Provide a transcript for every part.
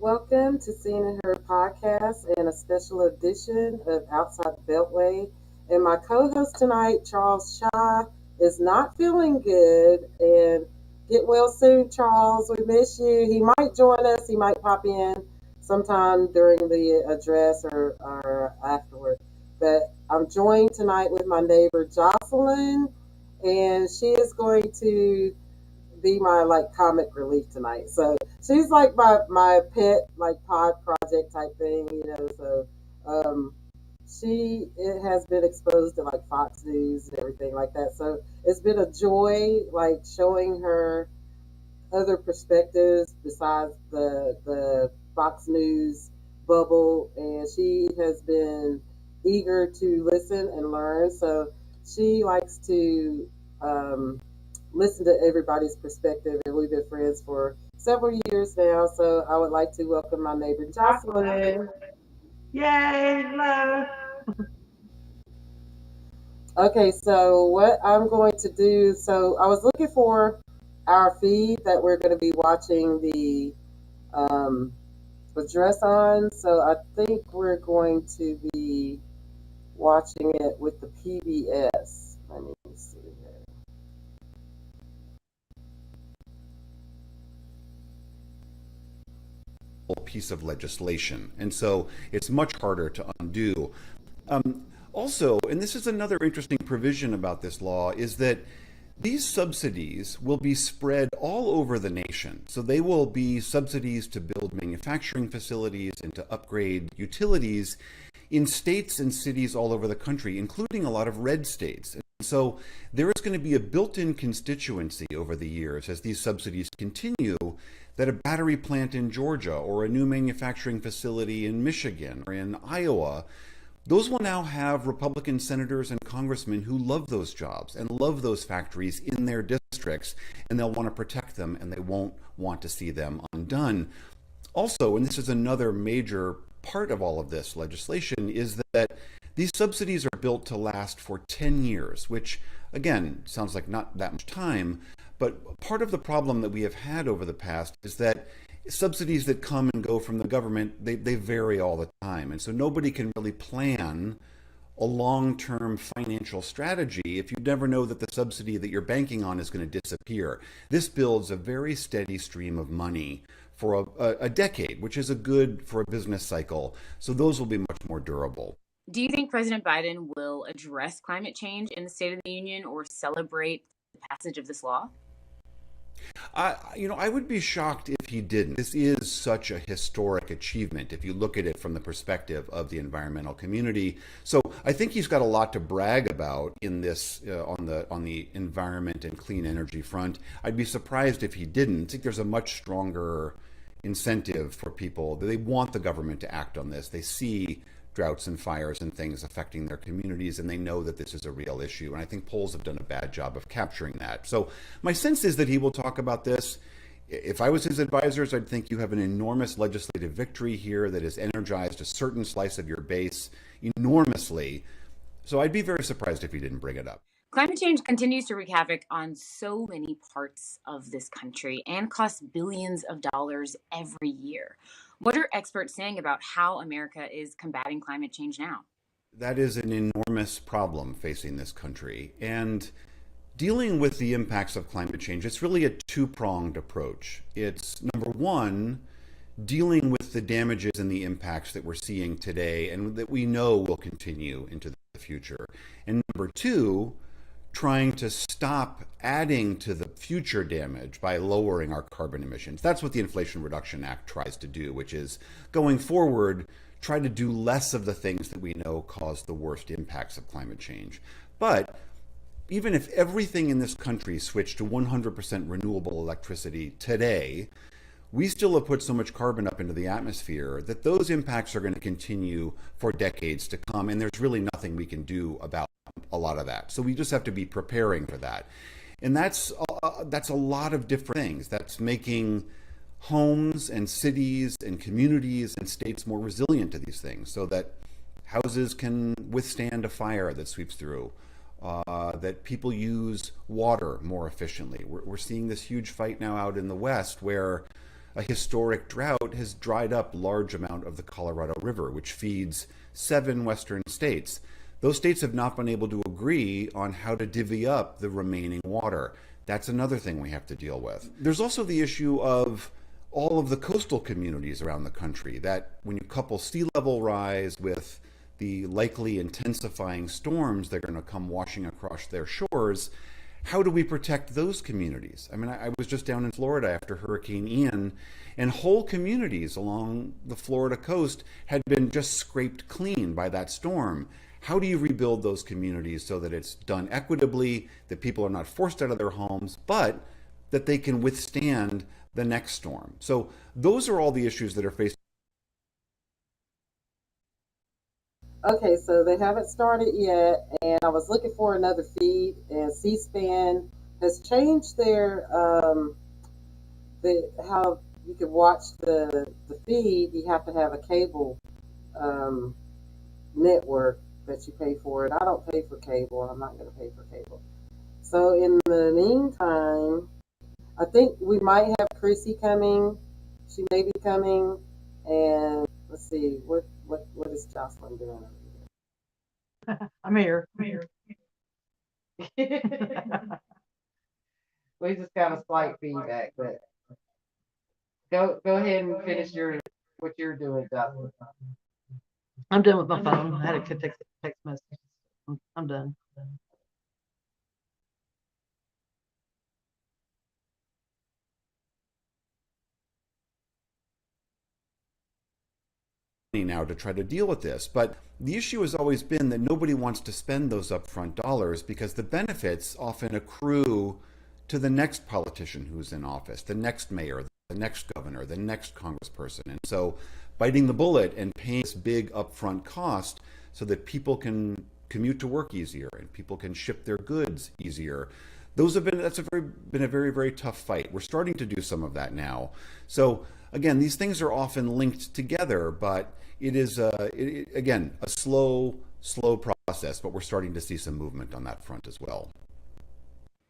Welcome to Seen and Heard podcast and a special edition of Outside the Beltway. And my co-host tonight, Charles Shaw, is not feeling good. And get well soon, Charles. We miss you. He might join us. He might pop in sometime during the address or afterward. But I'm joined tonight with my neighbor Jocelyn, and she is going to be my like comic relief tonight. So she's like my pet like pod project type thing, you know. So um, she it has been exposed to like Fox News and everything like that. So it's been a joy like showing her other perspectives besides the Fox News bubble, and she has been eager to listen and learn. So she likes to listen to everybody's perspective, and we've been friends for several years now. So I would like to welcome my neighbor Jocelyn. Yay, hello. Okay, so what I'm going to do, so I was looking for our feed that we're going to be watching um, the dress on. So I think we're going to be watching it with the PBS. Let me see here. Piece of legislation, and so it's much harder to undo. Also, and this is another interesting provision about this law, is that these subsidies will be spread all over the nation. So they will be subsidies to build manufacturing facilities and to upgrade utilities in states and cities all over the country, including a lot of red states. And so there is going to be a built-in constituency over the years as these subsidies continue, that a battery plant in Georgia or a new manufacturing facility in Michigan or in Iowa, those will now have Republican senators and congressmen who love those jobs and love those factories in their districts, and they'll want to protect them and they won't want to see them undone. Also, and this is another major part of all of this legislation, is that these subsidies are built to last for 10 years, which again sounds like not that much time, but part of the problem that we have had over the past is that subsidies that come and go from the government, they vary all the time. And so nobody can really plan a long-term financial strategy if you never know that the subsidy that you're banking on is going to disappear. This builds a very steady stream of money for a decade, which is a good for a business cycle. So those will be much more durable. Do you think President Biden will address climate change in the State of the Union or celebrate the passage of this law? I would be shocked if he didn't. This is such a historic achievement if you look at it from the perspective of the environmental community. So I think he's got a lot to brag about in this on the environment and clean energy front. I'd be surprised if he didn't. I think there's a much stronger incentive for people. They want the government to act on this. They see droughts and fires and things affecting their communities, and they know that this is a real issue. And I think polls have done a bad job of capturing that. So my sense is that he will talk about this. If I was his advisors, I'd think you have an enormous legislative victory here that has energized a certain slice of your base enormously. So I'd be very surprised if he didn't bring it up. Climate change continues to wreak havoc on so many parts of this country and costs billions of dollars every year. What are experts saying about how America is combating climate change now? That is an enormous problem facing this country. And dealing with the impacts of climate change, it's really a two-pronged approach. It's number one, dealing with the damages and the impacts that we're seeing today and that we know will continue into the future. And number two, trying to stop adding to the future damage by lowering our carbon emissions. That's what the Inflation Reduction Act tries to do, which is going forward, try to do less of the things that we know cause the worst impacts of climate change. But even if everything in this country switched to 100% renewable electricity today, we still have put so much carbon up into the atmosphere that those impacts are going to continue for decades to come, and there's really nothing we can do about a lot of that. So we just have to be preparing for that. And that's a lot of different things. That's making homes and cities and communities and states more resilient to these things so that houses can withstand a fire that sweeps through, that people use water more efficiently. We're seeing this huge fight now out in the West where a historic drought has dried up large amount of the Colorado River, which feeds 7 western states. Those states have not been able to agree on how to divvy up the remaining water. That's another thing we have to deal with. There's also the issue of all of the coastal communities around the country, that when you couple sea level rise with the likely intensifying storms that are going to come washing across their shores, how do we protect those communities? I mean, I was just down in Florida after Hurricane Ian, and whole communities along the Florida coast had been just scraped clean by that storm. How do you rebuild those communities so that it's done equitably, that people are not forced out of their homes, but that they can withstand the next storm? So those are all the issues that are faced. Okay, so they haven't started yet, and I was looking for another feed, and C-SPAN has changed their how you can watch the feed. You have to have a cable um, network that you pay for, and I don't pay for cable. I'm not going to pay for cable. So in the meantime, I think we might have Chrissy coming. She may be coming, and let's see what is Jocelyn doing over here. I'm here. We just got a slight feedback, but go ahead and finish what you're doing, Jocelyn. I'm done with my phone. I had a text message. I'm done. Now to try to deal with this. But the issue has always been that nobody wants to spend those upfront dollars because the benefits often accrue to the next politician who's in office, the next mayor, the next governor, the next congressperson. And so biting the bullet and paying this big upfront cost so that people can commute to work easier and people can ship their goods easier. That's been a very, very tough fight. We're starting to do some of that now. So again, these things are often linked together, but it is again a slow process, but we're starting to see some movement on that front as well.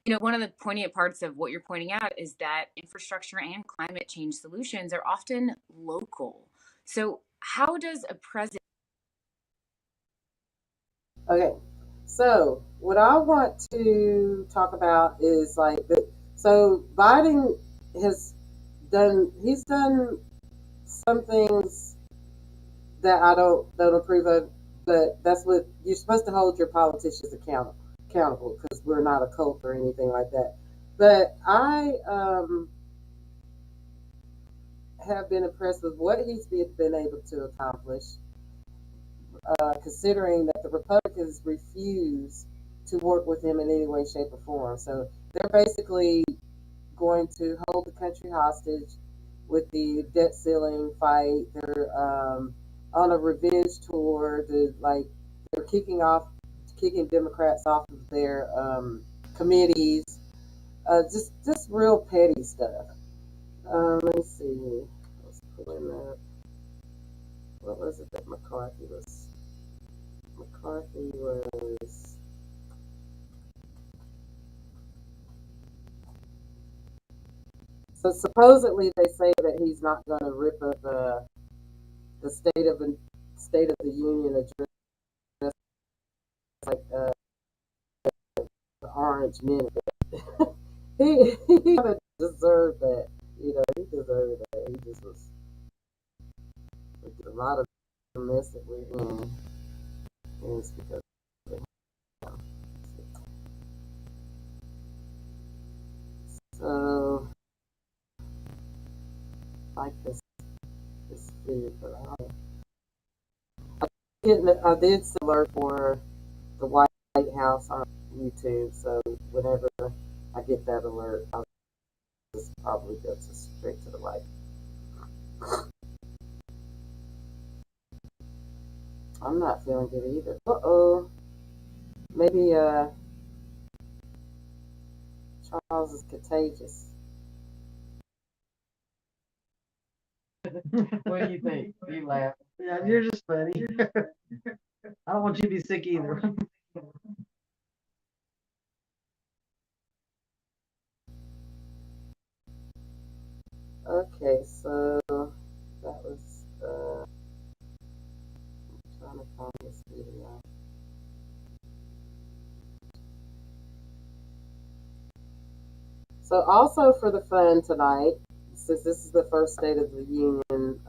You know, one of the poignant parts of what you're pointing out is that infrastructure and climate change solutions are often local. So how does a president... Okay, so what I want to talk about is so Biden he's done some things that I don't approve of, but that's what you're supposed to hold your politicians accountable because we're not a cult or anything like that. But I have been impressed with what he's been able to accomplish, considering that the Republicans refuse to work with him in any way, shape, or form. So they're basically going to hold the country hostage with the debt ceiling fight. They're on a revenge tour. They're kicking Democrats off of their committees. Just real petty stuff. Let me see. Let's pull in that. What was it that McCarthy was? So supposedly they say that he's not going to rip up the State of the Union address like the Orange Men. He kind of deserved that. He deserved that. He just was a lot of the mess that we're in is because of him. So like this food, but I did alert for the White House on YouTube, so whenever I get that alert, I'll just probably go straight to the right. I'm not feeling good either. Uh-oh. Maybe Charles is contagious. What do you think? You laugh. Yeah, you're just funny. I don't want you to be sick either. Okay, so that was trying to find this video. So also for the fun tonight, since this is the first State of the Union and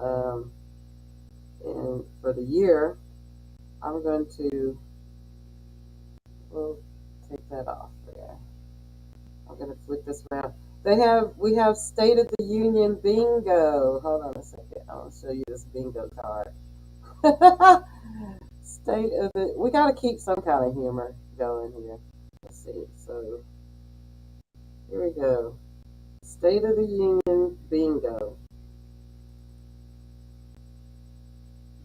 for the year, I'm going to we'll take that off there. I'm going to flip this around. We have State of the Union bingo. Hold on a second. I'll show you this bingo card. State of the we got to keep some kind of humor going here. Let's see. So here we go. State of the Union bingo.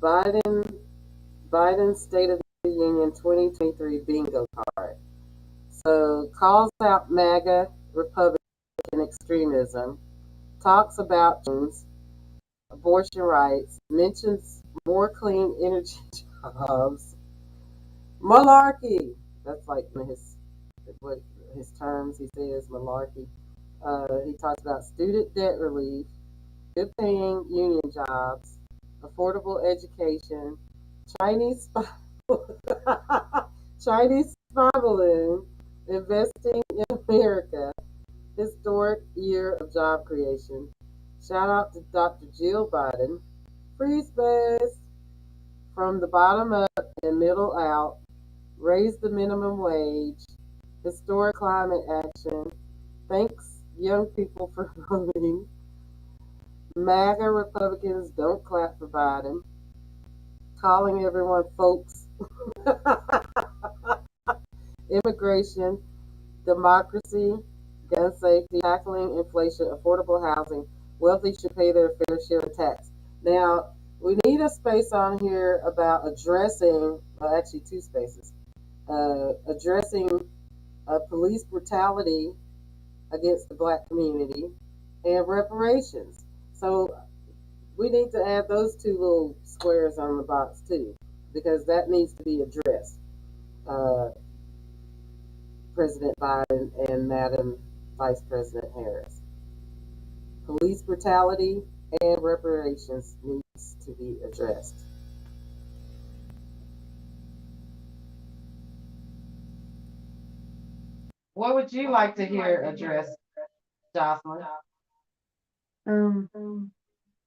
Biden State of the Union 2023 bingo card. So calls out MAGA Republican extremism, talks about abortion rights, mentions more clean energy jobs, malarkey. That's like what his terms. He says malarkey. He talks about student debt relief, good paying union jobs, affordable education, Chinese spy, Chinese spy balloon, investing in America, historic year of job creation. Shout out to Dr. Jill Biden, free space, from the bottom up and middle out, raise the minimum wage, historic climate action, thanks young people for voting, MAGA Republicans don't clap for Biden, calling everyone folks, immigration, democracy, gun safety, tackling inflation, affordable housing, wealthy should pay their fair share of tax. Now, we need a space on here about addressing, well, actually two spaces, addressing police brutality against the black community and reparations. So we need to add those two little squares on the box too, because that needs to be addressed. Uh, President Biden and Madam Vice President Harris. Police brutality and reparations needs to be addressed. What would you like to hear addressed, Jocelyn?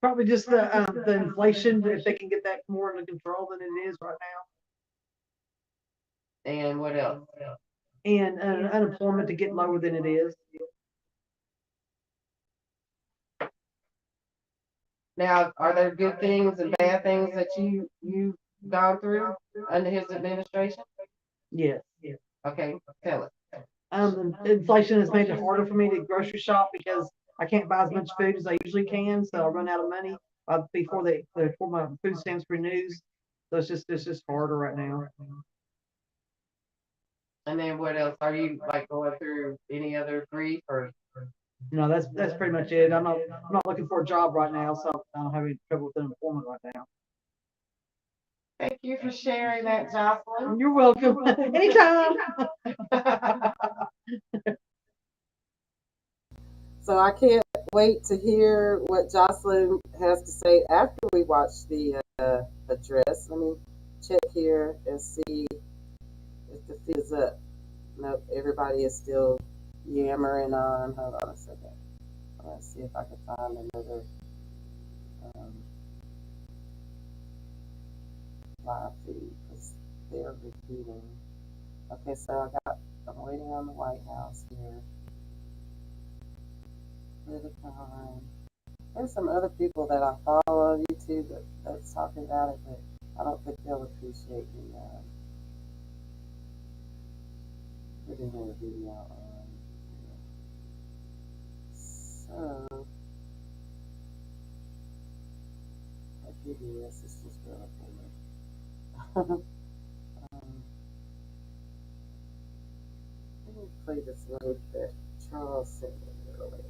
Probably just the inflation, if they can get that more under control than it is right now, And what else? and unemployment to get lower than it is. Now, are there good things and bad things that you've gone through under his administration? Yes. Okay, tell us. Inflation has made it harder for me to grocery shop because I can't buy as much food as I usually can, so I run out of money before my food stamps renews. So it's just harder right now. And then what else? Are you like going through any other grief or? No, that's pretty much it. I'm not looking for a job right now, so I don't have any trouble with unemployment right now. Thank you for sharing that, Jocelyn. You're welcome. Anytime. So I can't wait to hear what Jocelyn has to say after we watch the address. Let me check here and see if the feed is up. Nope, everybody is still yammering on. Hold on a second. Let's see if I can find another live feed because they're repeating. Okay, so I'm waiting on the White House here. There's some other people that I follow on YouTube that's talking about it, but I don't think they'll appreciate me putting their video on here. So, our PBS is just really cool. Let me play this link that Charles sent me earlier.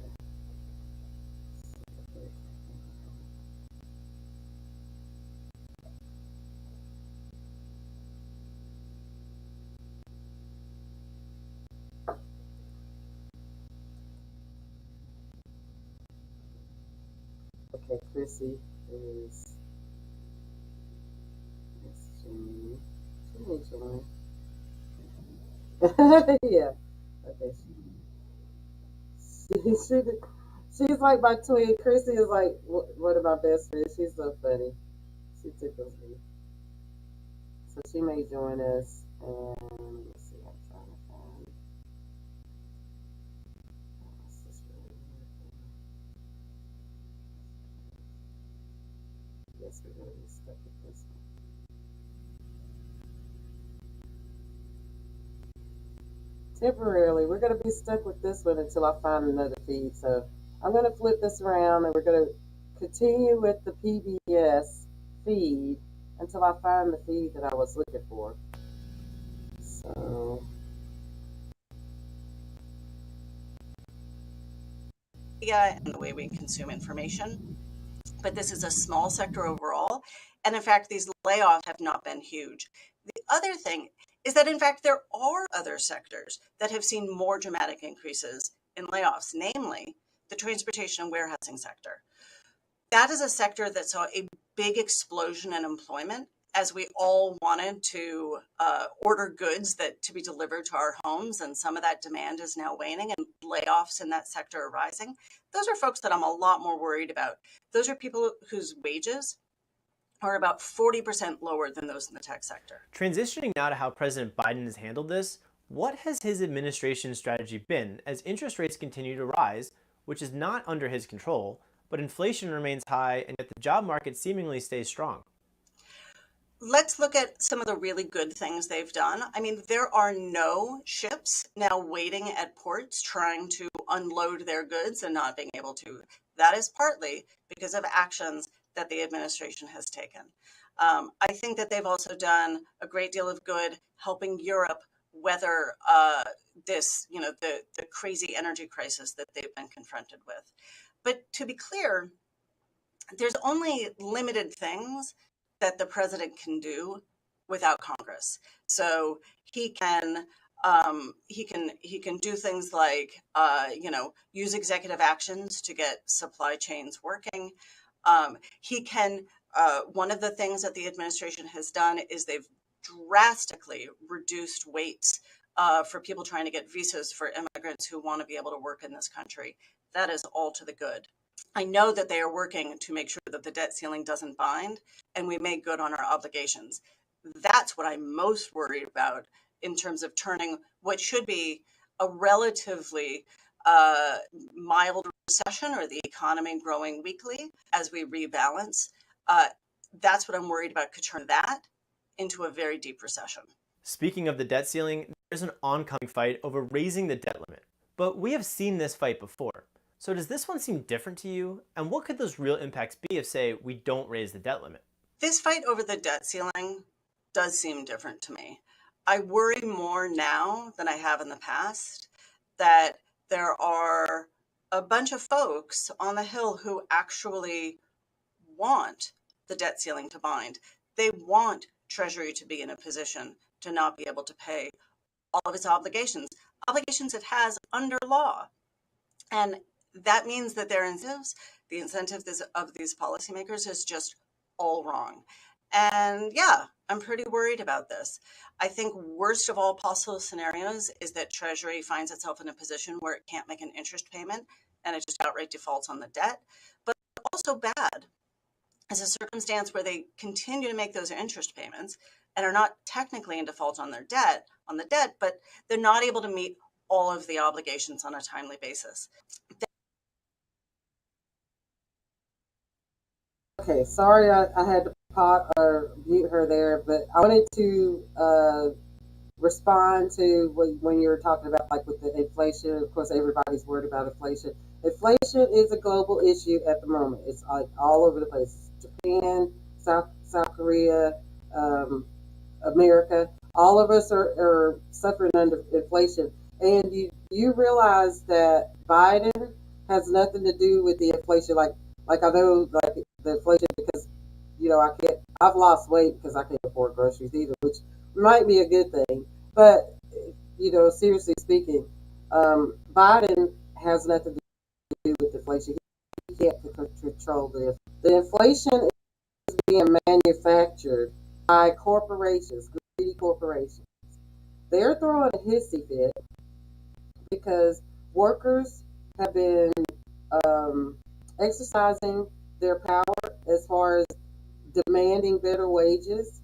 Okay, Chrissy is messaging. She may join. Yeah. Okay. She, she's like my twin. Chrissy is like one of my best friends. She's so funny. She tickles me. So she may join us. And let's see. I'm trying to find. Oh, this is really weird. Yes, we're gonna be stuck with this one. Temporarily, we're gonna be stuck with this one until I find another feed. So I'm gonna flip this around and we're gonna continue with the PBS feed until I find the feed that I was looking for. So and the way we consume information. But this is a small sector overall. And in fact, these layoffs have not been huge. The other thing is that, in fact, there are other sectors that have seen more dramatic increases in layoffs, namely the transportation and warehousing sector. That is a sector that saw a big explosion in employment as we all wanted to order goods that to be delivered to our homes, and some of that demand is now waning and layoffs in that sector are rising. Those are folks that I'm a lot more worried about. Those are people whose wages are about 40% lower than those in the tech sector. Transitioning now to how President Biden has handled this, what has his administration's strategy been as interest rates continue to rise, which is not under his control, but inflation remains high and yet the job market seemingly stays strong? Let's look at some of the really good things they've done. I mean, there are no ships now waiting at ports trying to unload their goods and not being able to. That is partly because of actions that the administration has taken. I think that they've also done a great deal of good helping Europe weather this, the crazy energy crisis that they've been confronted with. But to be clear, there's only limited things that the president can do without Congress. So he can he can do things like use executive actions to get supply chains working. He can one of the things that the administration has done is they've drastically reduced waits for people trying to get visas for immigrants who want to be able to work in this country. That is all to the good. I know that they are working to make sure that the debt ceiling doesn't bind and we make good on our obligations. That's what I'm most worried about in terms of turning what should be a relatively uh, mild recession or the economy growing weakly as we rebalance. Uh, that's what I'm worried about, could turn that into a very deep recession. Speaking of the debt ceiling, there's an oncoming fight over raising the debt limit. But we have seen this fight before. So does this one seem different to you? And what could those real impacts be if, say, we don't raise the debt limit? This fight over the debt ceiling does seem different to me. I worry more now than I have in the past that there are a bunch of folks on the Hill who actually want the debt ceiling to bind. They want Treasury to be in a position to not be able to pay all of its obligations it has under law. And that means that their incentives, the incentive of these policymakers is just all wrong. And yeah, I'm pretty worried about this. I think worst of all possible scenarios is that Treasury finds itself in a position where it can't make an interest payment and it just outright defaults on the debt. But also bad is a circumstance where they continue to make those interest payments and are not technically in default on the debt, but they're not able to meet all of the obligations on a timely basis. okay, sorry I had to pop or mute her there, but I wanted to respond to when you were talking about like with the inflation. Of course, everybody's worried about inflation. Inflation is a global issue at the moment. It's like all over the place. Japan, South Korea, um, America. All of us are suffering under inflation, and you realize that Biden has nothing to do with the inflation. Like I know like the inflation because I can't. I've lost weight because I can't afford groceries either, which might be a good thing. But seriously speaking, Biden has nothing to do with inflation. can't control this. The inflation is being manufactured by corporations, greedy corporations. They're throwing a hissy fit because workers have been exercising their power as far as demanding better wages.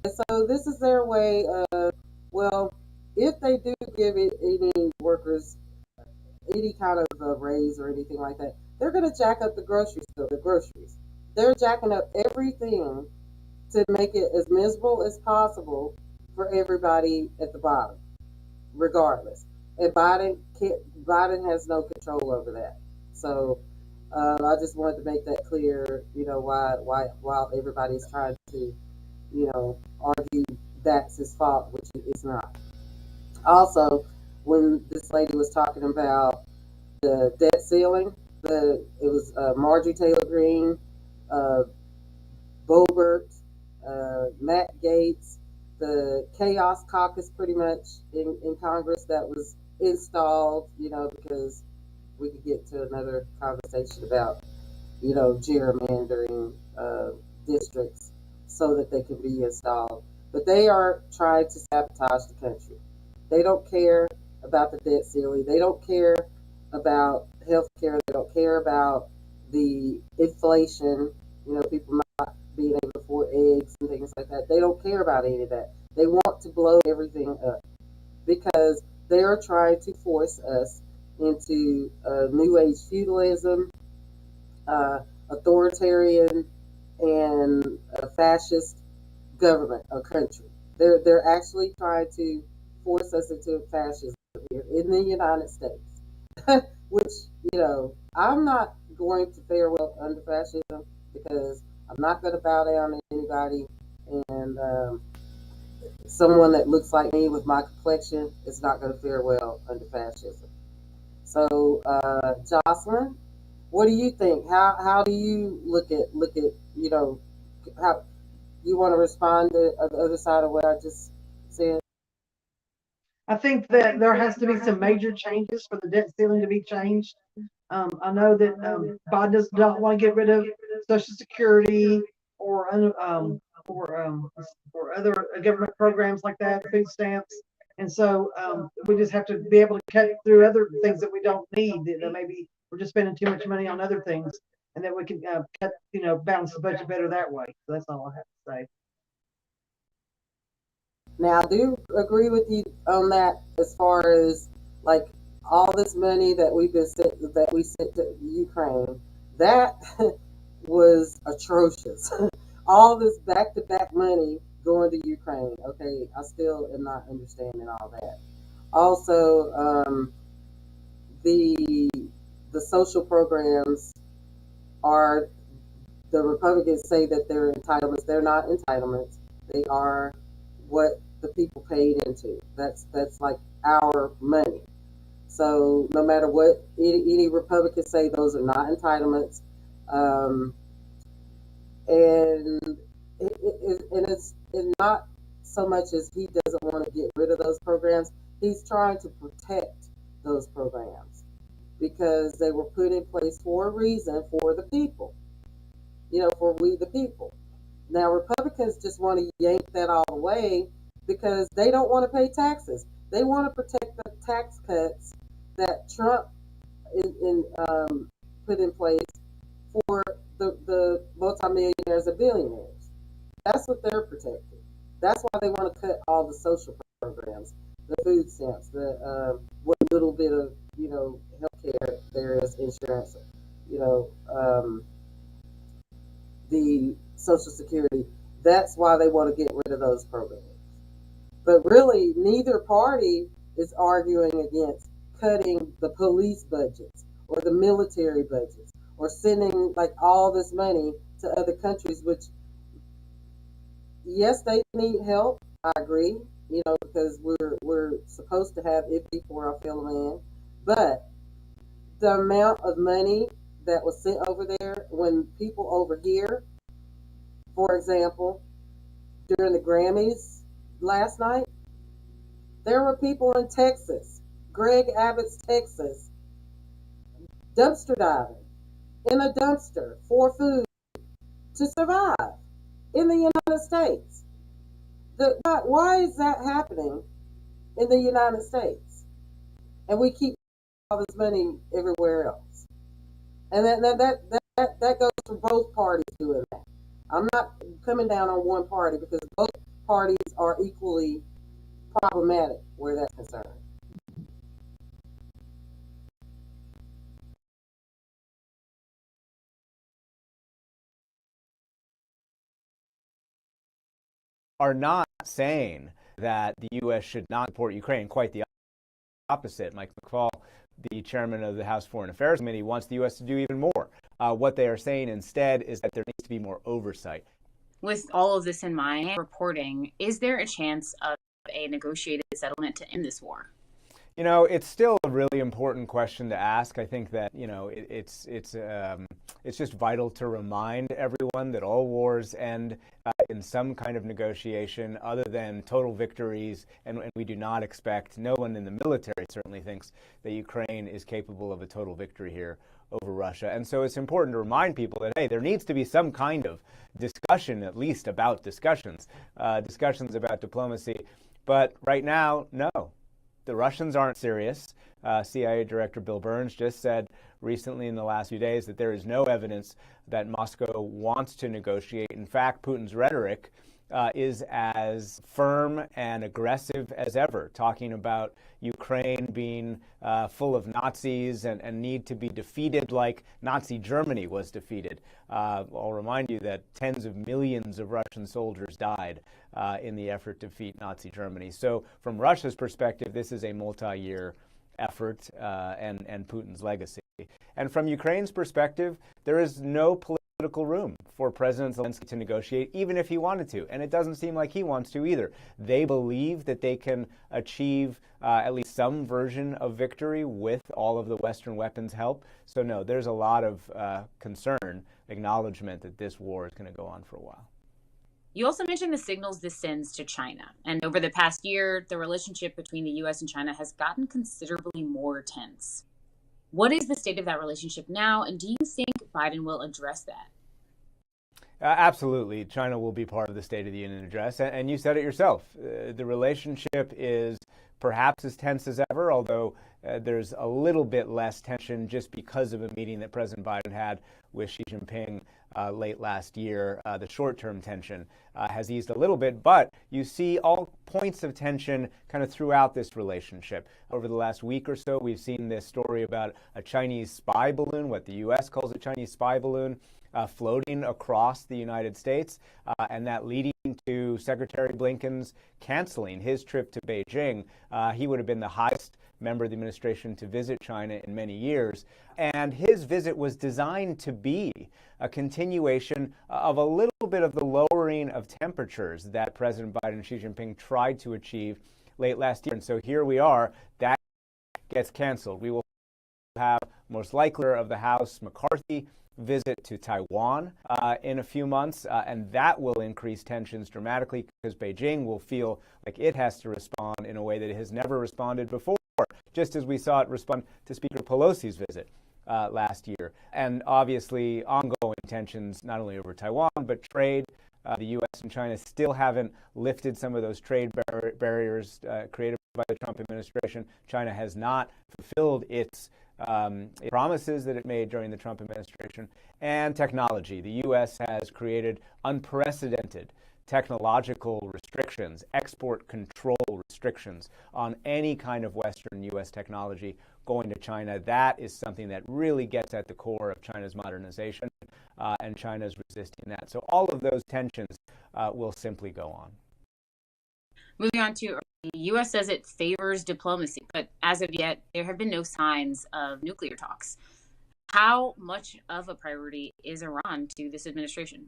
And so this is their way of, well, if they do give any workers any kind of a raise or anything like that, they're going to jack up the grocery store, the groceries. They're jacking up everything to make it as miserable as possible for everybody at the bottom, regardless. And Biden has no control over that. So I just wanted to make that clear. You know while everybody's trying to argue that's his fault, which it's not. Also, when this lady was talking about the debt ceiling, it was Marjorie Taylor Greene, uh, Boebert, Matt Gaetz, the Chaos Caucus, pretty much in Congress that was installed. Because we could get to another conversation about gerrymandering districts so that they can be installed. But they are trying to sabotage the country. They don't care about the debt ceiling. They don't care about health care. They don't care about the inflation, people not being able to afford eggs and things like that. They don't care about any of that. They want to blow everything up because they are trying to force us into new age feudalism, authoritarian, and fascist government or country. They're actually trying to force us into fascism here in the United States, which I'm not going to fare well under fascism because I'm not going to bow down to anybody, and someone that looks like me with my complexion is not going to fare well under fascism. So, Jocelyn, what do you think? How do you look at how you want to respond to the other side of what I just said? I think that there has to be some major changes for the debt ceiling to be changed. I know that Biden does not want to get rid of Social Security or or other government programs like that, food stamps. And so we just have to be able to cut through other things that we don't need. That maybe we're just spending too much money on other things, and that we can cut, balance the budget better that way. So that's all I have to say. Now, I do agree with you on that as far as like all this money that we sent to Ukraine. That was atrocious. All this back to back money going to Ukraine. Okay, I still am not understanding all that. Also, the the social programs are the Republicans say that they're entitlements. They're not entitlements. They are what the people paid into. That's like our money. So no matter what any Republicans say, those are not entitlements. Um, and it's not so much as he doesn't want to get rid of those programs. He's trying to protect those programs because they were put in place for a reason for the people. For we the people. Now, Republicans just want to yank that all away because they don't want to pay taxes. They want to protect the tax cuts that Trump put in place for the multimillionaires and billionaires. That's what they're protecting. That's why they want to cut all the social programs, the food stamps, the what little bit of health care there is, insurance, you know, um, the Social Security. That's why they want to get rid of those programs. But really, neither party is arguing against cutting the police budgets or the military budgets or sending like all this money to other countries, which, yes, they need help. I agree, because we're supposed to have it before our fellow man. But the amount of money that was sent over there when people over here, for example, during the Grammys last night, there were people in Texas, Greg Abbott's Texas, dumpster diving in a dumpster for food to survive in the United States. Why is that happening in the United States? And we keep all this money everywhere else. And that goes for both parties doing that. I'm not coming down on one party because both parties are equally problematic where that's concerned. Are not saying that the U.S. should not support Ukraine. Quite the opposite. Mike McFaul, the chairman of the House Foreign Affairs Committee, wants the U.S. to do even more. What they are saying instead is that there needs to be more oversight. With all of this in mind, reporting, is there a chance of a negotiated settlement to end this war? You know, it's still a really important question to ask. I think that, you know, it's just vital to remind everyone that all wars end in some kind of negotiation other than total victories, and we do not expect, no one in the military certainly thinks that Ukraine is capable of a total victory here over Russia. And so it's important to remind people that, hey, there needs to be some kind of discussion, at least about discussions about diplomacy. But right now, no. The Russians aren't serious. CIA Director Bill Burns just said recently in the last few days that there is no evidence that Moscow wants to negotiate. In fact, Putin's rhetoric is as firm and aggressive as ever, talking about Ukraine being full of Nazis and need to be defeated like Nazi Germany was defeated. I'll remind you that tens of millions of Russian soldiers died in the effort to defeat Nazi Germany. So from Russia's perspective, this is a multi-year effort and Putin's legacy. And from Ukraine's perspective, there is no political room for President Zelensky to negotiate, even if he wanted to. And it doesn't seem like he wants to either. They believe that they can achieve at least some version of victory with all of the Western weapons help. So no, there's a lot of concern, acknowledgement that this war is going to go on for a while. You also mentioned the signals this sends to China. And over the past year, the relationship between the U.S. and China has gotten considerably more tense. What is the state of that relationship now, and do you think Biden will address that? Absolutely. China will be part of the State of the Union address. And you said it yourself. The relationship is perhaps as tense as ever, although there's a little bit less tension just because of a meeting that President Biden had with Xi Jinping late last year. The short-term tension has eased a little bit, but you see all points of tension kind of throughout this relationship. Over the last week or so, we've seen this story about a Chinese spy balloon, what the U.S. calls a Chinese spy balloon, floating across the United States, and that leading to Secretary Blinken's canceling his trip to Beijing. He would have been the highest member of the administration to visit China in many years, and his visit was designed to be a continuation of a little bit of the lowering of temperatures that President Biden and Xi Jinping tried to achieve late last year. And so here we are, that gets canceled. We will have most likely of the House McCarthy visit to Taiwan in a few months, and that will increase tensions dramatically because Beijing will feel like it has to respond in a way that it has never responded before, just as we saw it respond to Speaker Pelosi's visit last year. And obviously ongoing tensions not only over Taiwan, but trade. The U.S. and China still haven't lifted some of those trade barriers created by the Trump administration. China has not fulfilled its promises that it made during the Trump administration. And technology. The U.S. has created unprecedented technological restrictions, export control restrictions on any kind of Western U.S. technology going to China. That is something that really gets at the core of China's modernization, and China's resisting that. So all of those tensions will simply go on. Moving on to the U.S. says it favors diplomacy, but as of yet, there have been no signs of nuclear talks. How much of a priority is Iran to this administration?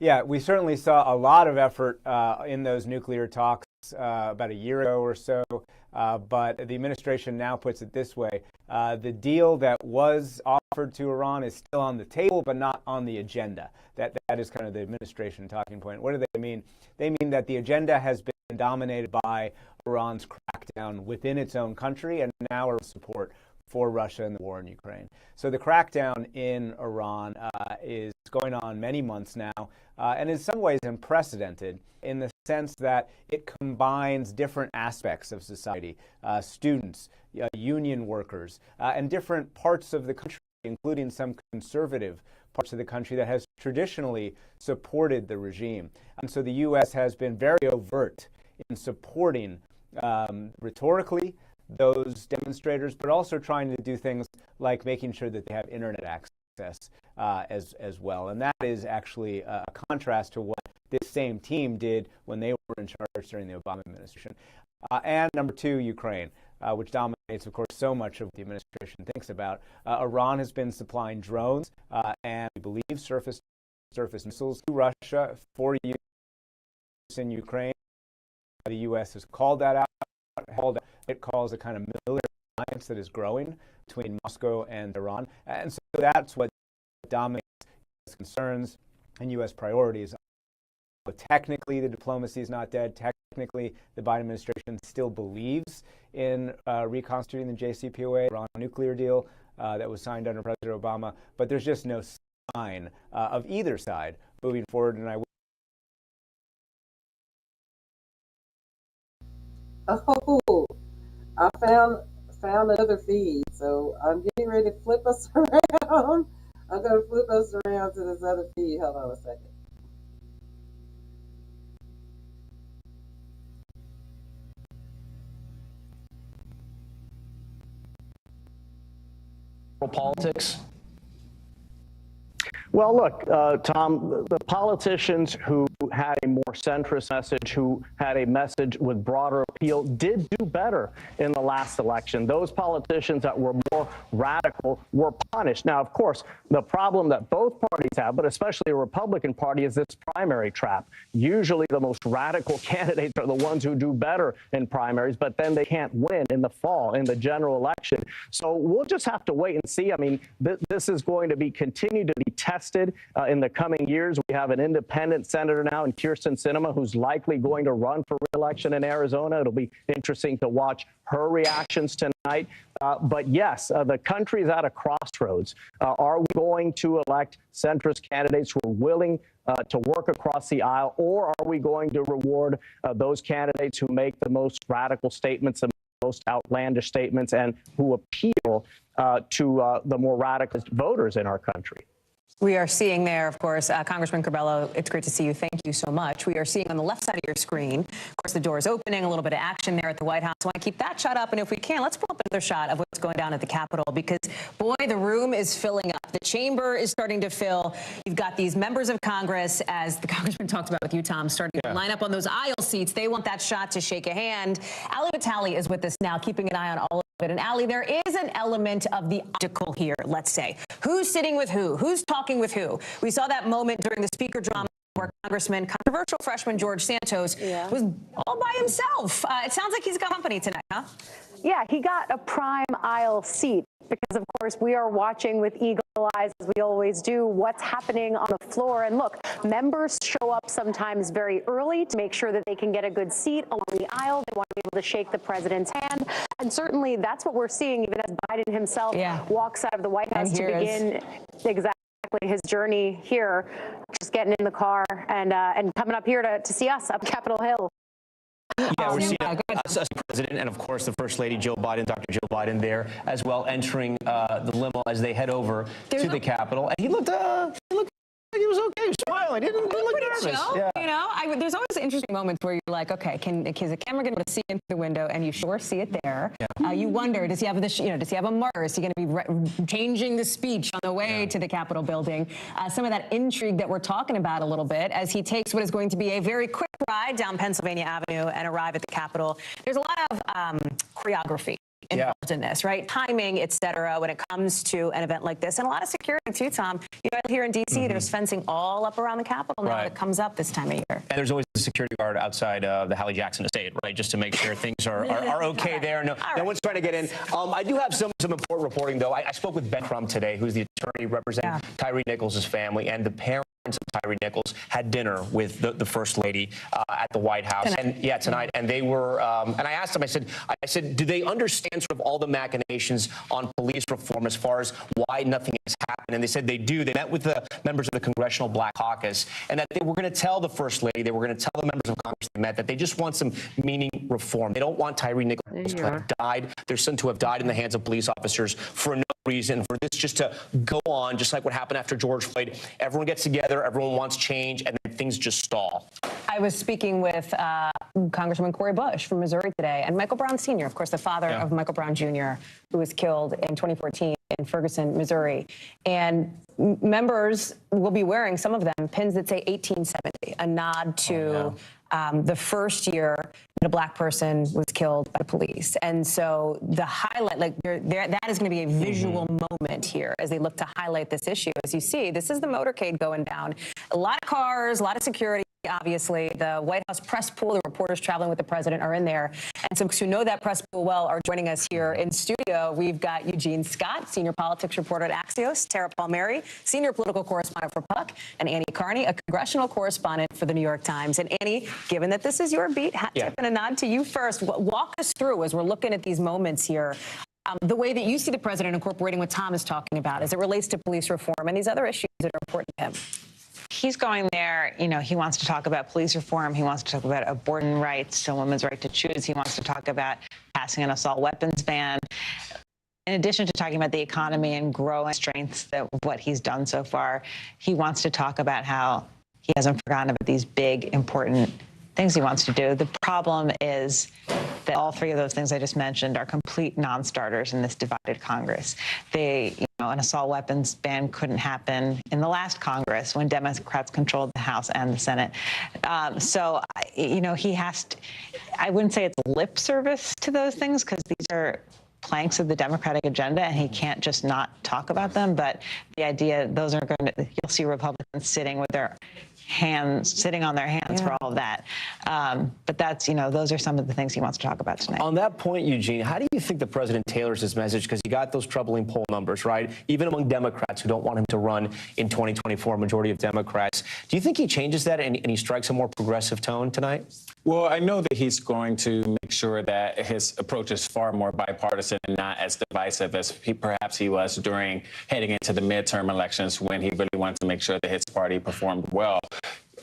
Yeah, we certainly saw a lot of effort in those nuclear talks about a year ago or so, but the administration now puts it this way. The deal that was offered to Iran is still on the table, but not on the agenda. That is kind of the administration talking point. What do they mean? They mean that the agenda has been dominated by Iran's crackdown within its own country and now support for Russia and the war in Ukraine. So the crackdown in Iran is going on many months now, and in some ways unprecedented in the sense that it combines different aspects of society, students, union workers, and different parts of the country, including some conservative parts of the country that has traditionally supported the regime. And so the U.S. has been very overt in supporting rhetorically those demonstrators, but also trying to do things like making sure that they have internet access as well. And that is actually a contrast to what this same team did when they were in charge during the Obama administration. And number two, Ukraine, which dominates, of course, so much of what the administration thinks about. Iran has been supplying drones and, we believe, surface missiles to Russia for use in Ukraine. The U.S. has called that out. It calls a kind of military alliance that is growing between Moscow and Iran. And so that's what dominates U.S. concerns and U.S. priorities. But technically, the diplomacy is not dead. Technically, the Biden administration still believes in reconstituting the JCPOA, Iran nuclear deal that was signed under President Obama. But there's just no sign of either side moving forward. And Oh, I found another feed, so I'm getting ready to flip us around. I'm going to flip us around to this other feed. Hold on a second. Politics? Well, look, Tom, the politicians who had a more centrist message, who had a message with broader appeal, did do better in the last election. Those politicians that were more radical were punished. Now, of course, the problem that both parties have, but especially the Republican Party, is this primary trap. Usually the most radical candidates are the ones who do better in primaries, but then they can't win in the fall, in the general election. So we'll just have to wait and see. I mean, this is going to be continued to be tested in the coming years. We have an independent senator now in Kyrsten Sinema who's likely going to run for re-election in Arizona. It'll be interesting to watch her reactions tonight. But yes, the country is at a crossroads. Are we going to elect centrist candidates who are willing to work across the aisle, or are we going to reward those candidates who make the most radical statements, the most outlandish statements, and who appeal to the more radicalist voters in our country? We are seeing there, of course, Congressman Curbelo, it's great to see you. Thank you so much. We are seeing on the left side of your screen, of course, the door is opening, a little bit of action there at the White House. I want to keep that shot up. And if we can, let's pull up another shot of what's going down at the Capitol, because, boy, the room is filling up. The chamber is starting to fill. You've got these members of Congress, as the congressman talked about with you, Tom, starting to line up on those aisle seats. They want that shot to shake a hand. Ali Vitale is with us now, keeping an eye on all of it. And Ali, there is an element of the optical here, let's say. Who's sitting with who? Who's talking with who? We saw that moment during the speaker drama where Congressman, controversial freshman George Santos was all by himself. It sounds like he's got company tonight, huh? Yeah, he got a prime aisle seat because, of course, we are watching with eagle eyes, as we always do, what's happening on the floor. And look, members show up sometimes very early to make sure that they can get a good seat along the aisle. They want to be able to shake the president's hand. And certainly that's what we're seeing, even as Biden himself walks out of the White House to begin his journey here, just getting in the car and coming up here to see us up Capitol Hill. Yeah, we're seeing us as president and, of course, the First Lady Jill Biden, Dr. Jill Biden there as well, entering the limo as they head over to the Capitol. And he looked like he was okay. He was smiling. He didn't look nervous. Chill, you know, there's always interesting moments where you're like, okay, is the camera going to see into the window? And you sure see it there. You wonder, does he have does he have a marker? Is he going to be changing the speech on the way to the Capitol building? Some of that intrigue that we're talking about a little bit as he takes what is going to be a very quick ride down Pennsylvania Avenue and arrive at the Capitol. There's a lot of choreography involved in this, right? Timing, et cetera, when it comes to an event like this. And a lot of security, too, Tom. You know, here in D.C., there's fencing all up around the Capitol now that comes up this time of year. And there's always a security guard outside the Hallie Jackson estate, right, just to make sure things are okay there. No one's trying to get in. I do have some important reporting, though. I spoke with Ben Crumb today, who's the attorney representing Tyree Nichols' family, and the parents friends of Tyree Nichols had dinner with the First Lady at the White House. And yeah, tonight. And they were, and I asked them, I said, do they understand sort of all the machinations on police reform as far as why nothing has happened? And they said they do. They met with the members of the Congressional Black Caucus, and that they were going to tell the First Lady, they were going to tell the members of Congress they met that they just want some meaning reform. They don't want Tyree Nichols to have died, their son to have died in the hands of police officers for no reason, for this just to go on, just like what happened after George Floyd. Everyone gets together, everyone wants change, and then things just stall. I was speaking with Congressman Cori Bush from Missouri today, and Michael Brown Sr., of course, the father of Michael Brown Jr., who was killed in 2014 in Ferguson, Missouri. And members will be wearing, some of them, pins that say 1870, a nod to the first year that a black person was killed by the police. And so the highlight, like that is going to be a visual moment here as they look to highlight this issue. As you see, this is the motorcade going down. A lot of cars, a lot of security. Obviously, the White House press pool, the reporters traveling with the president are in there. And some who know that press pool well are joining us here in studio. We've got Eugene Scott, senior politics reporter at Axios, Tara Palmieri, senior political correspondent for Puck, and Annie Carney, a congressional correspondent for the New York Times. And Annie, given that this is your beat, hat tip and a nod to you first. Walk us through, as we're looking at these moments here, the way that you see the president incorporating what Tom is talking about as it relates to police reform and these other issues that are important to him. He's going there, you know, he wants to talk about police reform. He wants to talk about abortion rights, a woman's right to choose. He wants to talk about passing an assault weapons ban. In addition to talking about the economy and growing strengths of what he's done so far, he wants to talk about how he hasn't forgotten about these big, important things he wants to do. The problem is that all three of those things I just mentioned are complete non-starters in this divided Congress. An assault weapons ban couldn't happen in the last Congress when Democrats controlled the House and the Senate. He has to, I wouldn't say it's lip service to those things because these are planks of the Democratic agenda and he can't just not talk about them. But the idea, those are going to, you'll see Republicans sitting with their sitting on their hands for all of that. But that's, those are some of the things he wants to talk about tonight. On that point, Eugene, how do you think the president tailors his message? Because you got those troubling poll numbers, right? Even among Democrats who don't want him to run in 2024, majority of Democrats. Do you think he changes that and he strikes a more progressive tone tonight? Well, I know that he's going to make sure that his approach is far more bipartisan and not as divisive as perhaps he was during heading into the midterm elections when he really wanted to make sure that his party performed well.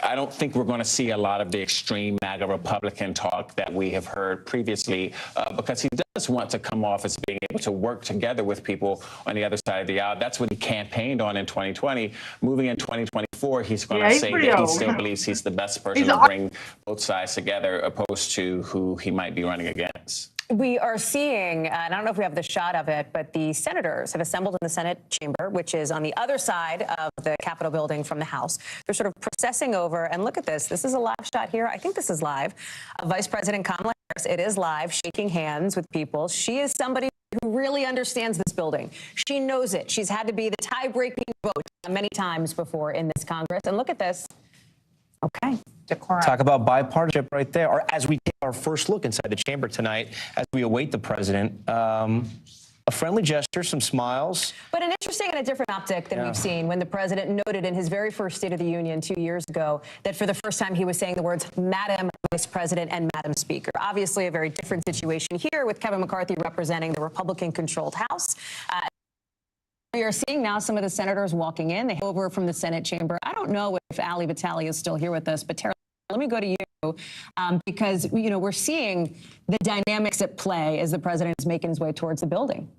I don't think we're going to see a lot of the extreme MAGA Republican talk that we have heard previously because he does want to come off as being able to work together with people on the other side of the aisle. That's what he campaigned on in 2020. Moving in 2024, he's going to say that he still believes he's the best person to bring both sides together opposed to who he might be running against. We are seeing, and I don't know if we have the shot of it, but the senators have assembled in the Senate chamber, which is on the other side of the Capitol building from the House. They're sort of processing over, and look at this. This is a live shot here. I think this is live. Vice President Kamala Harris, it is live, shaking hands with people. She is somebody who really understands this building. She knows it. She's had to be the tie-breaking vote many times before in this Congress. And look at this. Okay. Decorum. Talk about bipartisanship right there. Or as we take our first look inside the chamber tonight, as we await the president, a friendly gesture, some smiles. But an interesting and a different optic than we've seen when the president noted in his very first State of the Union 2 years ago that for the first time he was saying the words Madam Vice President and Madam Speaker. Obviously a very different situation here with Kevin McCarthy representing the Republican-controlled House. We are seeing now some of the senators walking in. They head over from the Senate chamber. I don't know if Ali Vitale is still here with us, but Tara, let me go to you because, we're seeing the dynamics at play as the president is making his way towards the building.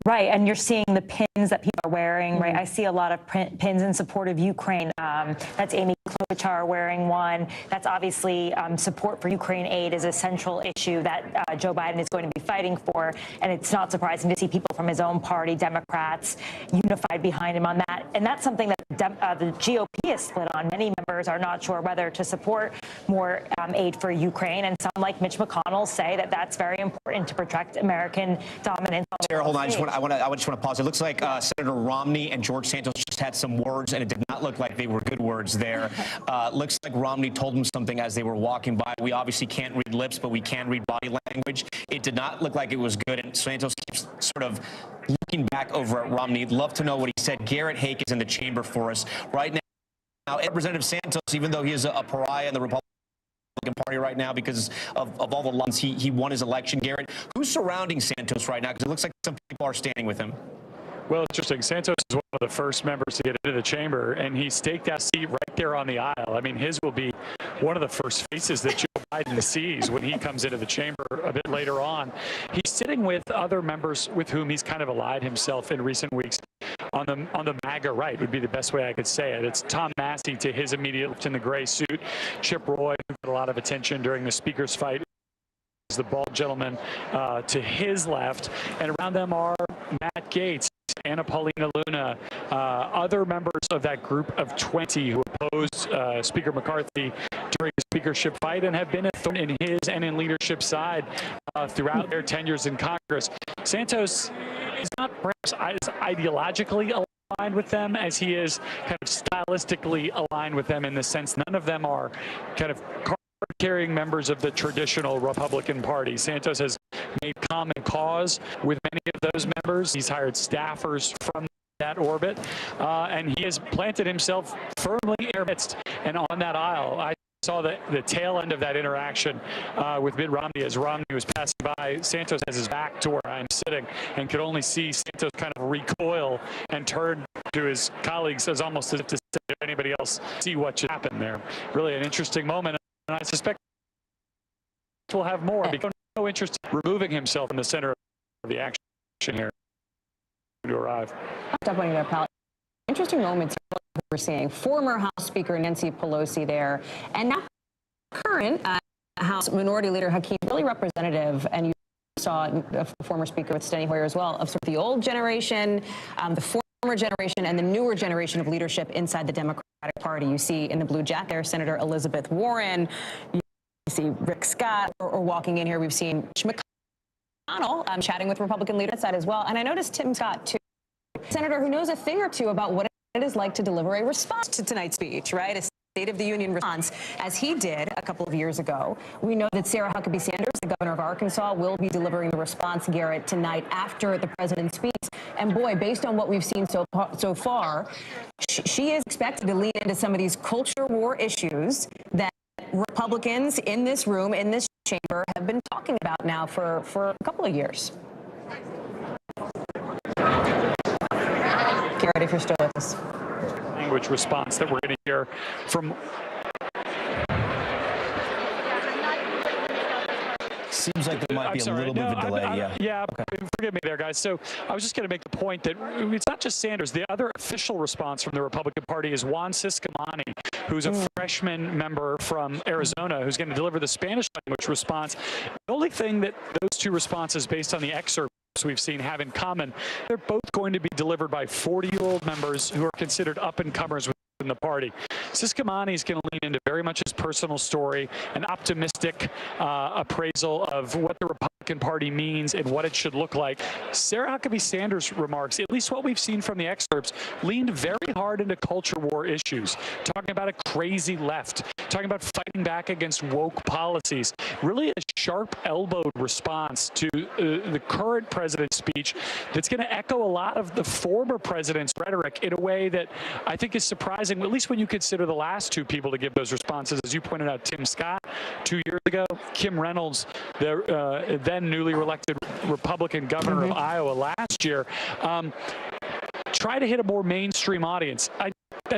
Right, and you're seeing the pins that people are wearing, right? I see a lot of pins in support of Ukraine. That's Amy Klobuchar wearing one. That's obviously support for Ukraine aid is a central issue that Joe Biden is going to be fighting for. And it's not surprising to see people from his own party, Democrats, unified behind him on that. And that's something that the GOP is split on. Many members are not sure whether to support more aid for Ukraine. And some, like Mitch McConnell, say that that's very important to protect American dominance. Sarah, hold on. I just want to pause. It looks like Senator Romney and George Santos just had some words, and it did not look like they were good words there. Looks like Romney told him something as they were walking by. We obviously can't read lips, but we can read body language. It did not look like it was good, and Santos keeps sort of looking back over at Romney. Love to know what he said. Garrett Hake is in the chamber for us right now. Now, Representative Santos, even though he is a pariah in the Republican Party right now because of all the lines he won his election, Garrett, who's surrounding Santos right now? Because it looks like some people are standing with him. Well, interesting. Santos is one of the first members to get into the chamber, and he staked that seat right there on the aisle. I mean, his will be one of the first faces that Joe Biden sees when he comes into the chamber a bit later on. He's sitting with other members with whom he's kind of allied himself in recent weeks. On the MAGA right would be the best way I could say it. It's Tom Massey to his immediate left in the gray suit, Chip Roy, who got a lot of attention during the speaker's fight, is the bald gentleman to his left, and around them are Matt Gaetz, Anna Paulina Luna, other members of that group of 20 who opposed Speaker McCarthy during the speakership fight and have been a thorn in his and in leadership's side throughout their tenures in Congress. Santos is not perhaps as ideologically aligned with them as he is kind of stylistically aligned with them, in the sense none of them are kind of carrying members of the traditional Republican Party. Santos has made common cause with many of those members. He's hired staffers from that orbit, and he has planted himself firmly in their midst and on that aisle. I saw the tail end of that interaction with Mitt Romney as Romney was passing by. Santos has his back to where I'm sitting and could only see Santos kind of recoil and turn to his colleagues as almost as if to say, did anybody else see what just happened there? Really an interesting moment. And I suspect we'll have more, because no interest in removing himself in the center of the action here to arrive. Up on your pal. Interesting moments we're seeing. Former House Speaker Nancy Pelosi there, and now current House Minority Leader Hakeem, really representative, and you saw a former speaker with Steny Hoyer as well, of sort of the old generation, the former generation, and the newer generation of leadership inside the Democratic Party. You see in the blue jacket there, Senator Elizabeth Warren. You see Rick Scott, or walking in here. We've seen Mitch McConnell chatting with Republican leaders side as well. And I noticed Tim Scott, too, senator who knows a thing or two about what it is like to deliver a response to tonight's speech, right? A State of the Union response, as he did a couple of years ago. We know that Sarah Huckabee Sanders, the governor of Arkansas, will be delivering the response, Garrett, tonight after the president speaks. And boy, based on what we've seen so far, she is expected to lean into some of these culture war issues that Republicans in this room, in this chamber, have been talking about now for a couple of years. Garrett, if you're still with us. Language response that we're going to hear from. Seems like there might be a little bit of a delay. Yeah, forgive me there, guys. So I was just going to make the point that it's not just Sanders. The other official response from the Republican Party is Juan Ciscomani, who's a freshman member from Arizona, who's going to deliver the Spanish language response. The only thing that those two responses, based on the excerpt we've seen, have in common, they're both going to be delivered by 40-year-old members who are considered up-and-comers within the party. Ciscomani is going to lean into very much his personal story, an optimistic appraisal of what the Republican Party means and what it should look like. Sarah Huckabee Sanders' remarks, at least what we've seen from the excerpts, leaned very hard into culture war issues, talking about a crazy left, talking about fighting back against woke policies. Really a sharp-elbowed response to the current president's speech that's going to echo a lot of the former president's rhetoric in a way that I think is surprising, at least when you consider the last two people to give those responses. As you pointed out, Tim Scott 2 years ago, Kim Reynolds, the then newly elected Republican governor of Iowa last year, try to hit a more mainstream audience. I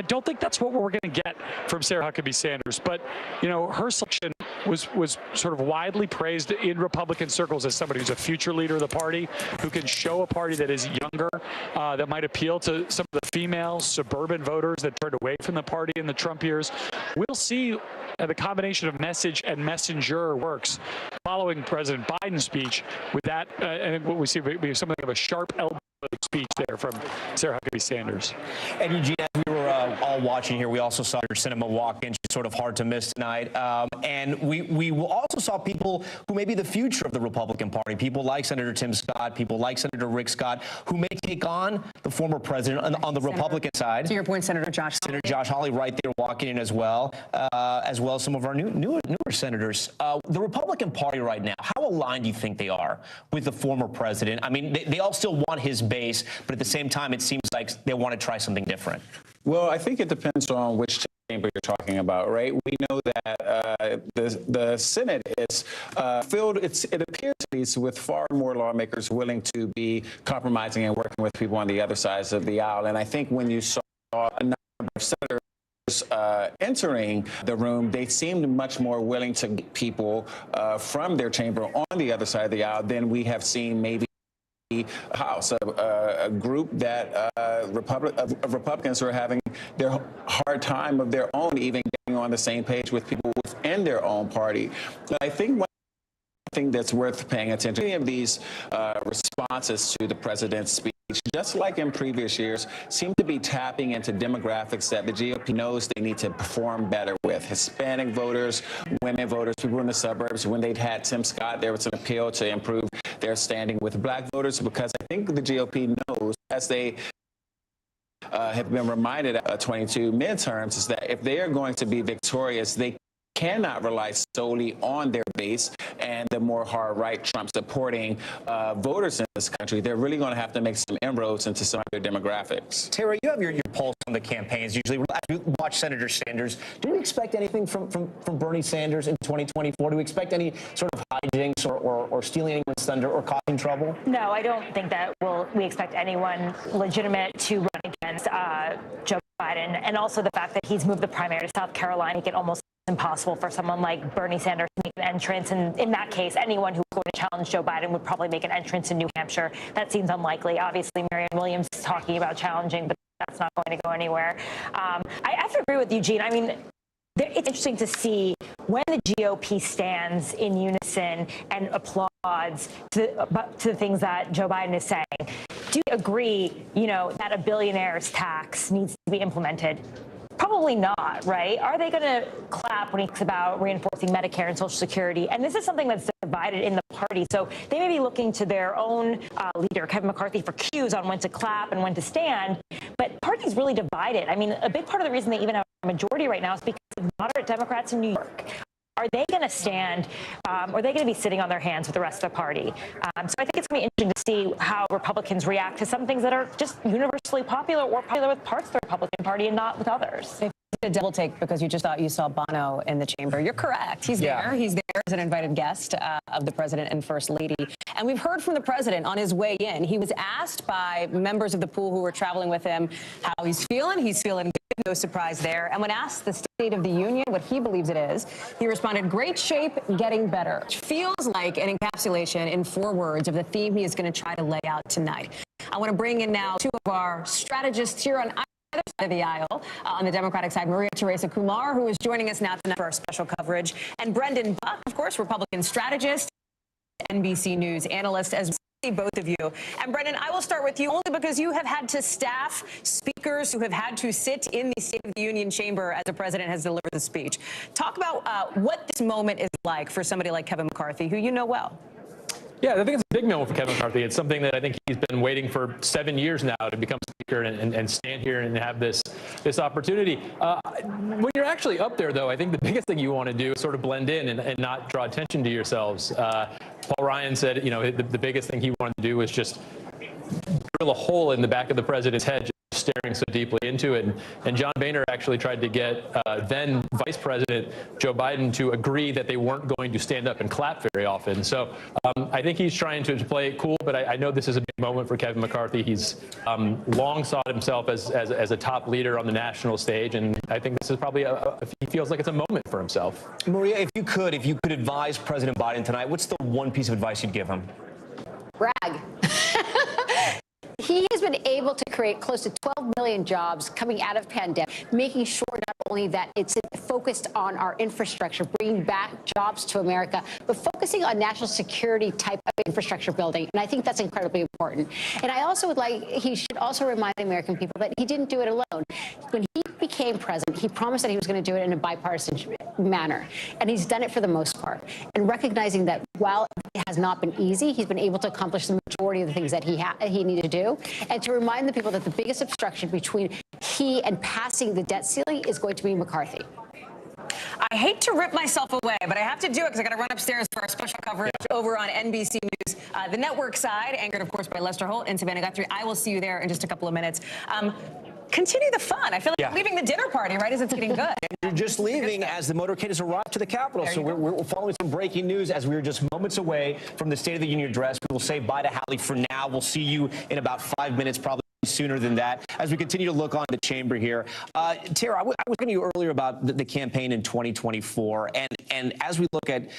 don't think that's what we're going to get from Sarah Huckabee Sanders, but you know, her selection was sort of widely praised in Republican circles as somebody who's a future leader of the party, who can show a party that is younger, that might appeal to some of the female suburban voters that turned away from the party in the Trump years. We'll see the combination of message and messenger works following President Biden's speech. With that, and what we see, we have something of a sharp elbow speech there from Sarah Huckabee Sanders. And Eugene, as we were all watching here, we also saw your Sinema walk in. She's sort of hard to miss tonight. And we also saw people who may be the future of the Republican Party, people like Senator Tim Scott, people like Senator Rick Scott, who may take on the former president on the Republican side. To your point, Senator Josh Hawley right there walking in as well as some of our newer senators. The Republican Party right now, how aligned do you think they are with the former president? I mean, they all still want his base, but at the same time, it seems like they want to try something different. Well, I think it depends on which chamber you're talking about, right? We know that the Senate is filled, it appears to be with far more lawmakers willing to be compromising and working with people on the other sides of the aisle. And I think when you saw a number of senators entering the room, they seemed much more willing to get people from their chamber on the other side of the aisle than we have seen maybe House, a group that Republicans who are having their hard time of their own, even getting on the same page with people within their own party. But I think one thing that's worth paying attention to, any of these responses to the president's speech, just like in previous years, seem to be tapping into demographics that the GOP knows they need to perform better with. Hispanic voters, women voters, people in the suburbs. When they'd had Tim Scott, there was an appeal to improve their standing with black voters, because I think the GOP knows, as they have been reminded at 22 midterms, is that if they are going to be victorious, they cannot rely solely on their base and the more hard-right Trump-supporting voters in this country. They're really going to have to make some inroads into some of their demographics. Tara, you have your pulse on the campaigns. Usually, as we watch Senator Sanders, do we expect anything from Bernie Sanders in 2024? Do we expect any sort of hijinks or stealing anyone's thunder or causing trouble? No, I don't think that we expect anyone legitimate to run against Joe Biden. And also the fact that he's moved the primary to South Carolina, make it almost impossible for someone like Bernie Sanders to make an entrance. And in that case, anyone who's going to challenge Joe Biden would probably make an entrance in New Hampshire. That seems unlikely. Obviously, Marianne Williams is talking about challenging, but that's not going to go anywhere. I have to agree with Eugene. I mean, it's interesting to see when the GOP stands in unison and applauds to the things that Joe Biden is saying. Do you agree, that a billionaire's tax needs to be implemented? Probably not, right? Are they going to clap when he talks about reinforcing Medicare and Social Security? And this is something that's divided in the party. So they may be looking to their own leader, Kevin McCarthy, for cues on when to clap and when to stand. But the party's really divided. I mean, a big part of the reason they even have a majority right now is because of moderate Democrats in New York. Are they going to stand, or are they going to be sitting on their hands with the rest of the party? So I think it's going to be interesting to see how Republicans react to some things that are just universally popular or popular with parts of the Republican Party and not with others. A double take because you just thought you saw Bono in the chamber. You're correct. He's there. He's there as an invited guest of the president and first lady. And we've heard from the president on his way in. He was asked by members of the pool who were traveling with him how he's feeling. He's feeling good. No surprise there. And when asked the State of the Union, what he believes it is, he responded, great shape, getting better. Which feels like an encapsulation in 4 words of the theme he is going to try to lay out tonight. I want to bring in now 2 of our strategists here on other side of the aisle, on the Democratic side, Maria Teresa Kumar, who is joining us now tonight for our special coverage, and Brendan Buck, of course, Republican strategist, NBC News analyst, as well. Both of you. And Brendan, I will start with you only because you have had to staff speakers who have had to sit in the State of the Union chamber as the president has delivered the speech. Talk about what this moment is like for somebody like Kevin McCarthy, who you know well. Yeah, I think it's a big moment for Kevin McCarthy. It's something that I think he's been waiting for 7 years now to become speaker and stand here and have this opportunity. When you're actually up there, though, I think the biggest thing you want to do is sort of blend in and not draw attention to yourselves. Paul Ryan said, the biggest thing he wanted to do was just drill a hole in the back of the president's head, staring so deeply into it. And John Boehner actually tried to get then Vice President Joe Biden to agree that they weren't going to stand up and clap very often. So I think he's trying to play it cool, but I know this is a big moment for Kevin McCarthy. He's long sought himself as a top leader on the national stage, and I think this is probably he feels like it's a moment for himself. Maria, if you could advise President Biden tonight, what's the one piece of advice you'd give him? Brag. He has been able to create close to 12 million jobs coming out of pandemic, making sure not only that it's focused on our infrastructure, bringing back jobs to America, but focusing on national security type of infrastructure building. And I think that's incredibly important. And I also he should also remind the American people that he didn't do it alone. When he became president, he promised that he was going to do it in a bipartisan manner. And he's done it for the most part. And recognizing that while it has not been easy, he's been able to accomplish the majority of the things that he needed to do. And to remind the people that the biggest obstruction between he and passing the debt ceiling is going to be McCarthy. I hate to rip myself away, but I have to do it because I got to run upstairs for our special coverage over on NBC News, the network side, anchored, of course, by Lester Holt and Savannah Guthrie. I will see you there in just a couple of minutes. continue the fun. I feel like leaving the dinner party right as it's getting good. You're just leaving as the motorcade has arrived to the Capitol. So we're following some breaking news as we are just moments away from the State of the Union address. We will say bye to Hallie for now. We'll see you in about 5 minutes, probably sooner than that, as we continue to look on the chamber here. Tara, I was talking to you earlier about the campaign in 2024, and as we look at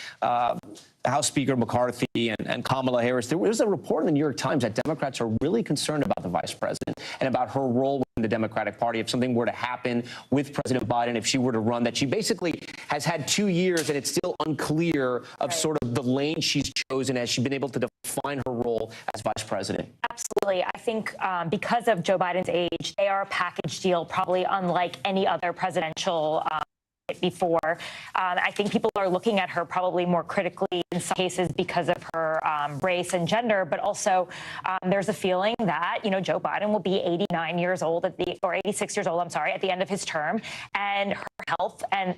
House Speaker McCarthy and Kamala Harris, there was a report in the New York Times that Democrats are really concerned about the vice president and about her role in the Democratic Party. If something were to happen with President Biden, if she were to run, that she basically has had 2 years and it's still unclear of sort of the lane she's chosen. Has she been able to define her role as vice president? Absolutely. I think because of Joe Biden's age, they are a package deal, probably unlike any other presidential before. I think people are looking at her probably more critically in some cases because of her race and gender, but also there's a feeling that, you know, Joe Biden will be 89 years old or 86 years old, I'm sorry, at the end of his term, and her health and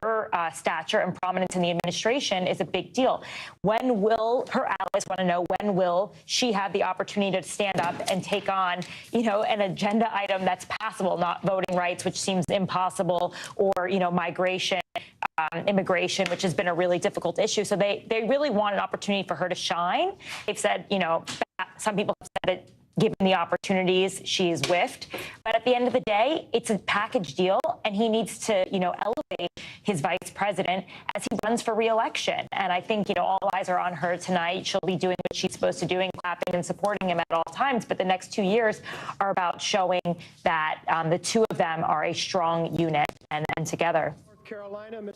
her stature and prominence in the administration is a big deal. When will her allies want to know, when will she have the opportunity to stand up and take on, you know, an agenda item that's passable, not voting rights, which seems impossible, or, you know, migration, immigration, which has been a really difficult issue. So they really want an opportunity for her to shine. They've said, you know, some people have said that given the opportunities, she's whiffed. But at the end of the day, it's a package deal, and he needs to, you know, elevate his vice president as he runs for re-election. And I think, you know, all eyes are on her tonight. She'll be doing what she's supposed to do, clapping and supporting him at all times. But the next 2 years are about showing that the two of them are a strong unit and together.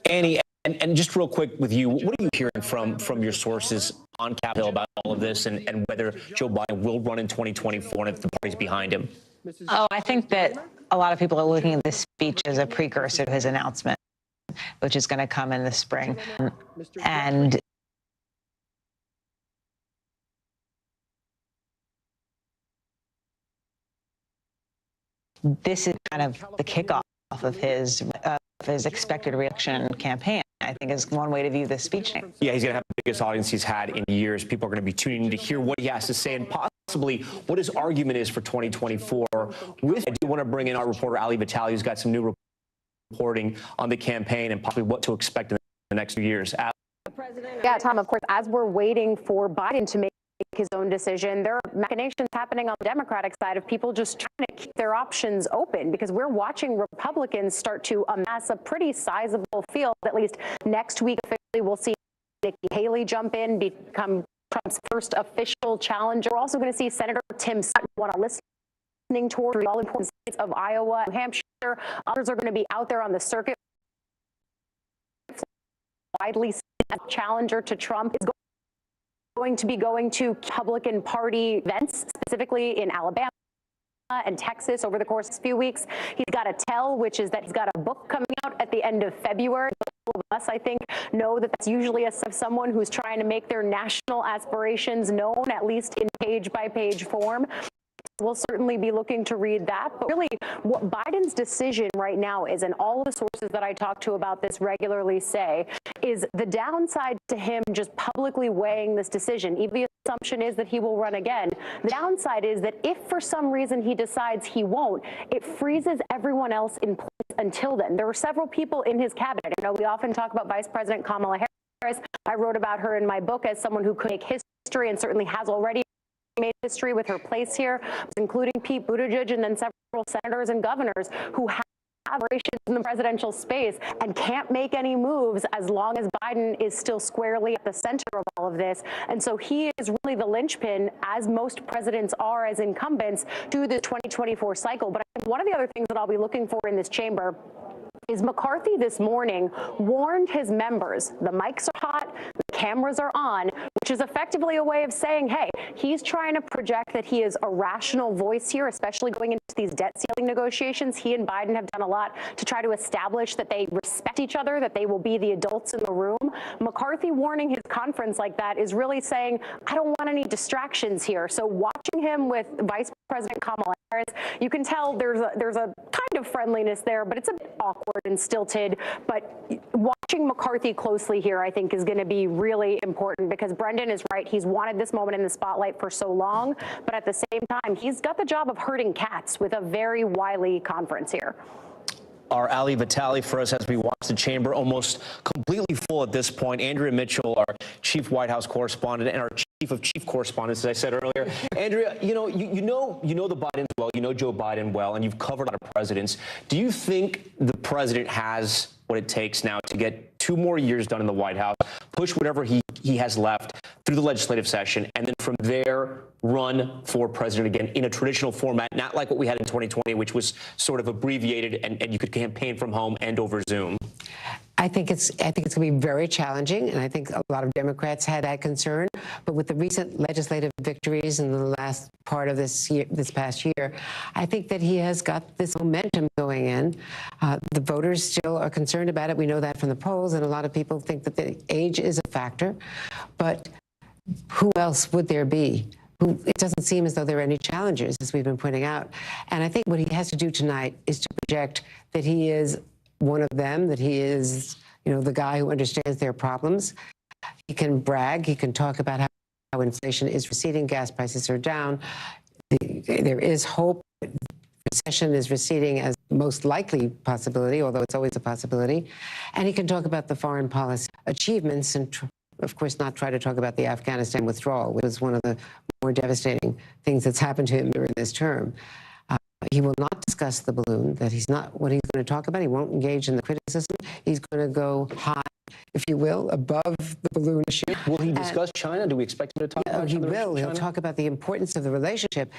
Annie, and just real quick with you, what are you hearing from your sources on Capitol about all of this and whether Joe Biden will run in 2024 and if the party's behind him? Oh, I think that a lot of people are looking at this speech as a precursor to his announcement, which is going to come in the spring. And this is kind of the kickoff of his expected re-election campaign, I think, is one way to view this speech. Yeah, he's going to have the biggest audience he's had in years. People are going to be tuning in to hear what he has to say and possibly what his argument is for 2024. I do want to bring in our reporter, Ali Vitale, who's got some new reporting on the campaign and possibly what to expect in the next few years. Yeah, Tom, of course, as we're waiting for Biden to make his own decision, there are machinations happening on the Democratic side of people just trying to keep their options open, because we're watching Republicans start to amass a pretty sizable field. At least next week, officially, we'll see Nikki Haley jump in, become Trump's first official challenger. We're also going to see Senator Tim Scott on a listening tour through all important states of Iowa, New Hampshire. Others are going to be out there on the circuit. Widely seen as challenger to Trump is going to be going to Republican Party events, specifically in Alabama and Texas over the course of a few weeks. He's got a tell, which is that he's got a book coming out at the end of February. All of us, I think, know that that's usually of someone who's trying to make their national aspirations known, at least in page-by-page form. We'll certainly be looking to read that. But really, what Biden's decision right now is, and all of the sources that I talk to about this regularly say, is the downside to him just publicly weighing this decision. Even the assumption is that he will run again. The downside is that if for some reason he decides he won't, it freezes everyone else in place until then. There are several people in his cabinet. I know we often talk about Vice President Kamala Harris. I wrote about her in my book as someone who could make history and certainly has already made history with her place here, including Pete Buttigieg and then several senators and governors who have operations in the presidential space and can't make any moves as long as Biden is still squarely at the center of all of this. And so he is really the linchpin, as most presidents are as incumbents, to the 2024 cycle. But I think one of the other things that I'll be looking for in this chamber is McCarthy this morning warned his members, the mics are hot, the cameras are on, which is effectively a way of saying, hey, he's trying to project that he is a rational voice here, especially going into these debt ceiling negotiations. He and Biden have done a lot to try to establish that they respect each other, that they will be the adults in the room. home. McCarthy warning his conference like that is really saying, I don't want any distractions here. So watching him with Vice President Kamala Harris, you can tell there's a kind of friendliness there, but it's a bit awkward and stilted. But watching McCarthy closely here, I think, is going to be really important, because Brendan is right. He's wanted this moment in the spotlight for so long, but at the same time, he's got the job of herding cats with a very wily conference here. Our Ali Vitali for us as we watch the chamber almost completely full at this point. Andrea Mitchell, our chief White House correspondent, and our chief of chief correspondents, as I said earlier. Andrea, you know the Bidens well, you know Joe Biden well, and you've covered a lot of presidents. Do you think the president has what it takes now to get 2 more years done in the White House, push whatever he has left through the legislative session, and then from there run for president again in a traditional format, not like what we had in 2020, which was sort of abbreviated and you could campaign from home and over Zoom? I think it's going to be very challenging, and I think a lot of Democrats had that concern. But with the recent legislative victories in the last part of this past year, I think that he has got this momentum going in. The voters still are concerned about it. We know that from the polls, and a lot of people think that the age is a factor. But who else would there be? It doesn't seem as though there are any challengers, as we've been pointing out. And I think what he has to do tonight is to project that he is one of them, that he is, the guy who understands their problems. He can brag. He can talk about how inflation is receding, gas prices are down. There is hope. Recession is receding as most likely possibility, although it's always a possibility. And he can talk about the foreign policy achievements and, of course, not try to talk about the Afghanistan withdrawal, which is one of the more devastating things that's happened to him during this term. He will not discuss the balloon, that he's not what he's going to talk about. He won't engage in the criticism. He's going to go high, if you will, above the balloon issue. Will he discuss China? Do we expect him to talk about China? He will. He'll talk about the importance of the relationship.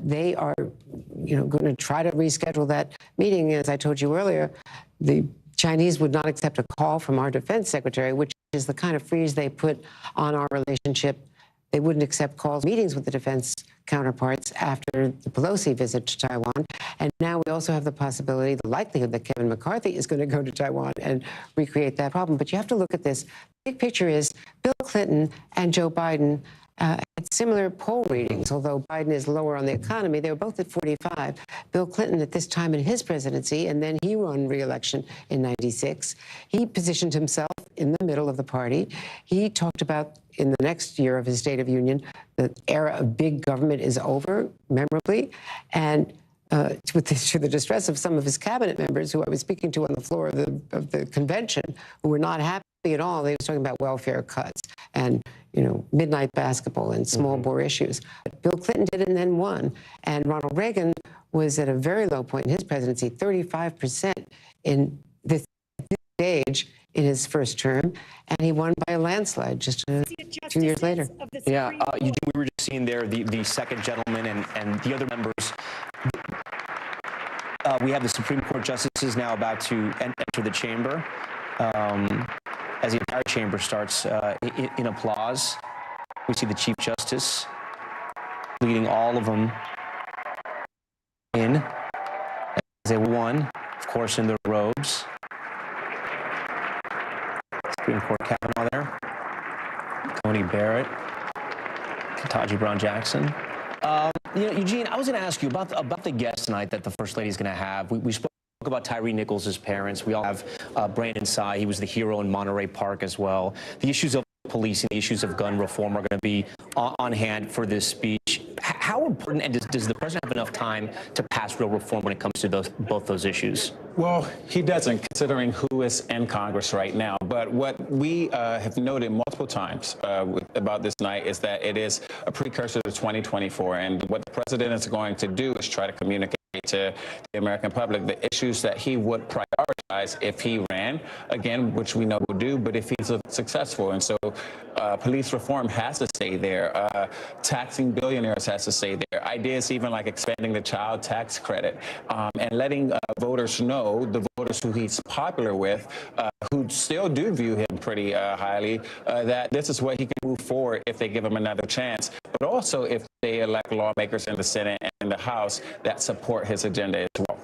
They are, going to try to reschedule that meeting. As I told you earlier, the Chinese would not accept a call from our defense secretary, which is the kind of freeze they put on our relationship. They wouldn't accept calls, meetings with the defense counterparts after the Pelosi visit to Taiwan. And now we also have the possibility, the likelihood that Kevin McCarthy is going to go to Taiwan and recreate that problem. But you have to look at this. The big picture is Bill Clinton and Joe Biden had similar poll readings, although Biden is lower on the economy. They were both at 45. Bill Clinton at this time in his presidency, and then he won re-election in 96. He positioned himself in the middle of the party. He talked about in the next year of his State of Union, the era of big government is over, memorably, and to the distress of some of his cabinet members who I was speaking to on the floor of the convention, who were not happy at all. They were talking about welfare cuts and, midnight basketball and small bore issues. But Bill Clinton did it and then won. And Ronald Reagan was at a very low point in his presidency, 35% in this stage in his first term, and he won by a landslide just 2 years later. Yeah, Eugene, we were just seeing there the second gentleman and the other members. We have the Supreme Court justices now about to enter the chamber. As the entire chamber starts in applause, we see the Chief Justice leading all of them in as they won, of course, in their robes. Supreme Court Kavanaugh there, Tony Barrett, Ketanji Brown Jackson. Eugene, I was going to ask you about the guest tonight that the First Lady is going to have. We spoke about Tyree Nichols' parents. We all have Brandon Tsai. He was the hero in Monterey Park as well. The issues of policing, the issues of gun reform are going to be on hand for this speech. How important, and does the president have enough time to pass real reform when it comes to both those issues? Well, he doesn't, considering who is in Congress right now. But what we have noted multiple times about this night is that it is a precursor to 2024. And what the president is going to do is try to communicate to the American public the issues that he would prioritize if he ran, again, which we know will do, but if he's successful. And so police reform has to stay there. Taxing billionaires has to stay there. Ideas even like expanding the child tax credit and letting voters know, the voters who he's popular with, who still do view him pretty highly, that this is what he can move forward if they give him another chance, but also if they elect lawmakers in the Senate and in the House that support his agenda as well.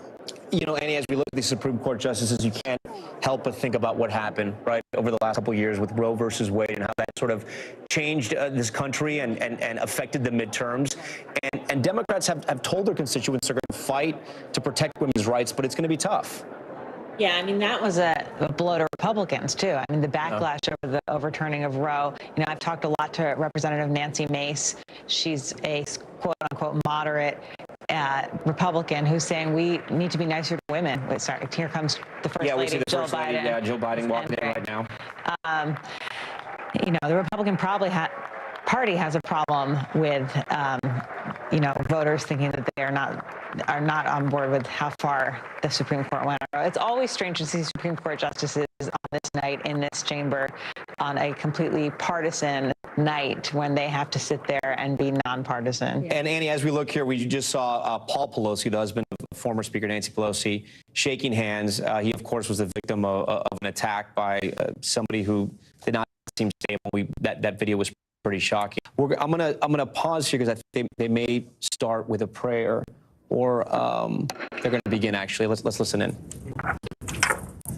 You know, Annie, as we look at these Supreme Court justices, you can't help but think about what happened, right, over the last couple of years with Roe versus Wade and how that sort of changed this country and affected the midterms. And Democrats have told their constituents they're going to fight to protect women's rights, but it's going to be tough. Yeah, I mean, that was a blow to Republicans, too. I mean, the backlash over the overturning of Roe. You know, I've talked a lot to Representative Nancy Mace. She's a quote-unquote moderate Republican who's saying we need to be nicer to women. Wait, sorry, here comes the First Lady, we see the Jill First Biden. Lady, Jill Biden walking in right now. You know, the Republican Party has a problem with, you know, voters thinking that they are not on board with how far the Supreme Court went. It's always strange to see Supreme Court justices on this night in this chamber on a completely partisan night when they have to sit there and be nonpartisan. And Annie, as we look here, we just saw Paul Pelosi, the husband of former Speaker Nancy Pelosi, shaking hands. He, of course, was the victim of an attack by somebody who did not seem stable. That video was pretty shocking. I'm gonna pause here because I think they may start with a prayer, or they're going to begin. Actually, let's listen in.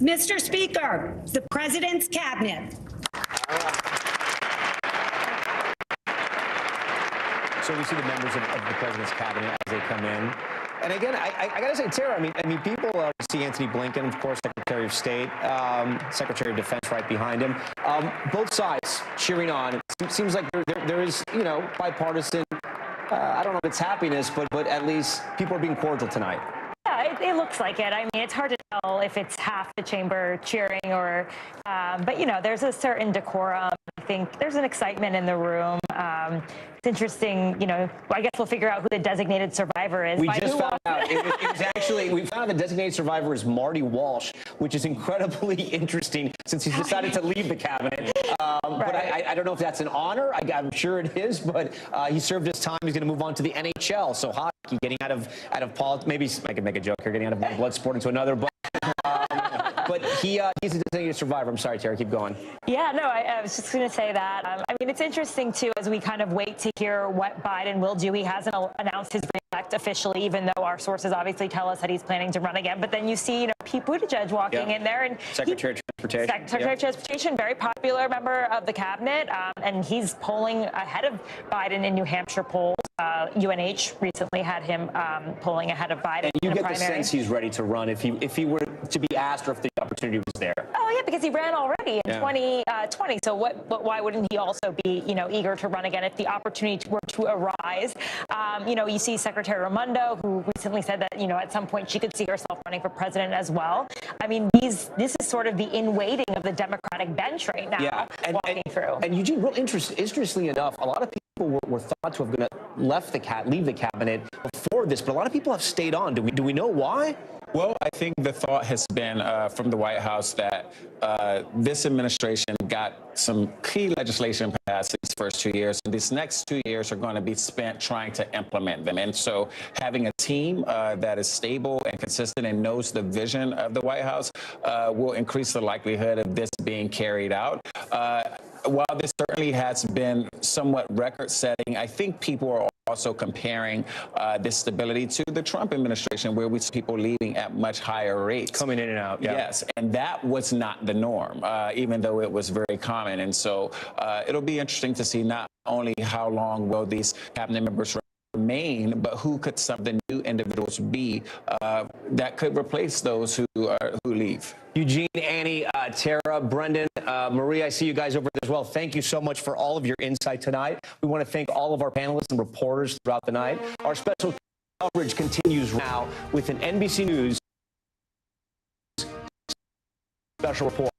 Mr. Speaker, the President's Cabinet. So we see the members of the President's Cabinet as they come in. And again, I got to say, Tara, I mean, people see Anthony Blinken, of course, Secretary of State, Secretary of Defense right behind him. Both sides cheering on. It seems like there is, you know, bipartisan, I don't know if it's happiness, but at least people are being cordial tonight. Yeah, it looks like it. I mean, it's hard to tell if it's half the chamber cheering or, but, you know, there's a certain decorum. I think there's an excitement in the room. It's interesting, you know, I guess we'll figure out who the designated survivor is. We just found out. It was actually, we found out the designated survivor is Marty Walsh, which is incredibly interesting since he's decided to leave the cabinet. But I don't know if that's an honor. I'm sure it is, but he served his time. He's going to move on to the NHL. So hockey, getting out of politics. Maybe I could make a joke here, getting out of one blood sport into another. But he's a designated survivor. I'm sorry, Tara, keep going. Yeah, no, I was just going to say that. I mean, it's interesting, too, as we kind of wait to hear what Biden will do. He hasn't announced his reelect officially, even though our sources obviously tell us that he's planning to run again. But then you see, you know, Pete Buttigieg walking in there. And Secretary of Transportation. Secretary of Transportation, very popular member of the cabinet. And he's polling ahead of Biden in New Hampshire polls. UNH recently had him polling ahead of Biden And you in a get primary. the sense he's ready to run if he were to be asked or if the opportunity was there. Oh, yeah, because he ran already in 2020. So why wouldn't he also be, you know, eager to run again if the opportunity were to arise? You know, you see Secretary Raimondo, who recently said that, you know, at some point she could see herself running for president as well. I mean, this is sort of the in-waiting of the Democratic bench right now, walking through. And Eugene, interestingly enough, a lot of people were thought to have leave the cabinet before this, but a lot of people have stayed on. Do we know why? Well, I think the thought has been from the White House that this administration got some key legislation passed these first 2 years, and these next 2 years are going to be spent trying to implement them. And so having a team that is stable and consistent and knows the vision of the White House will increase the likelihood of this being carried out. While this certainly has been somewhat record-setting, I think people are also comparing this stability to the Trump administration, where we see people leaving at much higher rates. Coming in and out, Yes, and that was not the norm, even though it was very common. And so it'll be interesting to see not only how long will these cabinet members remain, but who could some of the new individuals be that could replace those who leave. Eugene, Annie, Tara, Brendan, Marie, I see you guys over there as well. Thank you so much for all of your insight tonight. We want to thank all of our panelists and reporters throughout the night. Our special coverage continues now with an NBC News special report.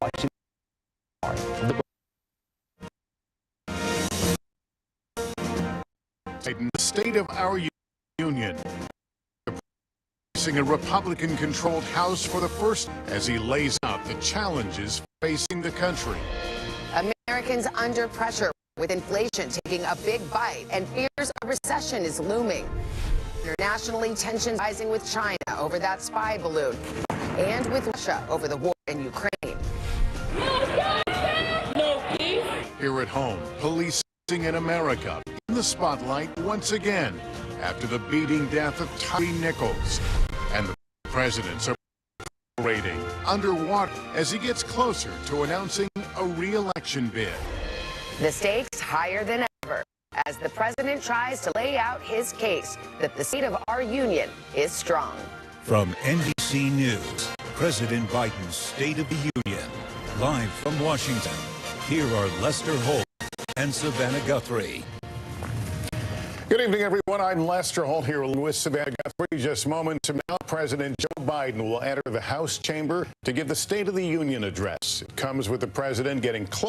The state of our union. A Republican-controlled House for the first as he lays out the challenges facing the country. Americans under pressure with inflation taking a big bite and fears a recession is looming. Internationally, tensions rising with China over that spy balloon and with Russia over the war in Ukraine. Here at home, policing in America in the spotlight once again after the beating death of Tyree Nichols and the president's rating underwater as he gets closer to announcing a re-election bid. The stakes higher than ever as the president tries to lay out his case that the state of our union is strong. From NBC News, President Biden's State of the Union. Live from Washington, here are Lester Holt and Savannah Guthrie. Good evening, everyone. I'm Lester Holt here with Savannah Guthrie. Just moments from now, President Joe Biden will enter the House chamber to give the State of the Union address. It comes with the president getting closer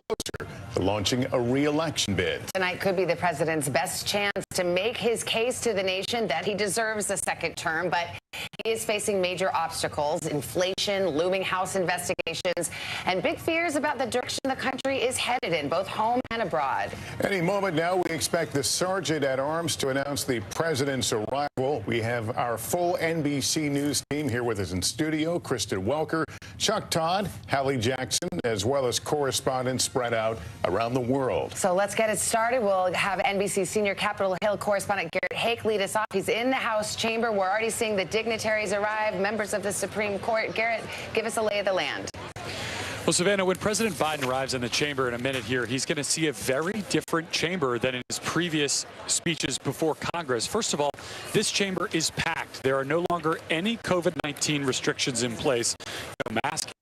to launching a re-election bid. Tonight could be the president's best chance to make his case to the nation that he deserves a second term, but he is facing major obstacles: inflation, looming House investigations, and big fears about the direction the country is headed in, both home and abroad. Any moment now, we expect the Sergeant at Arms to announce the president's arrival. We have our full NBC News team here with us in studio: Kristen Welker, Chuck Todd, Hallie Jackson, as well as correspondents spread out around the world. So let's get it started. We'll have NBC senior Capitol Hill correspondent Garrett Hake lead us off. He's in the House chamber. We're already seeing the dignitaries arrive, members of the Supreme Court. Garrett, give us a lay of the land. Well, Savannah, when President Biden arrives in the chamber in a minute here, he's going to see a very different chamber than in his previous speeches before Congress. First of all, this chamber is packed. There are no longer any COVID-19 restrictions in place. No masking,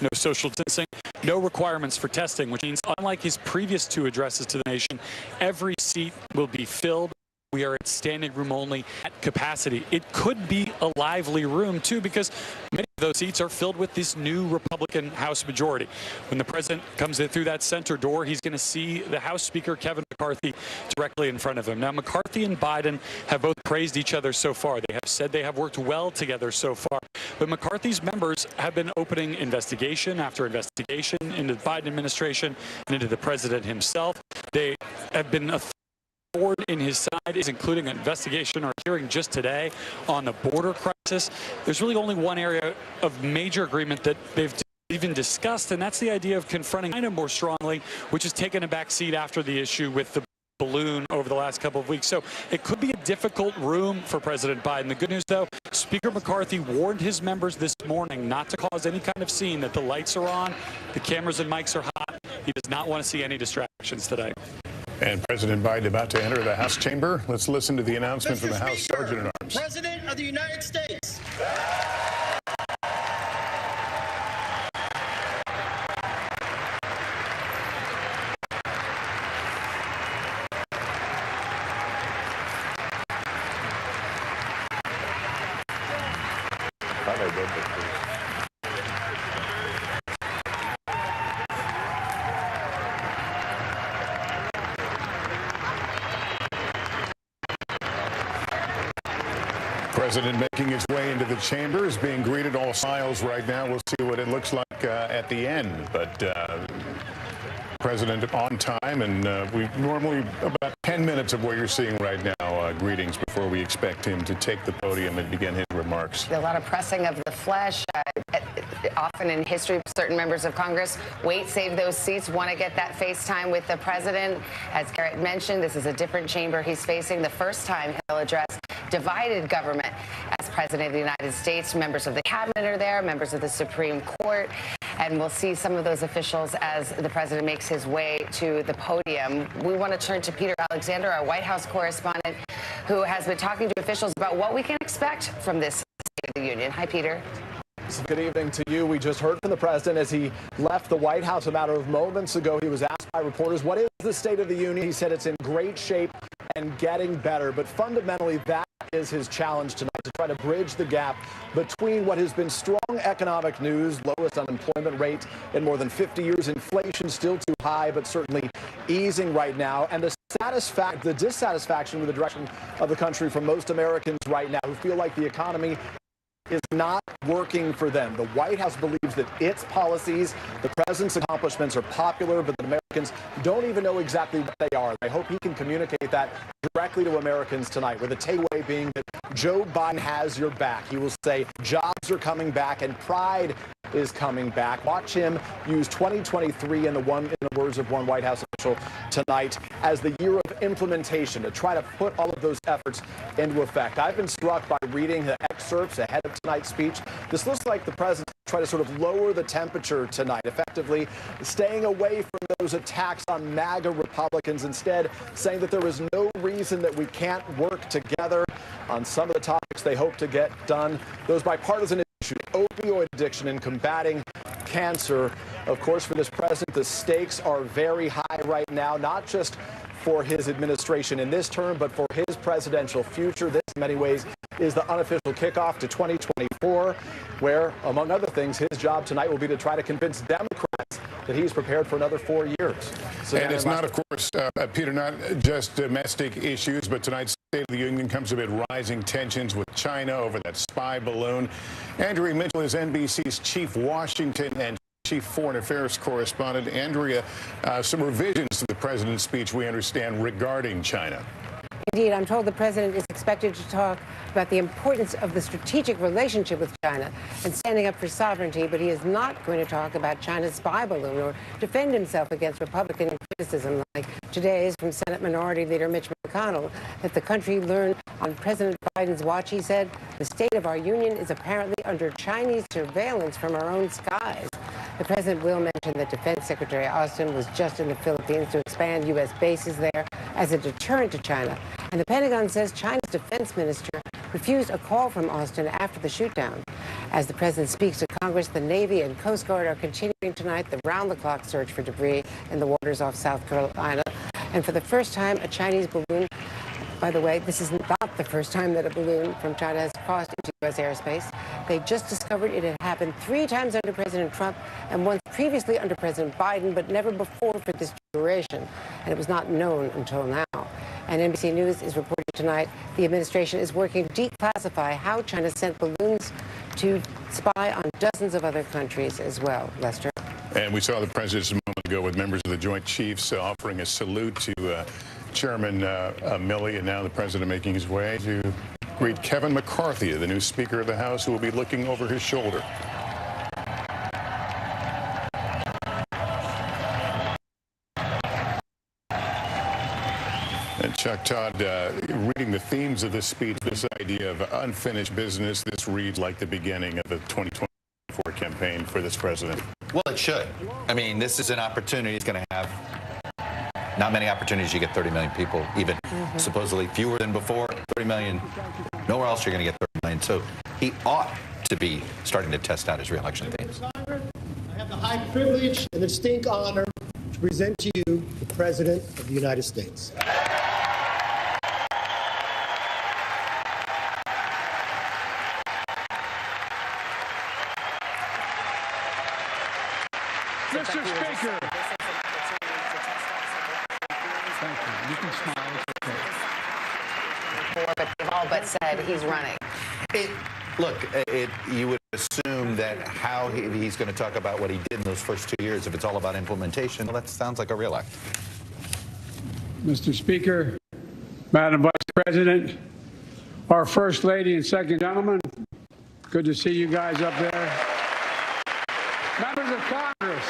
no social distancing, no requirements for testing, which means, unlike his previous two addresses to the nation, every seat will be filled. We are at standing room only at capacity. It could be a lively room, too, because many of those seats are filled with this new Republican House majority. When the president comes in through that center door, he's going to see the House Speaker, Kevin McCarthy, directly in front of him. Now, McCarthy and Biden have both praised each other so far. They have said they have worked well together so far. But McCarthy's members have been opening investigation after investigation into the Biden administration and into the president himself. They have been forward in his side, is including an investigation or hearing just today on the border crisis. There's really only one area of major agreement that they've even discussed, and that's the idea of confronting China more strongly, which has taken a back seat after the issue with the balloon over the last couple of weeks. So it could be a difficult room for President Biden. The good news, though, Speaker McCarthy warned his members this morning not to cause any kind of scene, that the lights are on, the cameras and mics are hot. He does not want to see any distractions today. And President Biden about to enter the House chamber. Let's listen to the announcement from the House Speaker, Sergeant at Arms. President of the United States. President making his way into the chamber is being greeted all smiles right now. We'll see what it looks like at the end. But President on time, and we normally about 10 minutes of what you're seeing right now, greetings before we expect him to take the podium and begin his remarks. A lot of pressing of the flesh. Often in history, certain members of Congress save those seats, want to get that FaceTime with the president. As Garrett mentioned, this is a different chamber he's facing. The first time he'll address divided government as president of the United States. Members of the cabinet are there, members of the Supreme Court, and we'll see some of those officials as the president makes his way to the podium. We want to turn to Peter Alexander, our White House correspondent, who has been talking to officials about what we can expect from this State of the Union. Hi, Peter. Good evening to you. We just heard from the president as he left the White House a matter of moments ago. He was asked by reporters, what is the State of the Union? He said it's in great shape and getting better. But fundamentally, that is his challenge tonight, to try to bridge the gap between what has been strong economic news, lowest unemployment rate in more than 50 years, inflation still too high, but certainly easing right now, and the dissatisfaction with the direction of the country from most Americans right now who feel like the economy is not working for them. The White House believes that its policies, the president's accomplishments are popular, but that Americans don't even know exactly what they are. I hope he can communicate that directly to Americans tonight, with the takeaway being that Joe Biden has your back. He will say jobs are coming back and pride is coming back. Watch him use 2023 in the words words of one White House official tonight, as the year of implementation to try to put all of those efforts into effect. I've been struck by reading the excerpts ahead of tonight's speech. This looks like the president try to sort of lower the temperature tonight, effectively staying away from those attacks on MAGA Republicans, instead saying that there is no reason that we can't work together on some of the topics they hope to get done. Those bipartisan issues, opioid addiction and combating cancer. Of course, for this president, the stakes are very high right now, not just for his administration in this term, but for his presidential future. This, in many ways, is the unofficial kickoff to 2024, where, among other things, his job tonight will be to try to convince Democrats that he's prepared for another 4 years. So, and it's not, of course, Peter, not just domestic issues, but tonight's State of the Union comes amid rising tensions with China over that spy balloon. Andrea Mitchell is NBC's chief Washington and Chief Foreign Affairs Correspondent. Andrea, some revisions to the president's speech, we understand, regarding China. Indeed, I'm told the president is expected to talk about the importance of the strategic relationship with China and standing up for sovereignty, but he is not going to talk about China's spy balloon or defend himself against Republican criticism like today's from Senate Minority Leader Mitch McConnell that the country learned on President Biden's watch. He said, the state of our union is apparently under Chinese surveillance from our own skies. The president will mention that Defense Secretary Austin was just in the Philippines to expand U.S. bases there as a deterrent to China. And the Pentagon says China's defense minister refused a call from Austin after the shootdown. As the president speaks to Congress, the Navy and Coast Guard are continuing tonight the round-the-clock search for debris in the waters off South Carolina. And for the first time, a Chinese balloon, by the way, this is not the first time that a balloon from China has crossed into U.S. airspace. They just discovered it had happened 3 times under President Trump and once previously under President Biden, but never before for this duration. And it was not known until now. And NBC News is reporting tonight the administration is working to declassify how China sent balloons to spy on dozens of other countries as well. Lester. And we saw the president a moment ago with members of the Joint Chiefs offering a salute to Chairman Milley, and now the president making his way to greet Kevin McCarthy, the new Speaker of the House, who will be looking over his shoulder. And Chuck Todd, reading the themes of this speech, this idea of unfinished business, this reads like the beginning of the 2024 campaign for this president. Well, it should. I mean, this is an opportunity. He's going to have not many opportunities. You get 30 million people, even supposedly fewer than before. 30 million. Nowhere else you're going to get 30 million. So he ought to be starting to test out his reelection themes. I have the high privilege and the distinct honor to present to you the President of the United States. Mr. Speaker. Thank you. You can smile. But they've all but said he's running. You would assume that how he's going to talk about what he did in those first 2 years, if it's all about implementation, well, that sounds like a real act. Mr. Speaker, Madam Vice President, our First Lady and Second Gentleman, good to see you guys up there. Members of Congress.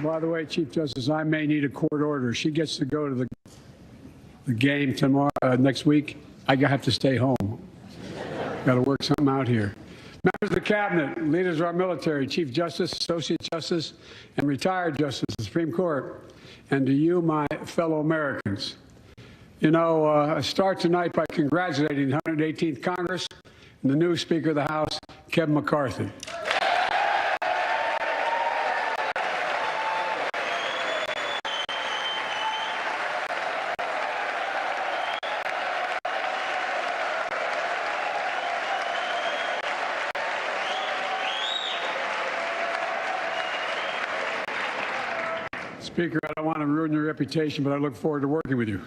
By the way, Chief Justice, I may need a court order. She gets to go to the game tomorrow, next week. I have to stay home. Got to work something out here. Members of the Cabinet, leaders of our military, Chief Justice, Associate Justice, and retired Justice of the Supreme Court, and to you, my fellow Americans. You know, I start tonight by congratulating the 118th Congress and the new Speaker of the House, Kevin McCarthy. Speaker, I don't want to ruin your reputation, but I look forward to working with you.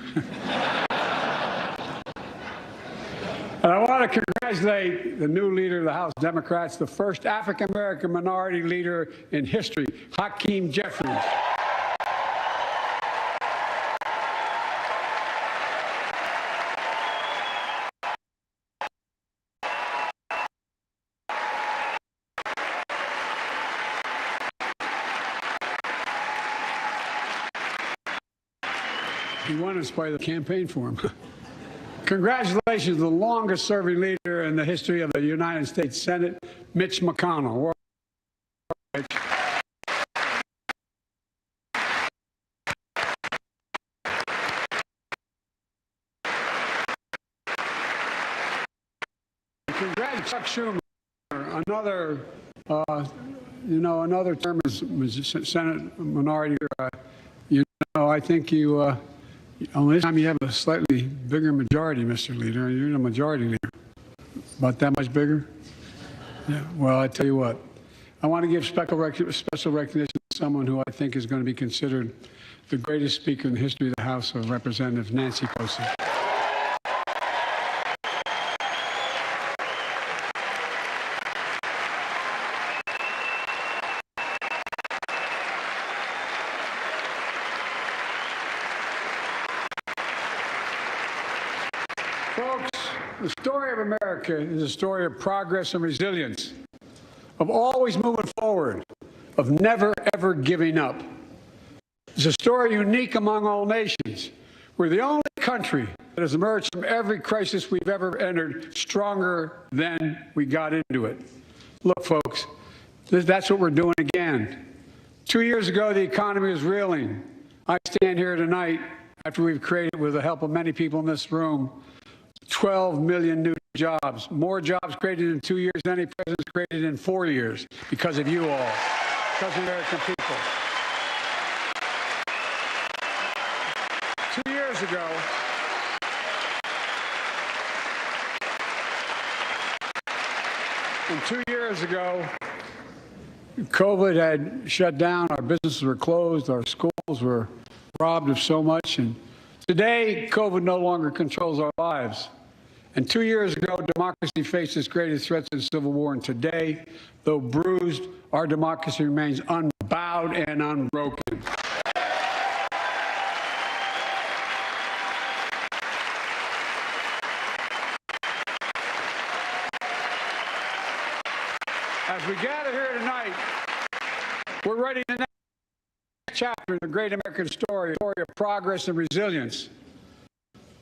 And I want to congratulate the new leader of the House Democrats, the first African-American minority leader in history, Hakeem Jeffries. He won in spite of the campaign for him. Congratulations to the longest-serving leader in the history of the United States Senate, Mitch McConnell. Congratulations, Chuck Schumer, another, another term as Senate minority. I think you. This time you have a slightly bigger majority, Mr. Leader. You're the majority leader. About that much bigger? Yeah. Well, I tell you what. I want to give special recognition to someone who I think is going to be considered the greatest speaker in the history of the House of Representatives, Nancy Pelosi. Folks, the story of America is a story of progress and resilience, of always moving forward, of never, ever giving up. It's a story unique among all nations. We're the only country that has emerged from every crisis we've ever entered stronger than we got into it. Look, folks, that's what we're doing again. 2 years ago, the economy was reeling. I stand here tonight after we've created, with the help of many people in this room, 12 million new jobs, more jobs created in 2 years than any president's created in 4 years, because of you all, because of the American people. 2 years ago, COVID had shut down, our businesses were closed, our schools were robbed of so much, and today, COVID no longer controls our lives. And 2 years ago, democracy faced its greatest threats in the Civil War. And today, though bruised, our democracy remains unbowed and unbroken. As we gather here tonight, we're ready to next chapter in the great American story, a story of progress and resilience.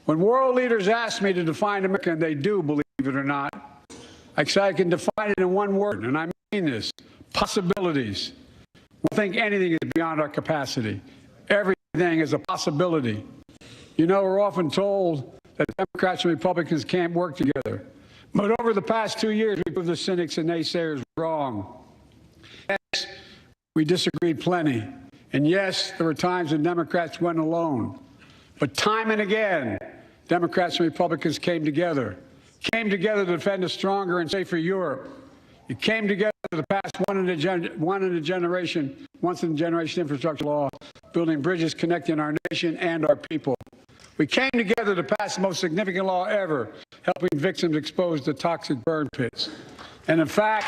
When world leaders ask me to define America, and they do, believe it or not, I can define it in one word, and I mean this: possibilities. We think anything is beyond our capacity. Everything is a possibility. You know, we're often told that Democrats and Republicans can't work together. But over the past 2 years, we proved the cynics and naysayers wrong. Yes, we disagreed plenty. And yes, there were times when Democrats went alone. But time and again, Democrats and Republicans came together to defend a stronger and safer Europe. It came together to pass once in a generation infrastructure law, building bridges connecting our nation and our people. We came together to pass the most significant law ever, helping victims exposed to toxic burn pits. And in fact,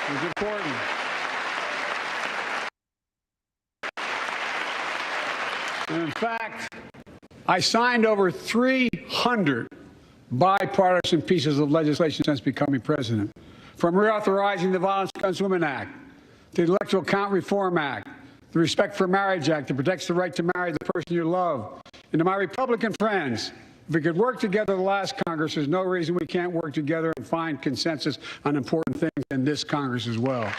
it's important. And in fact, I signed over 300 bipartisan pieces of legislation since becoming president, from reauthorizing the Violence Against Women Act, the Electoral Count Reform Act, the Respect for Marriage Act that protects the right to marry the person you love. And to my Republican friends, if we could work together the last Congress, there's no reason we can't work together and find consensus on important things in this Congress as well.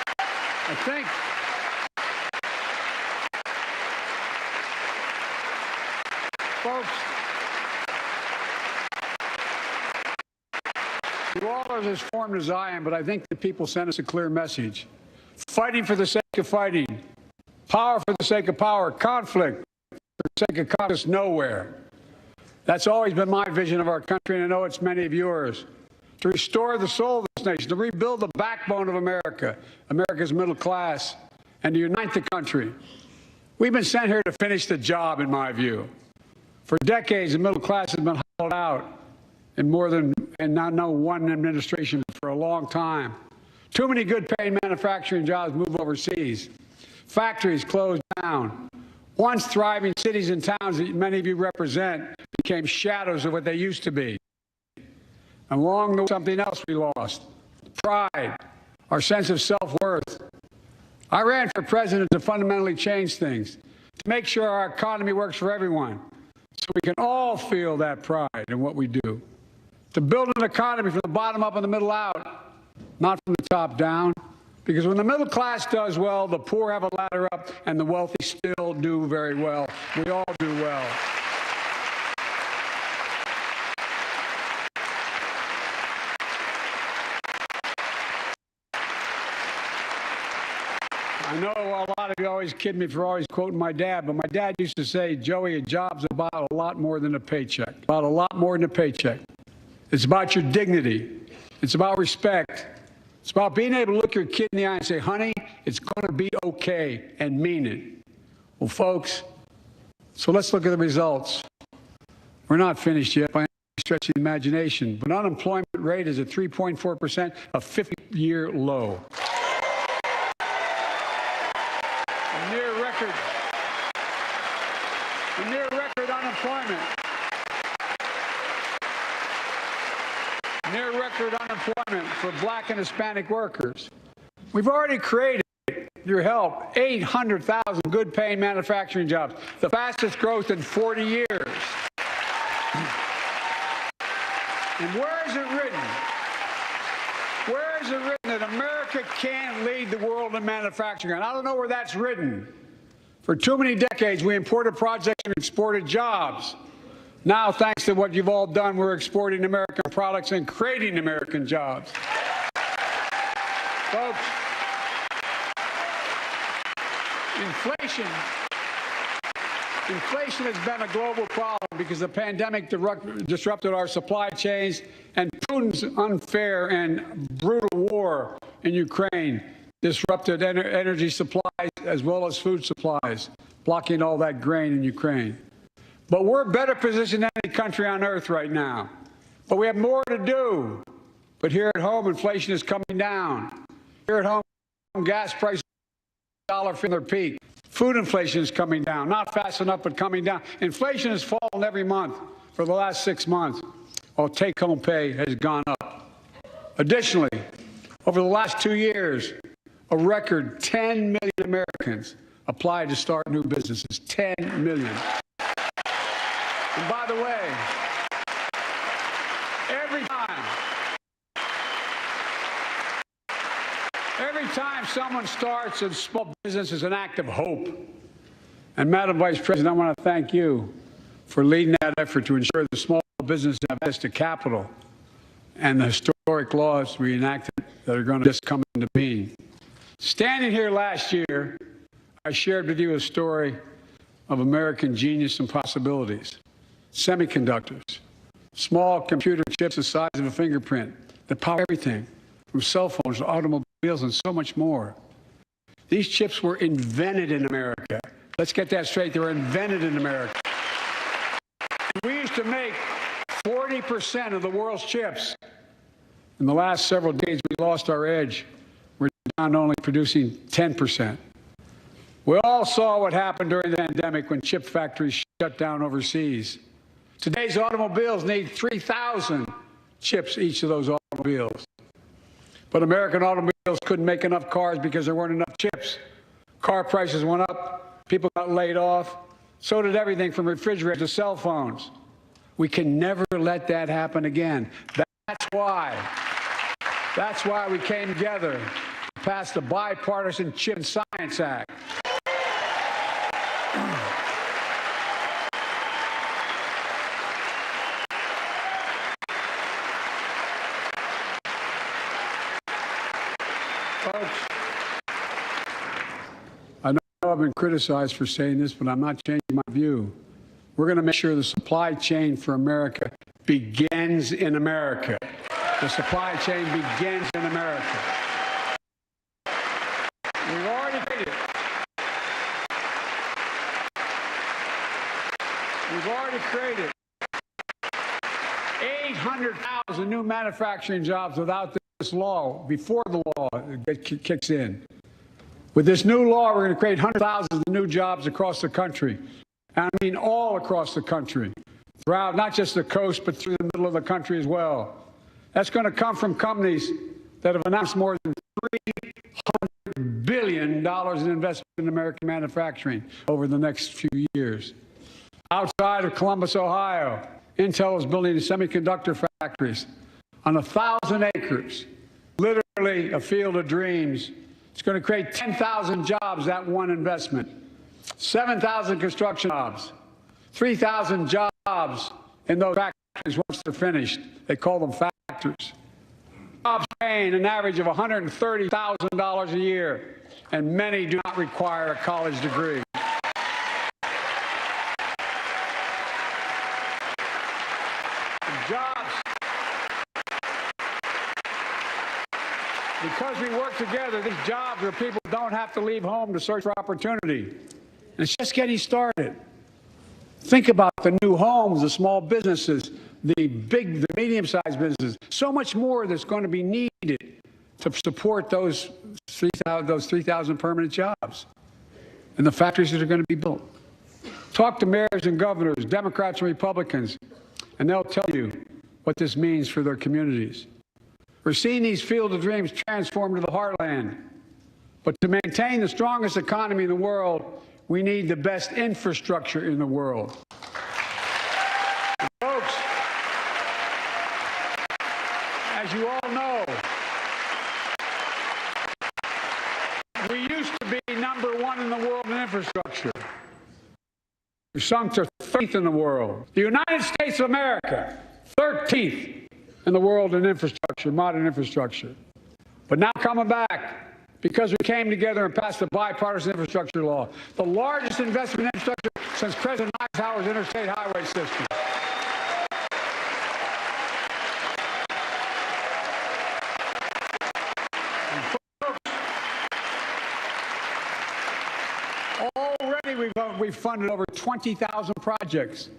I think folks, you all are as informed as I am, but I think the people sent us a clear message. Fighting for the sake of fighting, power for the sake of power, conflict for the sake of conflict, nowhere. That's always been my vision of our country, and I know it's many of yours. To restore the soul of this nation, to rebuild the backbone of America, America's middle class, and to unite the country. We've been sent here to finish the job, in my view. For decades, the middle class has been hollowed out in not one administration for a long time. Too many good-paying manufacturing jobs moved overseas. Factories closed down. Once thriving cities and towns that many of you represent became shadows of what they used to be. And along the way, something else we lost: pride, our sense of self-worth. I ran for president to fundamentally change things, to make sure our economy works for everyone, so we can all feel that pride in what we do. To build an economy from the bottom up and the middle out, not from the top down. Because when the middle class does well, the poor have a ladder up, and the wealthy still do very well. We all do well. I know a lot of you always kid me for always quoting my dad, but my dad used to say, Joey, a job's about a lot more than a paycheck. About a lot more than a paycheck. It's about your dignity. It's about respect. It's about being able to look your kid in the eye and say, honey, it's going to be okay, and mean it. Well, folks, so let's look at the results. We're not finished yet by any stretch of the imagination, but unemployment rate is at 3.4%, a 50-year low. A near record unemployment. Near record unemployment for black and Hispanic workers. We've already created, with your help, 800,000 good-paying manufacturing jobs, the fastest growth in 40 years. And where is it written? Where is it written that America can't lead the world in manufacturing? And I don't know where that's written. For too many decades, we imported projects and exported jobs. Now, thanks to what you've all done, we're exporting American products and creating American jobs. Folks, inflation has been a global problem because the pandemic disrupted our supply chains, and Putin's unfair and brutal war in Ukraine disrupted energy supplies as well as food supplies, blocking all that grain in Ukraine. But we're better positioned than any country on earth right now. But we have more to do. But here at home, inflation is coming down. Here at home, gas prices dollar from their peak. Food inflation is coming down, not fast enough, but coming down. Inflation has fallen every month for the last 6 months, while take-home pay has gone up. Additionally, over the last 2 years, a record 10 million Americans applied to start new businesses. 10 million. And by the way, every time someone starts a small business is an act of hope. And Madam Vice President, I want to thank you for leading that effort to ensure the small business have access to capital and the historic laws we enacted that are going to just come into being. Standing here last year, I shared with you a story of American genius and possibilities. Semiconductors, small computer chips the size of a fingerprint that power everything, from cell phones to automobiles and so much more. These chips were invented in America. Let's get that straight. They were invented in America. We used to make 40% of the world's chips. In the last several decades, we lost our edge. We're down to only producing 10%. We all saw what happened during the pandemic when chip factories shut down overseas. Today's automobiles need 3,000 chips, each of those automobiles. But American automobiles couldn't make enough cars because there weren't enough chips. Car prices went up, people got laid off. So did everything from refrigerators to cell phones. We can never let that happen again. That's why we came together to pass the Bipartisan Chip and Science Act. Folks, I know I've been criticized for saying this, but I'm not changing my view. We're going to make sure the supply chain for America begins in America. The supply chain begins in America. We've already created 800,000 new manufacturing jobs without this law, before the law kicks in. With this new law, we're going to create hundreds of thousands of new jobs across the country. And I mean all across the country, throughout not just the coast, but through the middle of the country as well. That's going to come from companies that have announced more than $300 billion in investment in American manufacturing over the next few years. Outside of Columbus, Ohio, Intel is building semiconductor factories on 1,000 acres, literally a field of dreams. It's going to create 10,000 jobs, that one investment, 7,000 construction jobs, 3,000 jobs in those factories once they're finished. They call them factories. Jobs paying an average of $130,000 a year, and many do not require a college degree. Jobs. Because we work together, these jobs where people don't have to leave home to search for opportunity. And it's just getting started. Think about the new homes, the small businesses, the medium-sized businesses. So much more that's going to be needed to support those 3,000 permanent jobs and the factories that are going to be built. Talk to mayors and governors, Democrats and Republicans, and they'll tell you what this means for their communities. We're seeing these field of dreams transform to the heartland. But to maintain the strongest economy in the world, we need the best infrastructure in the world. And folks, as you all know, we used to be #1 in the world in infrastructure. We sunk to 13th in the world. The United States of America, 13th in the world in infrastructure, modern infrastructure. But now coming back, because we came together and passed the bipartisan infrastructure law, the largest investment in infrastructure since President Eisenhower's interstate highway system. Already we've funded over 20,000 projects,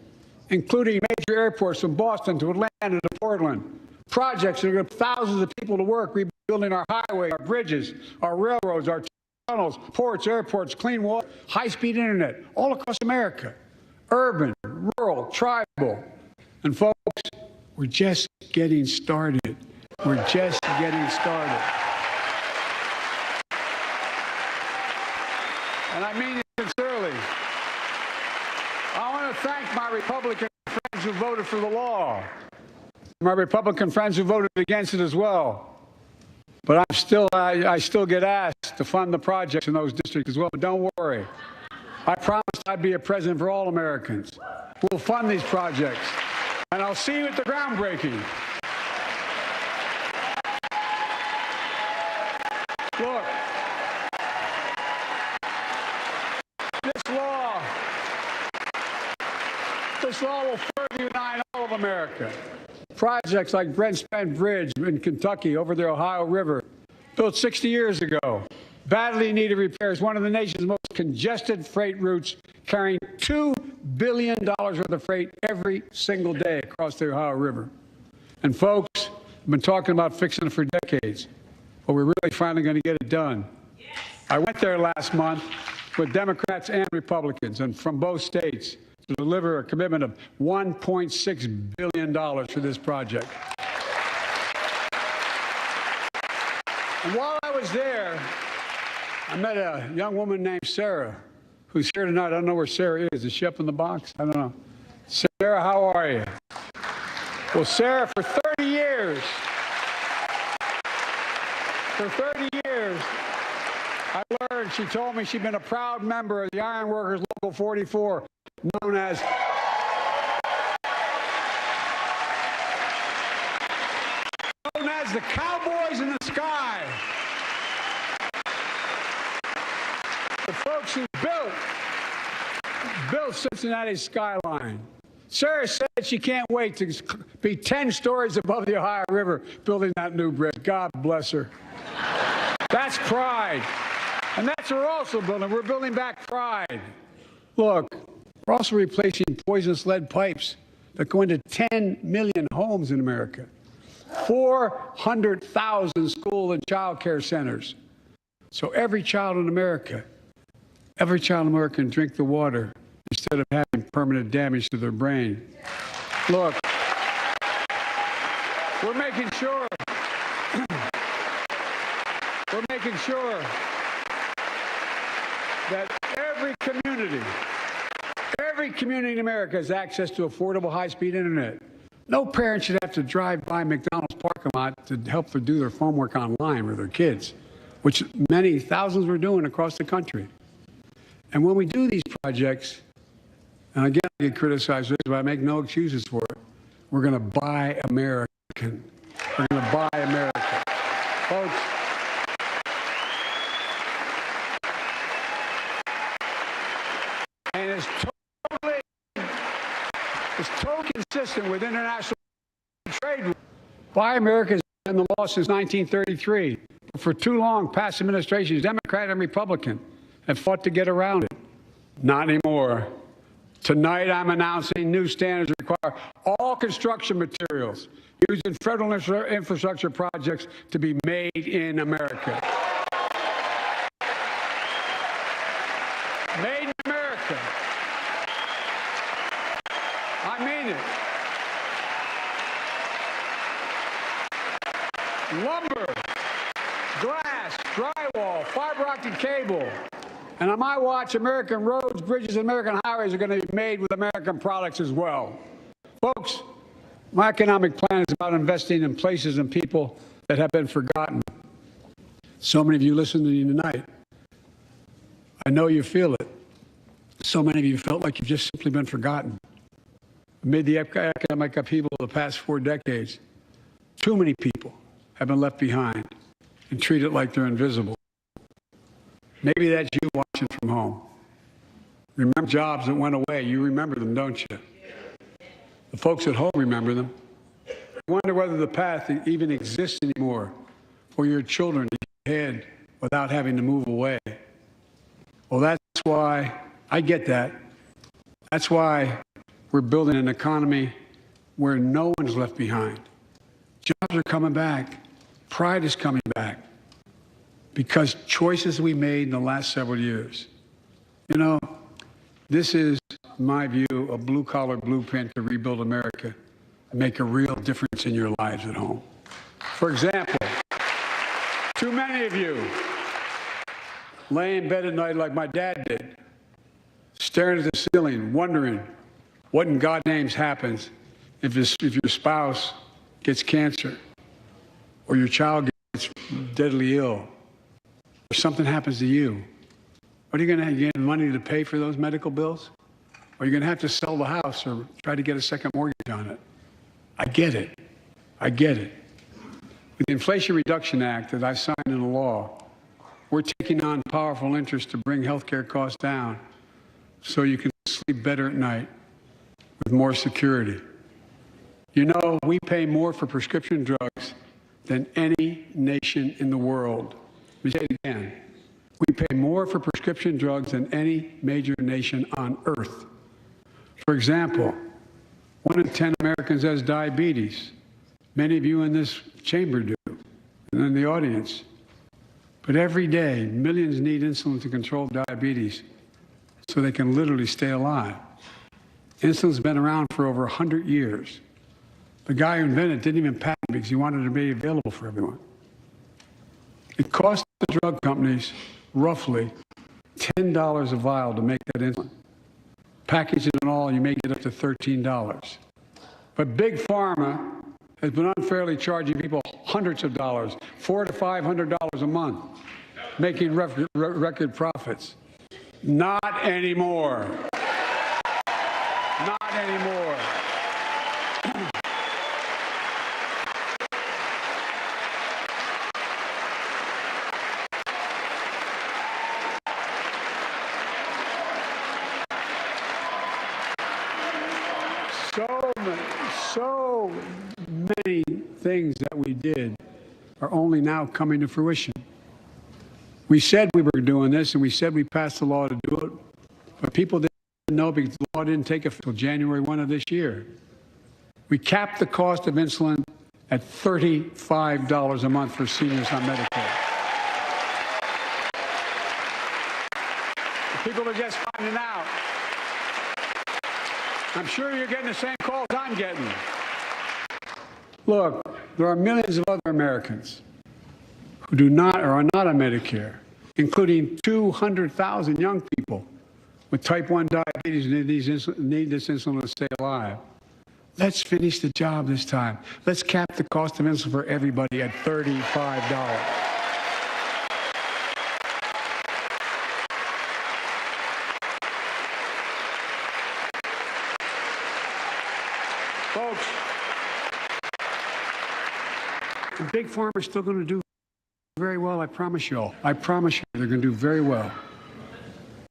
including major airports from Boston to Atlanta to Portland. Projects that are going to put thousands of people to work rebuilding our highways, our bridges, our railroads, our tunnels, ports, airports, clean water, high-speed internet, all across America. Urban, rural, tribal. And folks, we're just getting started. We're just getting started. And I mean it sincerely. I want to thank my Republican friends who voted for the law. My Republican friends who voted against it as well. But I still get asked to fund the projects in those districts as well. But don't worry. I promised I'd be a president for all Americans. We'll fund these projects. And I'll see you at the groundbreaking. Look, this law will further unite all of America. Projects like Brent Spence Bridge in Kentucky over the Ohio River, built 60 years ago, badly needed repairs, one of the nation's most congested freight routes, carrying $2 billion worth of freight every single day across the Ohio River. And folks, I've been talking about fixing it for decades, but we're really finally going to get it done. I went there last month with Democrats and Republicans, and from both states, to deliver a commitment of $1.6 billion for this project. And while I was there, I met a young woman named Sarah, who's here tonight. I don't know where Sarah is. Is she up in the box? I don't know. Sarah, how are you? Well, Sarah, for 30 years, I learned, she told me she'd been a proud member of the Iron Workers Local 44, known as the Cowboys in the Sky. The folks who built Cincinnati's skyline. Sarah said she can't wait to be 10 stories above the Ohio River building that new bridge. God bless her. That's pride. And that's what we're also building. We're building back pride. Look, we're also replacing poisonous lead pipes that go into 10 million homes in America, 400,000 school and child care centers. So every child in America can drink the water instead of having permanent damage to their brain. Look, We're making sure that every community in America has access to affordable high-speed internet. No parent should have to drive by McDonald's parking lot to help them do their homework online with their kids, which many thousands were doing across the country. And when we do these projects, and again, I get criticized, but I make no excuses for it, we're going to buy American. We're going to buy America. Folks, and it's totally consistent with international trade rules. Buy America has been the law since 1933. For too long, past administrations, Democrat and Republican, have fought to get around it. Not anymore. Tonight, I'm announcing new standards that require all construction materials used in federal infrastructure projects to be made in America. Made in America. I mean it. Lumber, glass, drywall, fiber optic cable. And on my watch, American roads, bridges, and American highways are going to be made with American products as well. Folks, my economic plan is about investing in places and people that have been forgotten. So many of you listen to me tonight. I know you feel it. So many of you felt like you've just simply been forgotten. Amid the economic upheaval of the past 4 decades, too many people have been left behind and treated like they're invisible. Maybe that's you watching from home. Remember jobs that went away. You remember them, don't you? The folks at home remember them. You wonder whether the path even exists anymore for your children to get ahead without having to move away. Well, that's why I get that. That's why we're building an economy where no one's left behind. Jobs are coming back. Pride is coming back. Because choices we made in the last several years. You know, this is, in my view, a blue-collar blueprint to rebuild America and make a real difference in your lives at home. For example, too many of you lay in bed at night like my dad did, staring at the ceiling, wondering what in God's name happens if your spouse gets cancer or your child gets deadly ill. Or something happens to you. Are you going to get money to pay for those medical bills? Or are you going to have to sell the house or try to get a second mortgage on it? I get it. I get it. With the Inflation Reduction Act that I signed into law, we're taking on powerful interests to bring health care costs down so you can sleep better at night with more security. You know, we pay more for prescription drugs than any nation in the world. Let me say it again. We pay more for prescription drugs than any major nation on earth. For example, 1 in 10 Americans has diabetes. Many of you in this chamber do, and in the audience. But every day, millions need insulin to control diabetes so they can literally stay alive. Insulin's been around for over 100 years. The guy who invented it didn't even patent it because he wanted it to be available for everyone. It costs the drug companies roughly $10 a vial to make that insulin. Packaging and all, you may get up to $13. But Big Pharma has been unfairly charging people hundreds of dollars, $400 to $500 a month, making record profits. Not anymore. Not anymore. So many things that we did are only now coming to fruition. We said we were doing this, and we said we passed the law to do it, but people didn't know because the law didn't take effect until January 1 of this year. We capped the cost of insulin at $35 a month for seniors on Medicare. People are just finding out. I'm sure you're getting the same calls I'm getting. Look, there are millions of other Americans who do not or are not on Medicare, including 200,000 young people with type 1 diabetes and need this insulin to stay alive. Let's finish the job this time. Let's cap the cost of insulin for everybody at $35. Folks, the big pharma is still going to do very well, I promise you all. I promise you they're going to do very well.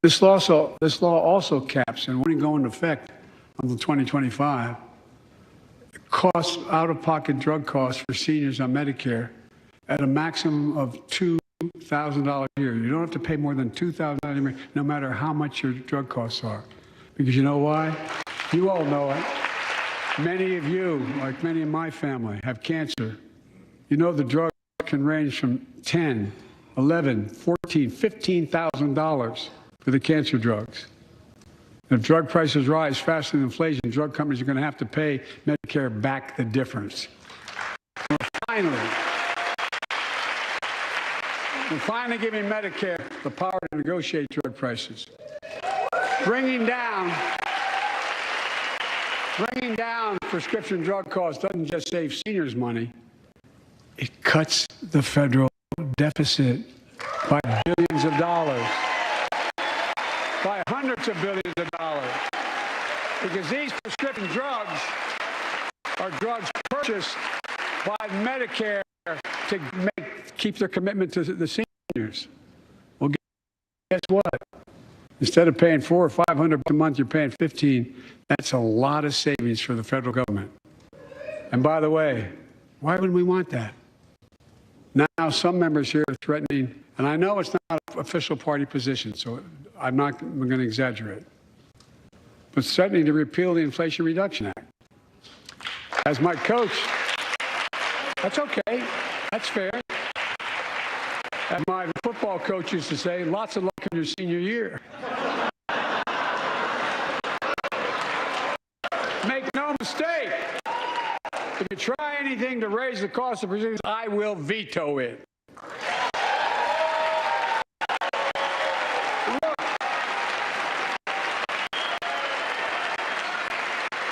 This law also caps, and won't go into effect until 2025, costs, out-of-pocket drug costs for seniors on Medicare at a maximum of $2,000 a year. You don't have to pay more than $2,000 a year, no matter how much your drug costs are. Because you know why? You all know it. Many of you, like many in my family, have cancer. You know the drugs can range from $10,000, $11,000, $14,000, $15,000 for the cancer drugs. If drug prices rise faster than inflation, drug companies are going to have to pay Medicare back the difference. We're finally giving Medicare the power to negotiate drug prices. Bringing down prescription drug costs doesn't just save seniors money, it cuts the federal deficit by billions of dollars, by hundreds of billions of dollars, because these prescription drugs are drugs purchased by Medicare to keep their commitment to the seniors. Well, guess what? Instead of paying $400 or $500 a month, you're paying $15. That's a lot of savings for the federal government. And by the way, why would we want that? Now, some members here are threatening, and I know it's not an official party position, so I'm going to exaggerate, but threatening to repeal the Inflation Reduction Act. As my coach, that's okay, that's fair. As my football coach used to say, lots of luck in your senior year. Make no mistake, if you try anything to raise the cost of procedures, I will veto it. Look,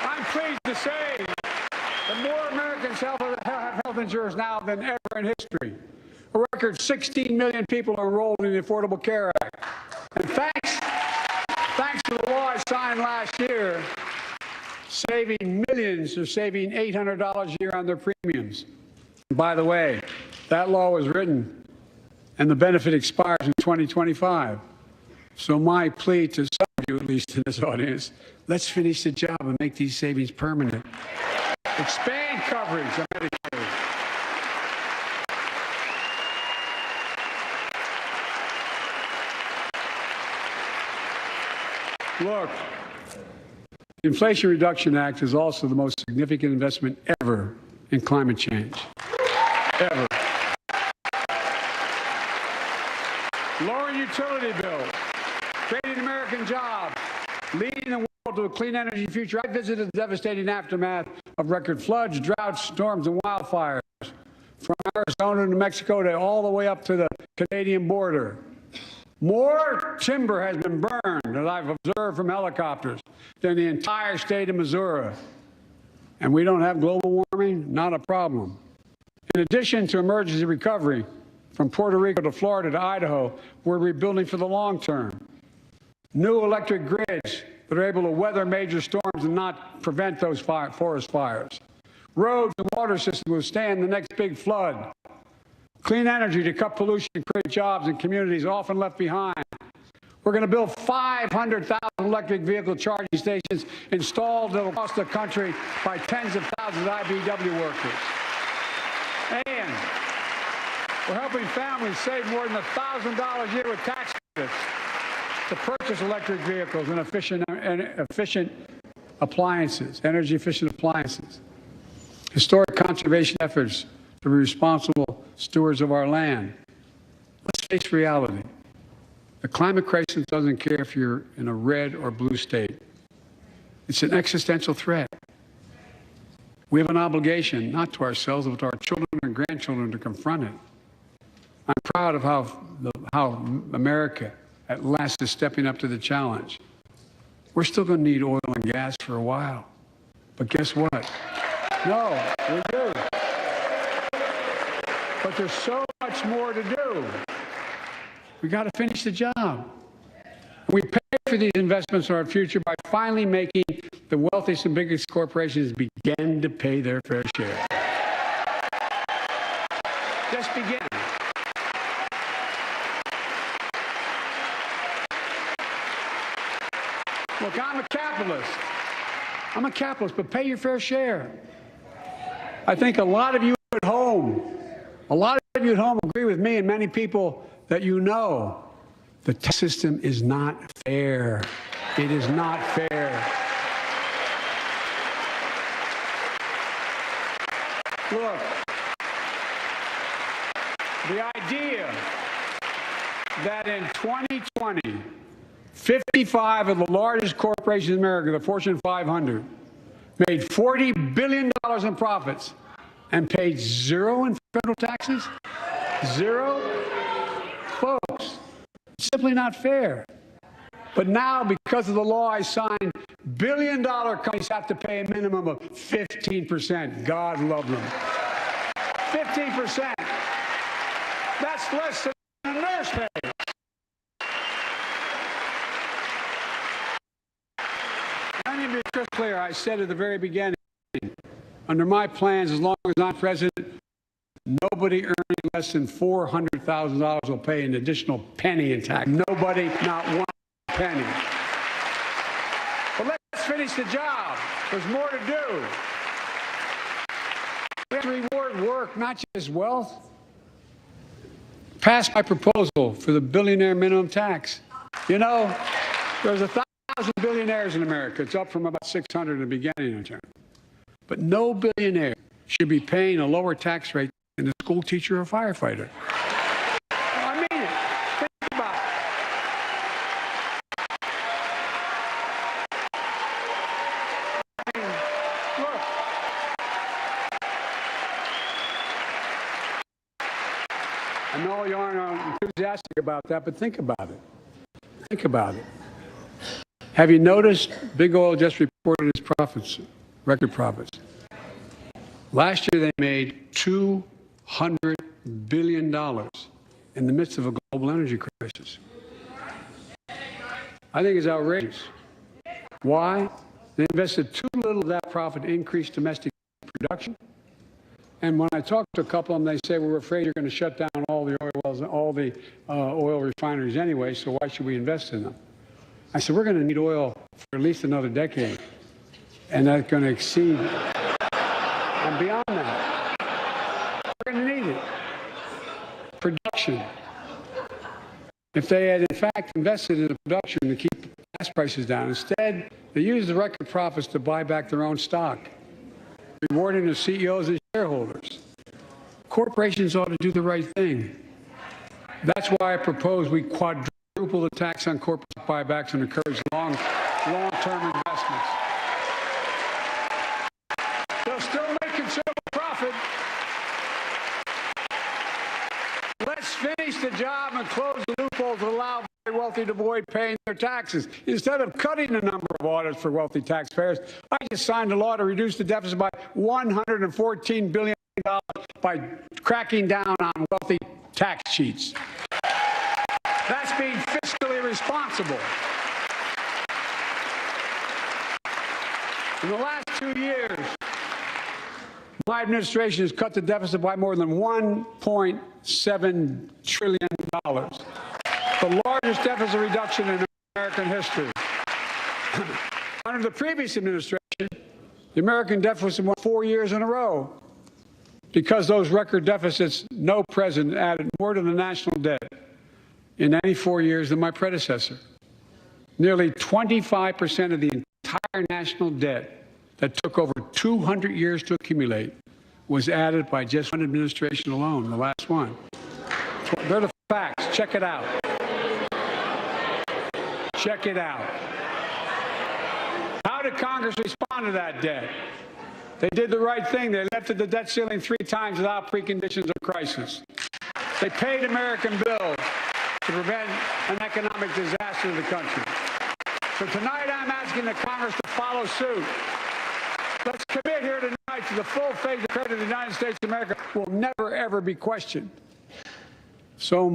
I'm pleased to say that more Americans have health insurance now than ever in history. A record 16 million people are enrolled in the Affordable Care Act. And thanks to the law I signed last year, saving millions are saving $800 a year on their premiums. And by the way, that law was written and the benefit expires in 2025. So my plea to some of you, at least in this audience, let's finish the job and make these savings permanent. Expand coverage of Medicaid. Look, the Inflation Reduction Act is also the most significant investment ever in climate change. Ever. Lowering utility bills, creating American jobs, leading the world to a clean energy future. I visited the devastating aftermath of record floods, droughts, storms, and wildfires from Arizona to New Mexico to all the way up to the Canadian border. More timber has been burned, as I've observed from helicopters, than the entire state of Missouri. And we don't have global warming? Not a problem. In addition to emergency recovery, from Puerto Rico to Florida to Idaho, we're rebuilding for the long term. New electric grids that are able to weather major storms and not prevent those forest fires. Roads and water systems to withstand the next big flood. Clean energy to cut pollution and create jobs in communities often left behind. We're going to build 500,000 electric vehicle charging stations installed across the country by tens of thousands of IBEW workers. And we're helping families save more than $1,000 a year with tax credits to purchase electric vehicles and efficient appliances, energy-efficient appliances. Historic conservation efforts to be responsible stewards of our land. Let's face reality. The climate crisis doesn't care if you're in a red or blue state. It's an existential threat. We have an obligation, not to ourselves, but to our children and grandchildren, to confront it. I'm proud of how America at last is stepping up to the challenge. We're still going to need oil and gas for a while. But guess what? No, we do. But there's so much more to do. We got to finish the job. We pay for these investments in our future by finally making the wealthiest and biggest corporations begin to pay their fair share. Just begin. Look, I'm a capitalist. I'm a capitalist, but pay your fair share. I think a lot of you at home agree with me and many people that you know. The tax system is not fair. It is not fair. Look, the idea that in 2020, 55 of the largest corporations in America, the Fortune 500, made $40 billion in profits and paid zero in federal taxes? Zero? Folks, it's simply not fair. But now, because of the law I signed, billion-dollar companies have to pay a minimum of 15%. God love them. 15%. That's less than a nurse pays. Let me be crystal clear. I said at the very beginning, under my plans, as long as I'm president, nobody earning less than $400,000 will pay an additional penny in tax. Nobody, not one penny. But let's finish the job. There's more to do. We have to reward work, not just wealth. Pass my proposal for the billionaire minimum tax. You know, there's 1,000 billionaires in America. It's up from about 600 in the beginning of term. But no billionaire should be paying a lower tax rate than a school teacher or firefighter. I mean it. Think about it. I mean, look. I know you aren't enthusiastic about that, but think about it. Think about it. Have you noticed Big Oil just reported its profits, record profits? Last year they made $200 billion in the midst of a global energy crisis. I think it's outrageous. Why? They invested too little of that profit to increase domestic production. And when I talk to a couple of them, they say, we're afraid you're going to shut down all the oil wells and all the oil refineries anyway, so why should we invest in them? I said, we're going to need oil for at least another decade. And that's going to exceed and beyond that. We're going to need it. Production. If they had, in fact, invested in the production to keep gas prices down, instead, they used the record profits to buy back their own stock, rewarding the CEOs and shareholders. Corporations ought to do the right thing. That's why I propose we quadruple the tax on corporate buybacks and encourage long-term investments. They'll still make considerable profit. Let's finish the job and close the loopholes that allow very wealthy to avoid paying their taxes. Instead of cutting the number of audits for wealthy taxpayers, I just signed a law to reduce the deficit by $114 billion by cracking down on wealthy tax cheats. That's being fiscally responsible. In the last 2 years, my administration has cut the deficit by more than $1.7 trillion, the largest deficit reduction in American history. Under the previous administration, the American deficit went 4 years in a row. Because those record deficits, no president added more to the national debt in any 4 years than my predecessor. Nearly 25% of the entire national debt that took over 200 years to accumulate was added by just one administration alone, the last one. They're the facts. Check it out. Check it out. How did Congress respond to that debt? They did the right thing. They lifted the debt ceiling 3 times without preconditions of crisis. They paid American bills to prevent an economic disaster to the country. So tonight I'm asking the Congress to follow suit. Let's commit here tonight to the full faith and credit of the United States of America will never, ever be questioned. So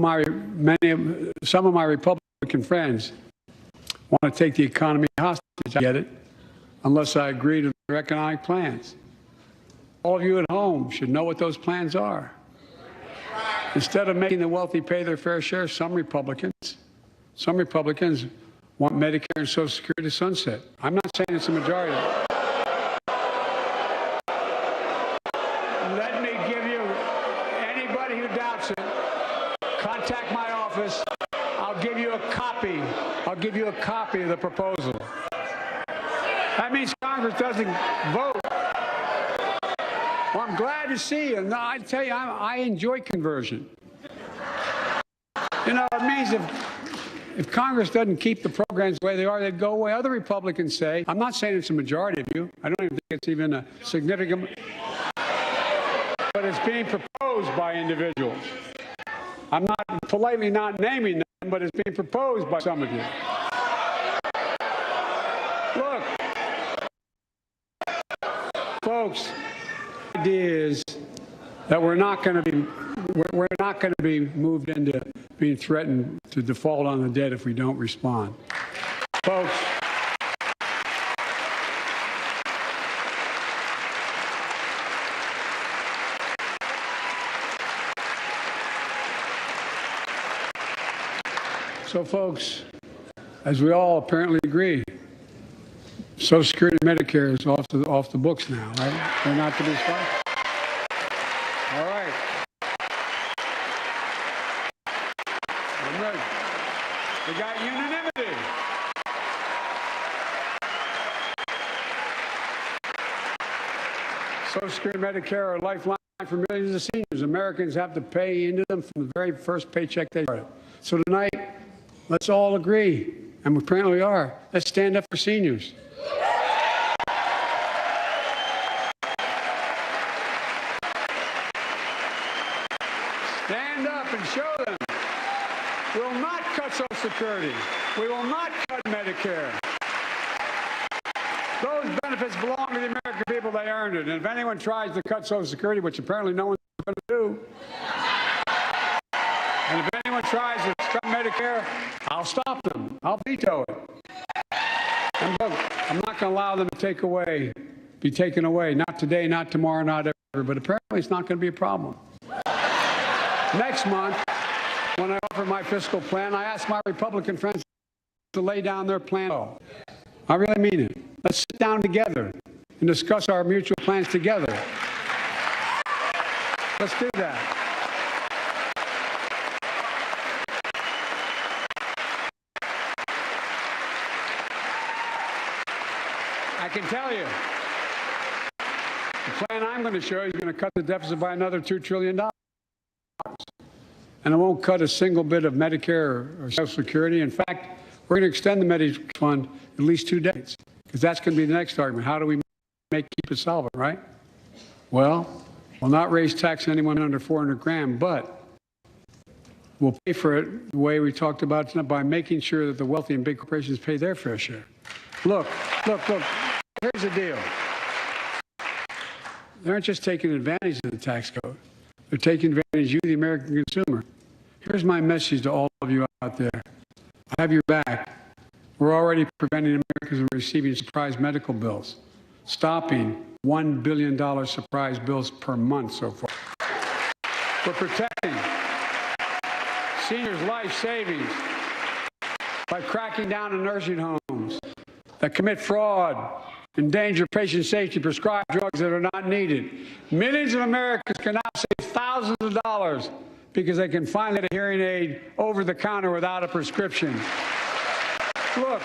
some of my Republican friends want to take the economy hostage. I get it, unless I agree to their economic plans. All of you at home should know what those plans are. Instead of making the wealthy pay their fair share, some Republicans want Medicare and Social Security to sunset. I'm not saying it's a majority. Let me give you, anybody who doubts it, contact my office. I'll give you a copy. I'll give you a copy of the proposal. That means Congress doesn't vote. Well, I'm glad to see you. No, I tell you, I enjoy conversion. You know, it means if Congress doesn't keep the programs the way they are, they'd go away. Other Republicans say, I'm not saying it's a majority of you. I don't even think it's even a significant, but it's being proposed by individuals. I'm not politely not naming them, but it's being proposed by some of you. Look, folks, the idea is that we're not going to be moved into being threatened to default on the debt if we don't respond. Folks, as we all apparently agree, Social Security and Medicare is off the books now, right? They're not to be stopped. All right. I'm ready. We got unanimity. Social Security and Medicare are a lifeline for millions of seniors. Americans have to pay into them from the very first paycheck they started. So tonight, let's all agree, and we apparently are. Let's stand up for seniors. Stand up and show them. We will not cut Social Security. We will not cut Medicare. Those benefits belong to the American people. They earned it. And if anyone tries to cut Social Security, which apparently no one's going to do, and if anyone tries to cut Medicare, I'll stop them. I'll veto it. And look, I'm not going to allow them to be taken away. Not today, not tomorrow, not ever. But apparently it's not going to be a problem. Next month, when I offer my fiscal plan, I ask my Republican friends to lay down their plan. I really mean it. Let's sit down together and discuss our mutual plans together. Let's do that. I can tell you, the plan I'm going to show you is going to cut the deficit by another $2 trillion. And it won't cut a single bit of Medicare or Social Security. In fact, we're going to extend the Medicare fund at least 2 decades, because that's going to be the next argument. How do we keep it solvent, right? Well, we'll not raise tax on anyone under 400 grand, but we'll pay for it the way we talked about tonight, by making sure that the wealthy and big corporations pay their fair share. Look. Here's the deal. They aren't just taking advantage of the tax code. They're taking advantage of you, the American consumer. Here's my message to all of you out there. I have your back. We're already preventing Americans from receiving surprise medical bills, stopping $1 billion surprise bills per month so far. We're protecting seniors' life savings by cracking down on nursing homes that commit fraud, endanger patient safety, prescribe drugs that are not needed. Millions of Americans can now save thousands of dollars because they can finally get a hearing aid over the counter without a prescription. Look,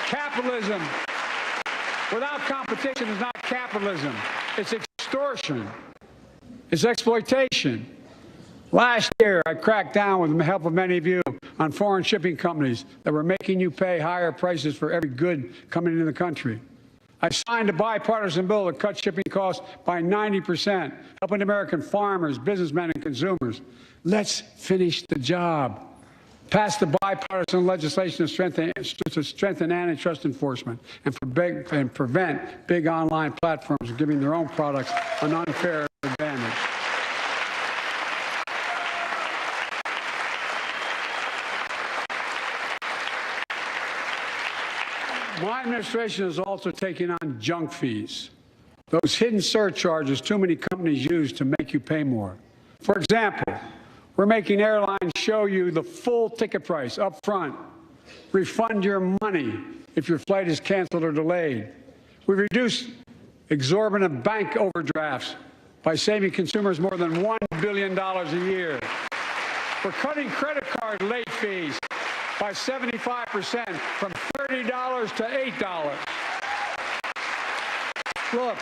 capitalism without competition is not capitalism. It's extortion. It's exploitation. Last year, I cracked down with the help of many of you on foreign shipping companies that were making you pay higher prices for every good coming into the country. I signed a bipartisan bill to cut shipping costs by 90%, helping American farmers, businessmen, and consumers. Let's finish the job. Pass the bipartisan legislation to strengthen antitrust enforcement and prevent big online platforms from giving their own products an unfair advantage. My administration is also taking on junk fees, those hidden surcharges too many companies use to make you pay more. For example, we're making airlines show you the full ticket price up front, refund your money if your flight is canceled or delayed. We reduced exorbitant bank overdrafts by saving consumers more than $1 billion a year. We're cutting credit card late fees by 75% from $30 to $8. Look,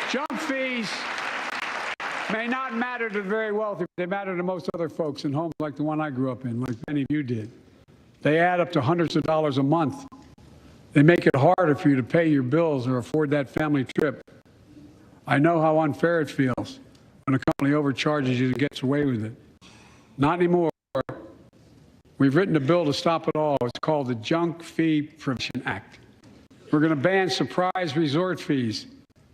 junk fees may not matter to the very wealthy, but they matter to most other folks in homes like the one I grew up in, like many of you did. They add up to hundreds of dollars a month. They make it harder for you to pay your bills or afford that family trip. I know how unfair it feels when a company overcharges you and gets away with it. Not anymore. We've written a bill to stop it all. It's called the Junk Fee Prevention Act. We're going to ban surprise resort fees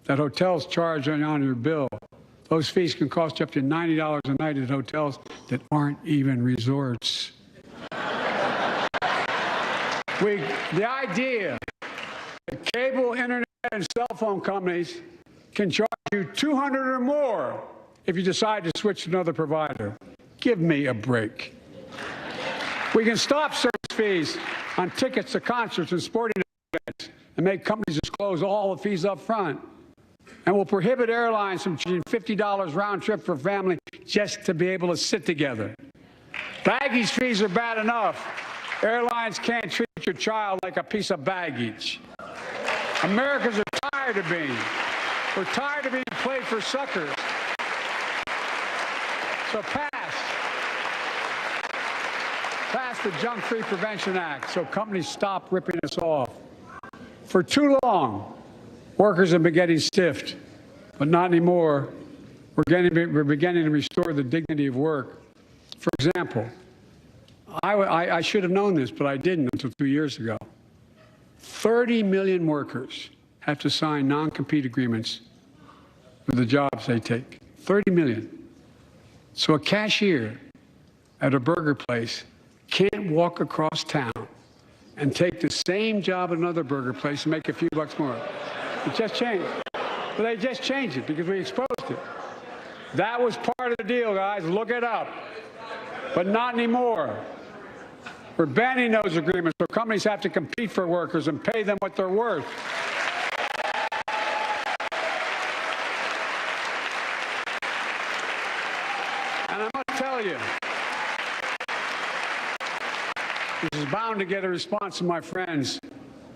that hotels charge on your bill. Those fees can cost you up to $90 a night at hotels that aren't even resorts. The idea that cable, internet, and cell phone companies can charge you $200 or more if you decide to switch to another provider. Give me a break. We can stop service fees on tickets to concerts and sporting events and make companies disclose all the fees up front. And we'll prohibit airlines from charging $50 round trip for a family just to be able to sit together. Baggage fees are bad enough. Airlines can't treat your child like a piece of baggage. Americans are tired of being. We're tired of being played for suckers. So pass the Junk Fee Prevention Act so companies stop ripping us off. For too long, workers have been getting stiffed, but not anymore. We're beginning to restore the dignity of work. For example, I should have known this, but I didn't until 2 years ago. 30 million workers have to sign non-compete agreements for the jobs they take. 30 million. So a cashier at a burger place can't walk across town and take the same job at another burger place and make a few bucks more. It just changed. But they just changed it because we exposed it. That was part of the deal, guys. Look it up. But not anymore. We're banning those agreements so companies have to compete for workers and pay them what they're worth. And I must tell you, this is bound to get a response from my friends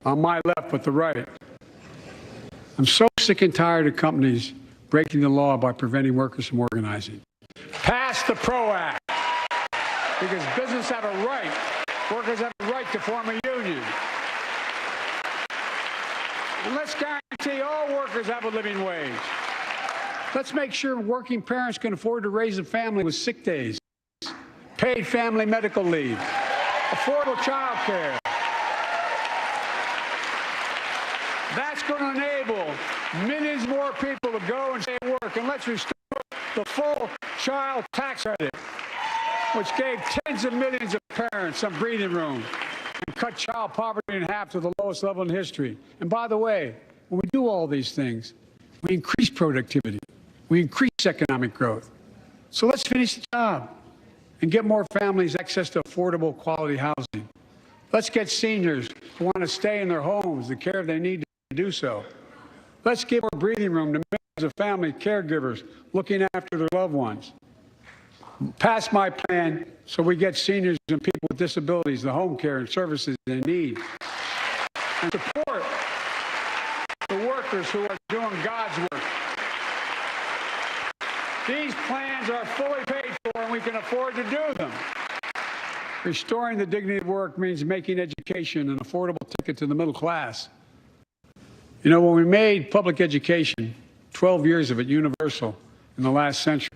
on my left but the right. I'm so sick and tired of companies breaking the law by preventing workers from organizing. Pass the PRO Act, because business have a right, workers have a right to form a union. And let's guarantee all workers have a living wage. Let's make sure working parents can afford to raise a family with sick days, paid family medical leave, affordable child care. That's going to enable millions more people to go and stay at work. And let's restore the full child tax credit, which gave tens of millions of parents some breathing room and cut child poverty in half to the lowest level in history. And by the way, when we do all these things, we increase productivity. We increase economic growth. So let's finish the job and get more families access to affordable, quality housing. Let's get seniors who want to stay in their homes the care they need to do so. Let's give more breathing room to millions of family caregivers looking after their loved ones. Pass my plan so we get seniors and people with disabilities the home care and services they need. And support the workers who are doing God's work. These plans are fully paid for and we can afford to do them. Restoring the dignity of work means making education education an affordable ticket to the middle class. You know, when we made public education, 12 years of it, universal in the last century,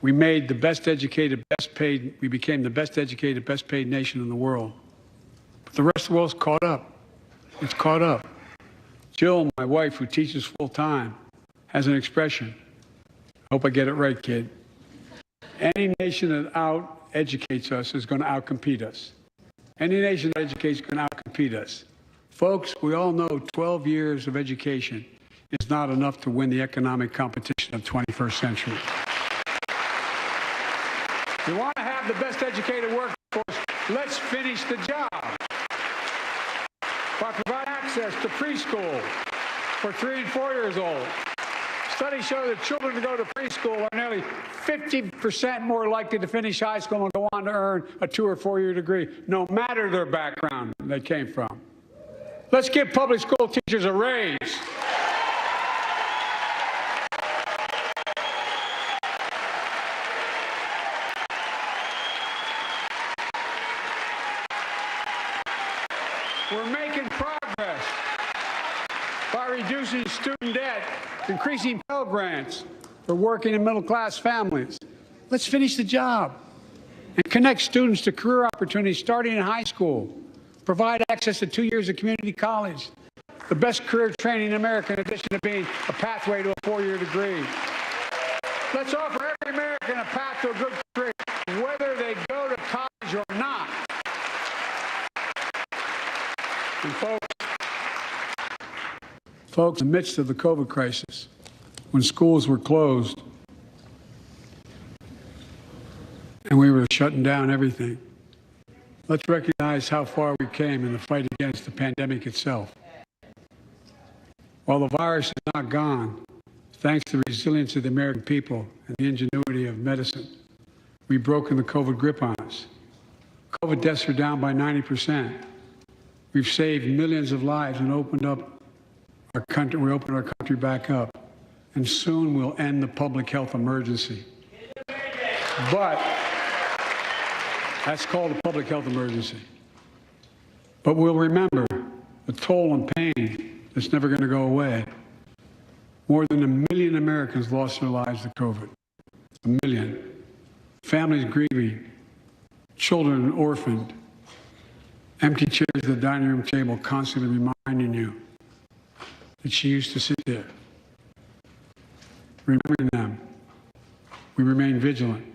we made the best educated, best paid, we became the best educated, best paid nation in the world. But the rest of the world's caught up. It's caught up. Jill, my wife, who teaches full time, has an expression. I hope I get it right, kid. Any nation that out-educates us is going to outcompete us. Any nation that educates is going to outcompete us. Folks, we all know 12 years of education is not enough to win the economic competition of the 21st century. We want to have the best educated workforce. Let's finish the job by providing access to preschool for 3 and 4 years old. Studies show that children who go to preschool are nearly 50% more likely to finish high school and go on to earn a 2 or 4 year degree, no matter their background they came from. Let's give public school teachers a raise. We're making progress by reducing student debt, increasing Pell Grants for working and middle-class families. Let's finish the job and connect students to career opportunities starting in high school. Provide access to 2 years of community college, the best career training in America in addition to being a pathway to a 4-year degree. Let's offer every American a path to a good career, whether they go to college or not. And folks, in the midst of the COVID crisis, when schools were closed and we were shutting down everything, let's recognize how far we came in the fight against the pandemic itself. While the virus is not gone, thanks to the resilience of the American people and the ingenuity of medicine, we've broken the COVID grip on us. COVID deaths are down by 90%. We've saved millions of lives and opened up our country. We opened our country back up, and soon we'll end the public health emergency. But that's called a public health emergency. But we'll remember the toll and pain that's never going to go away. More than 1 million Americans lost their lives to COVID. 1 million. Families grieving, children orphaned, empty chairs at the dining room table constantly reminding you that she used to sit there. Remembering them, we remain vigilant.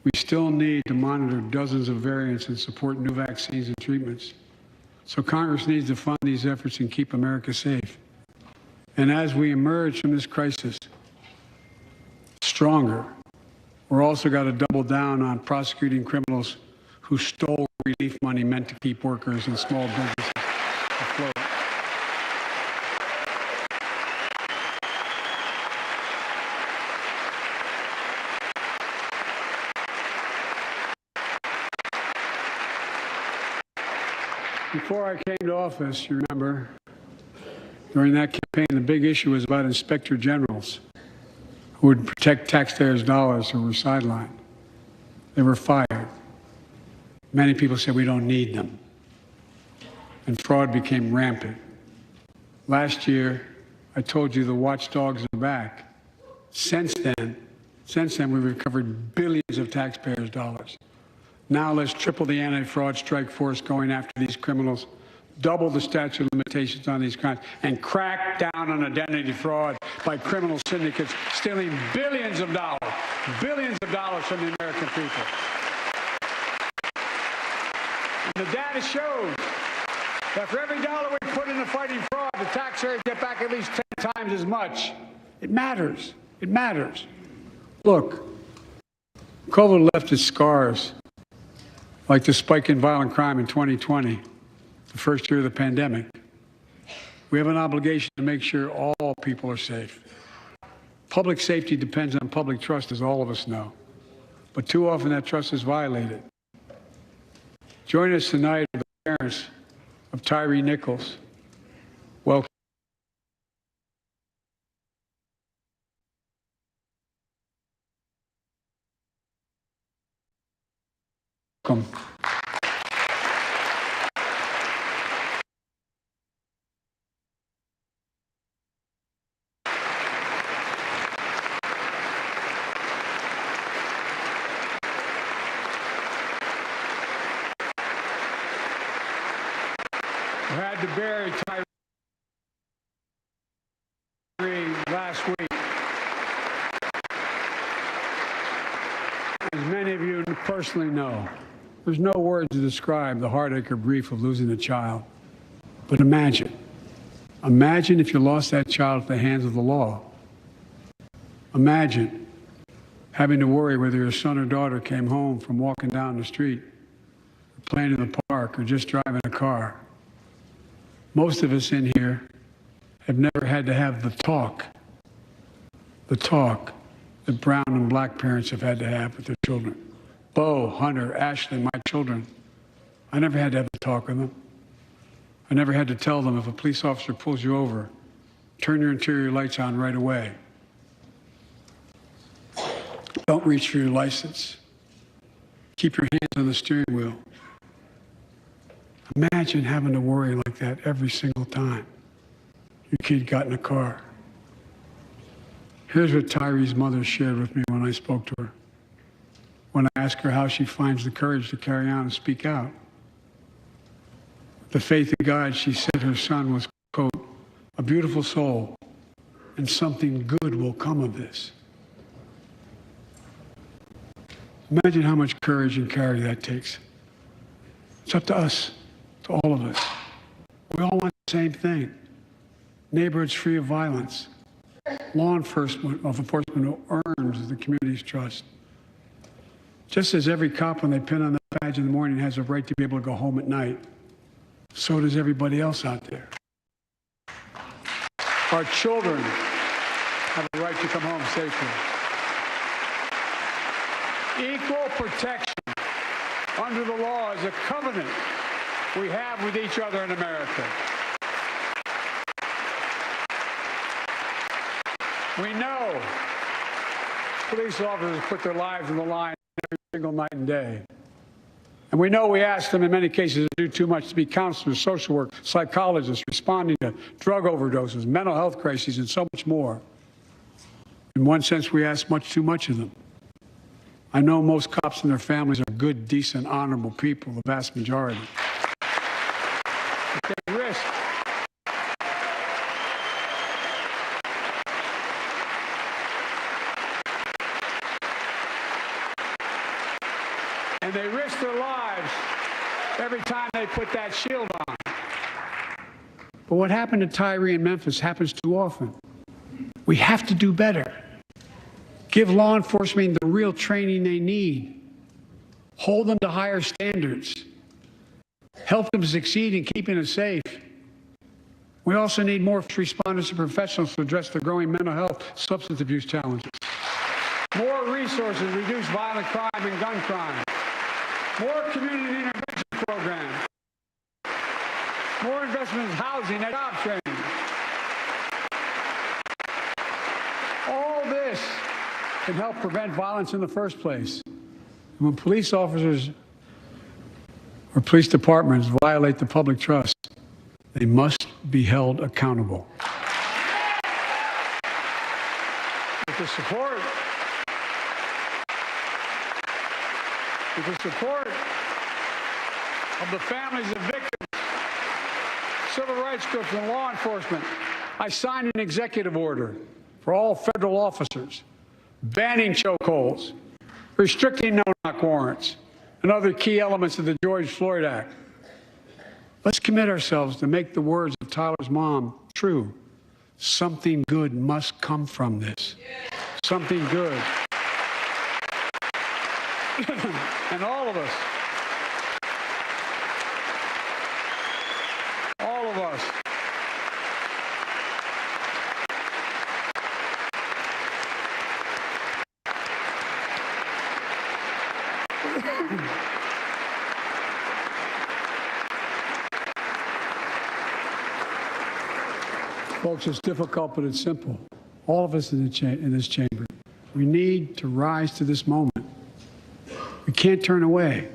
We still need to monitor dozens of variants and support new vaccines and treatments. So Congress needs to fund these efforts and keep America safe. And as we emerge from this crisis stronger, we're also got to double down on prosecuting criminals who stole relief money meant to keep workers and small businesses afloat. Before I came to office, you remember, during that campaign, the big issue was about inspector generals who would protect taxpayers' dollars who were sidelined. They were fired. Many people said we don't need them. And fraud became rampant. Last year, I told you the watchdogs are back. Since then, we've recovered billions of taxpayers' dollars. Now let's triple the anti-fraud strike force going after these criminals, double the statute of limitations on these crimes, and crack down on identity fraud by criminal syndicates stealing billions of dollars from the American people. And the data shows that for every dollar we put into fighting fraud, the taxpayers get back at least 10 times as much. It matters. It matters. Look, COVID left its scars, like the spike in violent crime in 2020, the first year of the pandemic. We have an obligation to make sure all people are safe. Public safety depends on public trust, as all of us know. But too often that trust is violated. Join us tonight with the parents of Tyree Nichols. Welcome. had to bury Tyree last week. As many of you personally know, there's no words to describe the heartache or grief of losing a child. But imagine if you lost that child at the hands of the law. Imagine having to worry whether your son or daughter came home from walking down the street, or playing in the park, or just driving a car. Most of us in here have never had to have the talk that brown and black parents have had to have with their children. Bo, Hunter, Ashley, my children. I never had to have the talk with them. I never had to tell them if a police officer pulls you over, turn your interior lights on right away. Don't reach for your license. Keep your hands on the steering wheel. Imagine having to worry like that every single time your kid got in a car. Here's what Tyree's mother shared with me when I spoke to her. When I asked her how she finds the courage to carry on and speak out. The faith of God, she said her son was, quote, a beautiful soul, and something good will come of this. Imagine how much courage and character that takes. It's up to us, to all of us. We all want the same thing. Neighborhoods free of violence. Law enforcement who earns the community's trust. Just as every cop, when they pin on the badge in the morning, has a right to be able to go home at night, so does everybody else out there. Our children have a right to come home safely. Equal protection under the law is a covenant we have with each other in America. We know police officers put their lives on the line every single night and day. And we know we ask them in many cases to do too much, to be counselors, social work, psychologists, responding to drug overdoses, mental health crises, and so much more. In one sense, we ask much too much of them. I know most cops and their families are good, decent, honorable people, the vast majority. But they risk. And they risk their lives every time they put that shield on. But what happened to Tyree in Memphis happens too often. We have to do better. Give law enforcement the real training they need. Hold them to higher standards. Help them succeed in keeping us safe. We also need more responders and professionals to address the growing mental health, substance abuse challenges. More resources to reduce violent crime and gun crime. More community intervention programs. More investment in housing and job training. All this can help prevent violence in the first place. When police officers or police departments violate the public trust, they must be held accountable. With the support of the families of victims, civil rights groups, and law enforcement, I signed an executive order for all federal officers, banning chokeholds, restricting no-knock warrants, and other key elements of the George Floyd Act. Let's commit ourselves to make the words of Tyler's mom true. Something good must come from this. Something good. And all of us, folks, it's difficult, but it's simple. All of us in this chamber, we need to rise to this moment. We can't turn away.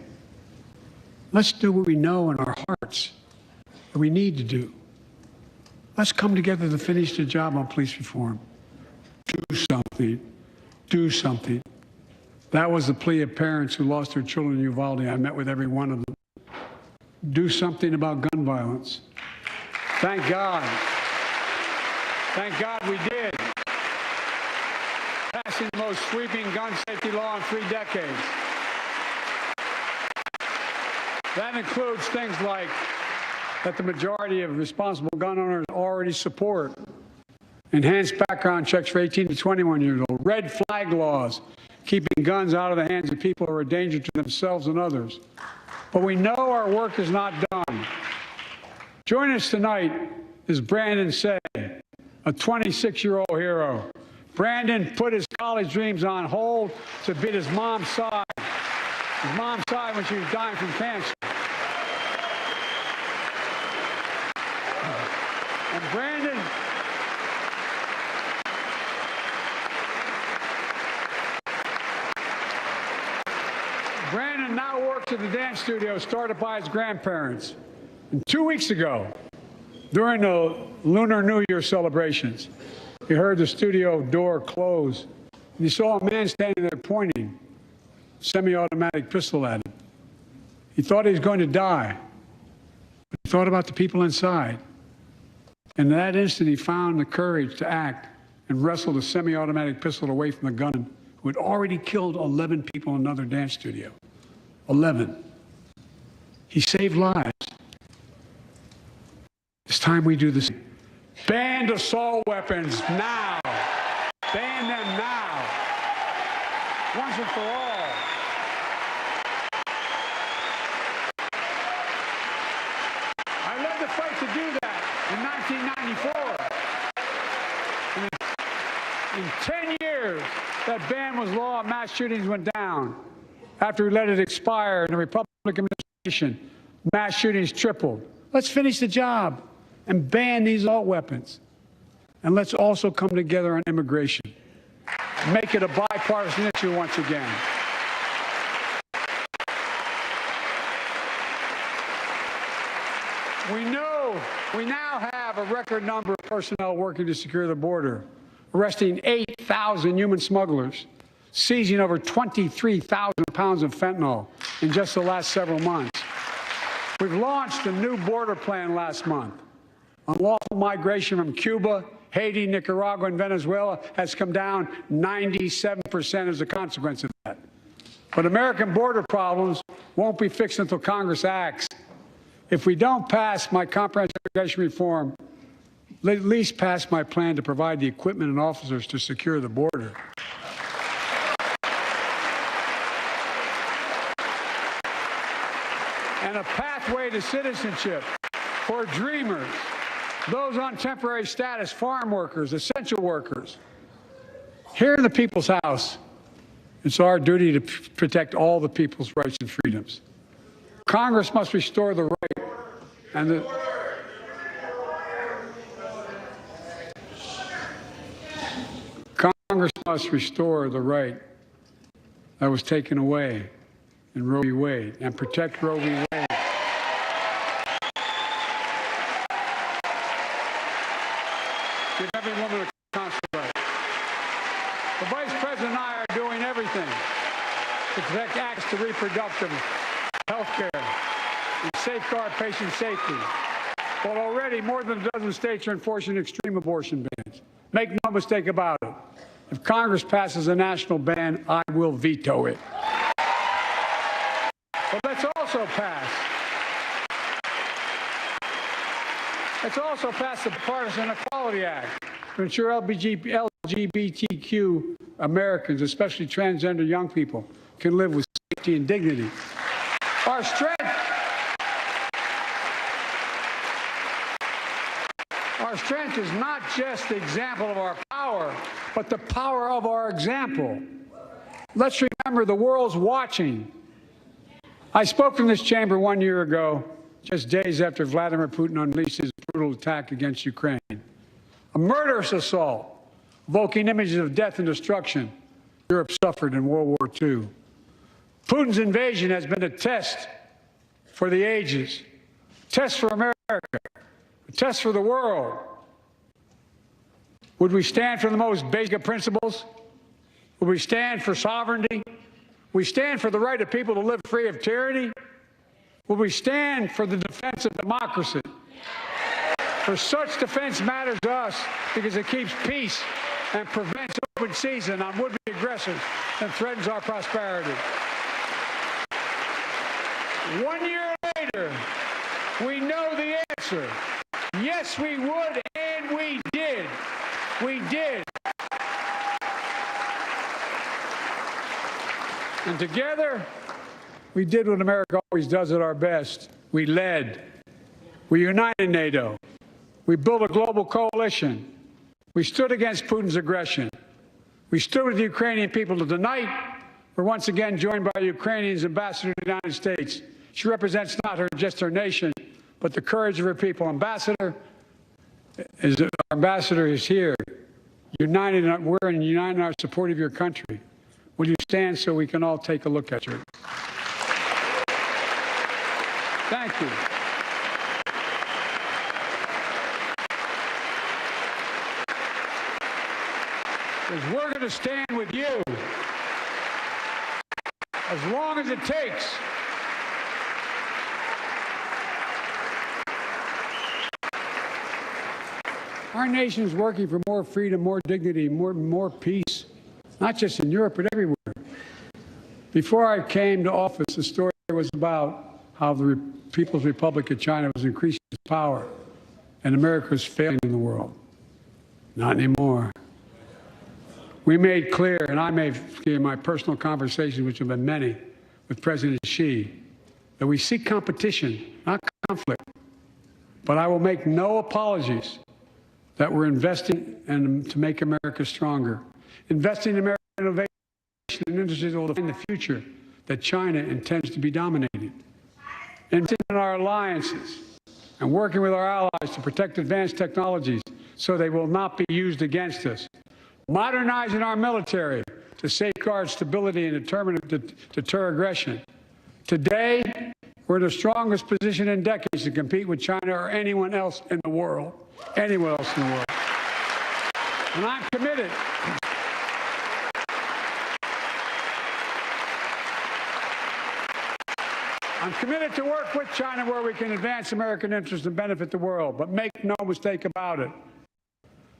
Let's do what we know in our hearts that we need to do. Let's come together to finish the job on police reform. Do something. Do something. That was the plea of parents who lost their children in Uvalde. I met with every one of them. Do something about gun violence. Thank God. Thank God we did. Passing the most sweeping gun safety law in 3 decades. That includes things like that the majority of responsible gun owners already support. Enhanced background checks for 18 to 21 years old. Red flag laws, keeping guns out of the hands of people who are a danger to themselves and others. But we know our work is not done. Joining us tonight is Brandon Say, a 26-year-old hero. Brandon put his college dreams on hold to be at his mom's side. His mom's side when she was dying from cancer. And Brandon now works at the dance studio started by his grandparents. And 2 weeks ago, during the Lunar New Year celebrations, he heard the studio door close, and he saw a man standing there pointing a semi-automatic pistol at him. He thought he was going to die, but he thought about the people inside. And in that instant, he found the courage to act and wrestled a semi-automatic pistol away from the gunman who had already killed 11 people in another dance studio. 11. He saved lives. It's time we do the same. Ban assault weapons now. Ban them now. Once and for all. I led the fight to do that in 1994. In 10 years, that ban was law, mass shootings went down. After we let it expire in the Republican administration, mass shootings tripled. Let's finish the job and ban these assault weapons. And let's also come together on immigration. Make it a bipartisan issue once again. We now have a record number of personnel working to secure the border, arresting 8,000 human smugglers, seizing over 23,000 pounds of fentanyl in just the last several months. We've launched a new border plan last month. Unlawful migration from Cuba, Haiti, Nicaragua, and Venezuela has come down 97% as a consequence of that. But American border problems won't be fixed until Congress acts. If we don't pass my comprehensive immigration reform, at least pass my plan to provide the equipment and officers to secure the border. And a pathway to citizenship for dreamers, those on temporary status, farm workers, essential workers. Here in the People's House, it's our duty to protect all the people's rights and freedoms. Congress must restore the right and the Congress must restore the right that was taken away in Roe v. Wade and protect Roe v. Wade. Give every woman a constitutional right. The Vice President and I are doing everything to protect access to reproductive health care and safeguard patient safety. But already more than a dozen states are enforcing extreme abortion bans. Make no mistake about it. If Congress passes a national ban, I will veto it. But let's also pass the Partisan Equality Act to ensure LGBTQ Americans, especially transgender young people, can live with safety and dignity. Our strength is not just the example of our power, but the power of our example. Let's remember the world's watching. I spoke in this chamber 1 year ago, just days after Vladimir Putin unleashed his brutal attack against Ukraine. A murderous assault, evoking images of death and destruction Europe suffered in World War II. Putin's invasion has been a test for the ages, a test for America, a test for the world. Would we stand for the most basic of principles? Would we stand for sovereignty? Would we stand for the right of people to live free of tyranny? Would we stand for the defense of democracy? For such defense matters to us because it keeps peace and prevents open season on would-be aggressors and threatens our prosperity. 1 year later, we know the answer. Yes, we would, and we did. We did. And together, we did what America always does at our best. We led. We united NATO. We built a global coalition. We stood against Putin's aggression. We stood with the Ukrainian people. Tonight, we're once again joined by Ukraine's ambassador to the United States. She represents not just her nation, but the courage of her people. Our ambassador is here, united. We're united in our support of your country. Will you stand so we can all take a look at you? Thank you. Because we're going to stand with you as long as it takes. Our nation is working for more freedom, more dignity, more peace, not just in Europe, but everywhere. Before I came to office, the story was about how the People's Republic of China was increasing its power and America was failing in the world. Not anymore. We made clear, and I made in my personal conversations, which have been many, with President Xi, that we seek competition, not conflict. But I will make no apologies that we're investing to make America stronger. Investing in American innovation and industries will define the future that China intends to be dominating. Investing in our alliances and working with our allies to protect advanced technologies so they will not be used against us. Modernizing our military to safeguard stability and deter aggression. Today, we're in the strongest position in decades to compete with China or anyone else in the world. Anyone else in the world. And I'm committed. I'm committed to work with China where we can advance American interests and benefit the world. But make no mistake about it.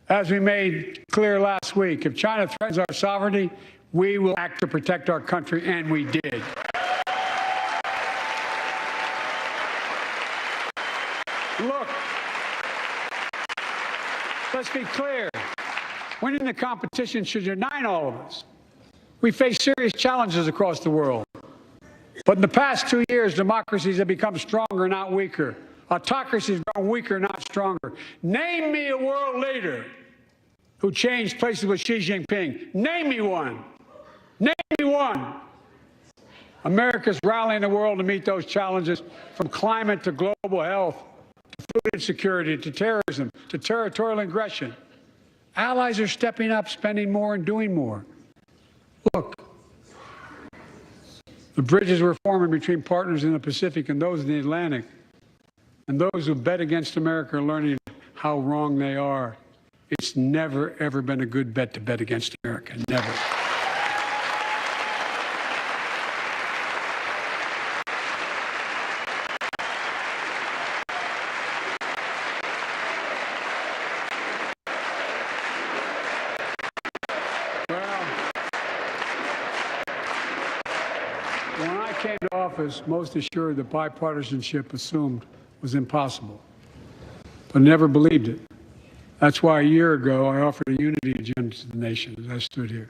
As we made clear last week, if China threatens our sovereignty, we will act to protect our country, and we did. Look, let's be clear. Winning the competition should unite all of us. We face serious challenges across the world. But in the past 2 years, democracies have become stronger, not weaker. Autocracies have grown weaker, not stronger. Name me a world leader who changed places with Xi Jinping. Name me one. Name me one. America's rallying the world to meet those challenges, from climate to global health, to food insecurity, to terrorism, to territorial aggression. Allies are stepping up, spending more and doing more. Look, the bridges we're forming between partners in the Pacific and those in the Atlantic, and those who bet against America are learning how wrong they are. It's never, ever been a good bet to bet against America. Never. When I came to office, most assured that bipartisanship assumed was impossible, but never believed it. That's why a year ago I offered a unity agenda to the nation as I stood here.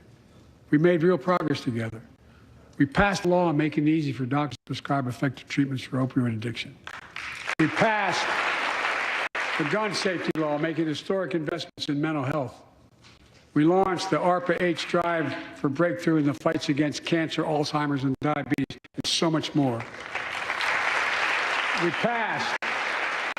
We made real progress together. We passed a law making it easy for doctors to prescribe effective treatments for opioid addiction. We passed the gun safety law, making historic investments in mental health. We launched the ARPA-H drive for breakthrough in the fights against cancer, Alzheimer's, and diabetes, and so much more. We passed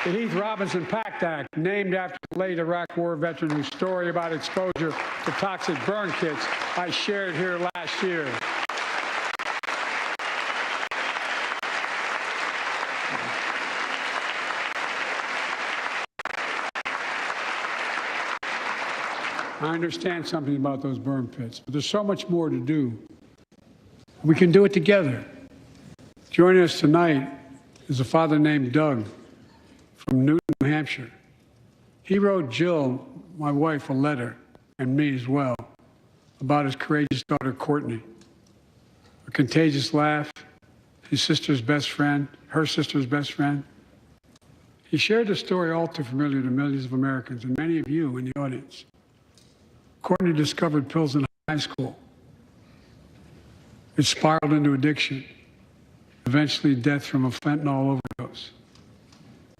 the Heath Robinson Pact Act, named after the late Iraq War veteran whose story about exposure to toxic burn kits I shared here last year. I understand something about those burn pits, but there's so much more to do. We can do it together. Joining us tonight is a father named Doug from Newton, New Hampshire. He wrote Jill, my wife, a letter, and me as well, about his courageous daughter, Courtney. A contagious laugh, his sister's best friend, her sister's best friend. He shared a story all too familiar to millions of Americans and many of you in the audience. Courtney discovered pills in high school. It spiraled into addiction, eventually death from a fentanyl overdose.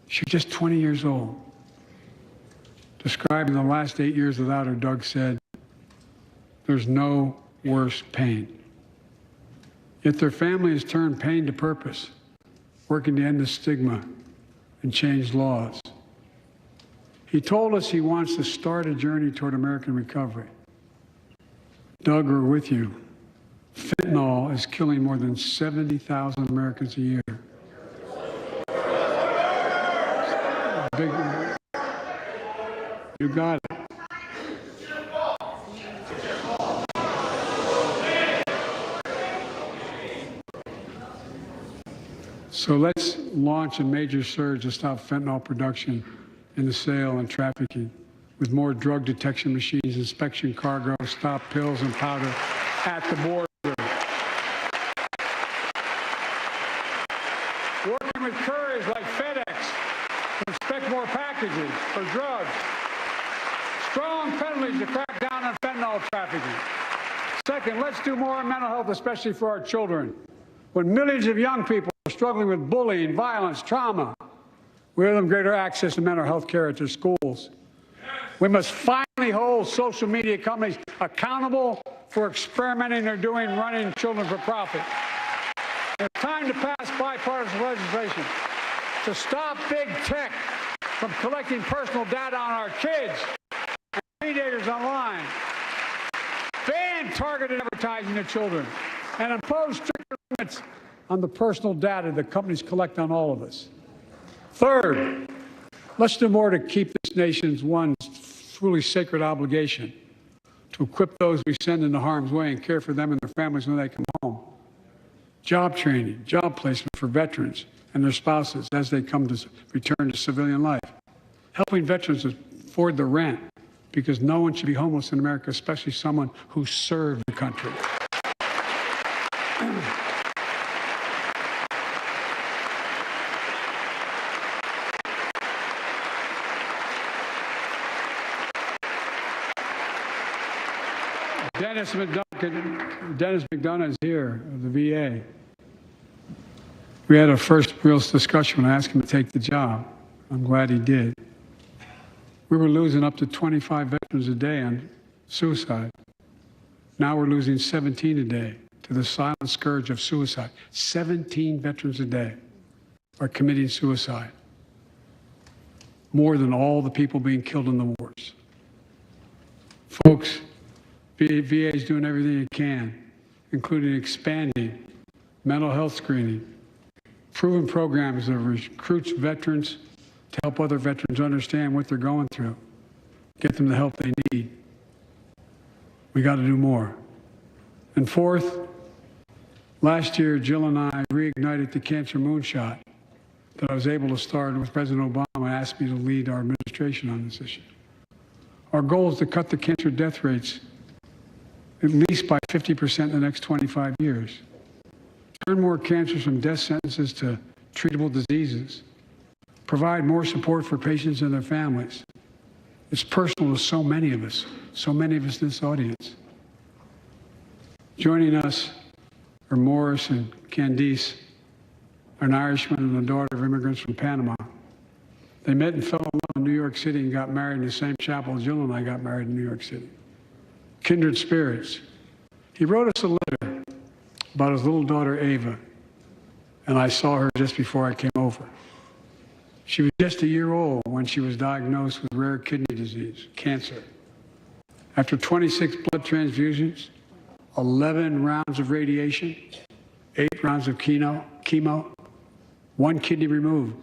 She was just 20 years old. Describing the last 8 years without her, Doug said, "There's no worse pain." Yet their family has turned pain to purpose, working to end the stigma and change laws. He told us he wants to start a journey toward American recovery. Doug, we're with you. Fentanyl is killing more than 70,000 Americans a year. You got it. So let's launch a major surge to stop fentanyl production and the sale and trafficking with more drug detection machines, inspection cargo, stop pills and powder at the border. Working with couriers like FedEx to inspect more packages for drugs. Strong penalties to crack down on fentanyl trafficking. Second, let's do more on mental health, especially for our children. When millions of young people are struggling with bullying, violence, trauma, we give them greater access to mental health care at their schools. We must finally hold social media companies accountable for experimenting they're doing running children for profit. It's time to pass bipartisan legislation to stop big tech from collecting personal data on our kids and teenagers online, ban targeted advertising to children, and impose stricter limits on the personal data that companies collect on all of us. Third, let's do more to keep this nation's one truly sacred obligation to equip those we send into harm's way and care for them and their families when they come home. Job training, job placement for veterans and their spouses as they come to return to civilian life. Helping veterans afford the rent, because no one should be homeless in America, especially someone who served the country. Dennis McDonough is here of the VA. We had a first real discussion when I asked him to take the job. I'm glad he did. We were losing up to 25 veterans a day on suicide. Now we're losing 17 a day to the silent scourge of suicide. 17 veterans a day are committing suicide. More than all the people being killed in the wars. Folks, VA is doing everything it can, including expanding mental health screening, proven programs that recruits veterans to help other veterans understand what they're going through, get them the help they need. We got to do more. And fourth, last year, Jill and I reignited the cancer moonshot that I was able to start with President Obama asked me to lead our administration on this issue. Our goal is to cut the cancer death rates at least by 50% in the next 25 years. Turn more cancers from death sentences to treatable diseases. Provide more support for patients and their families. It's personal to so many of us in this audience. Joining us are Morris and Candice, an Irishman and the daughter of immigrants from Panama. They met and fell in love in New York City and got married in the same chapel Jill and I got married in New York City. Kindred spirits. He wrote us a letter about his little daughter, Ava, and I saw her just before I came over. She was just a year old when she was diagnosed with rare kidney disease, cancer. After 26 blood transfusions, 11 rounds of radiation, 8 rounds of chemo, 1 kidney removed,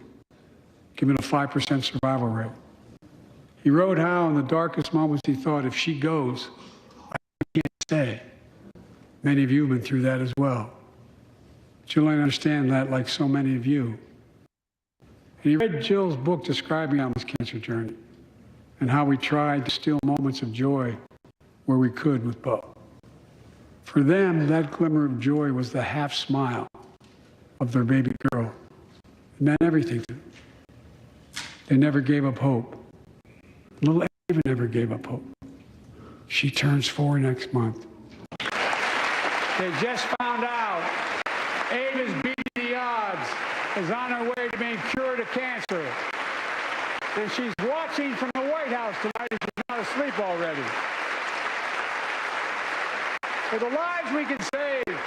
giving a 5% survival rate. He wrote how in the darkest moments he thought, if she goes, I can't stay. Many of you have been through that as well. Jill, I understand that like so many of you. And he read Jill's book describing Alma's cancer journey. and how we tried to steal moments of joy where we could with Bo. For them, that glimmer of joy was the half smile of their baby girl. It meant everything to them. They never gave up hope. Little Ava never gave up hope. She turns 4 next month. They just found out Ava's beating the odds, is on her way to being cured of cancer. And she's watching from the White House tonight and she's not asleep already. For the lives we can save.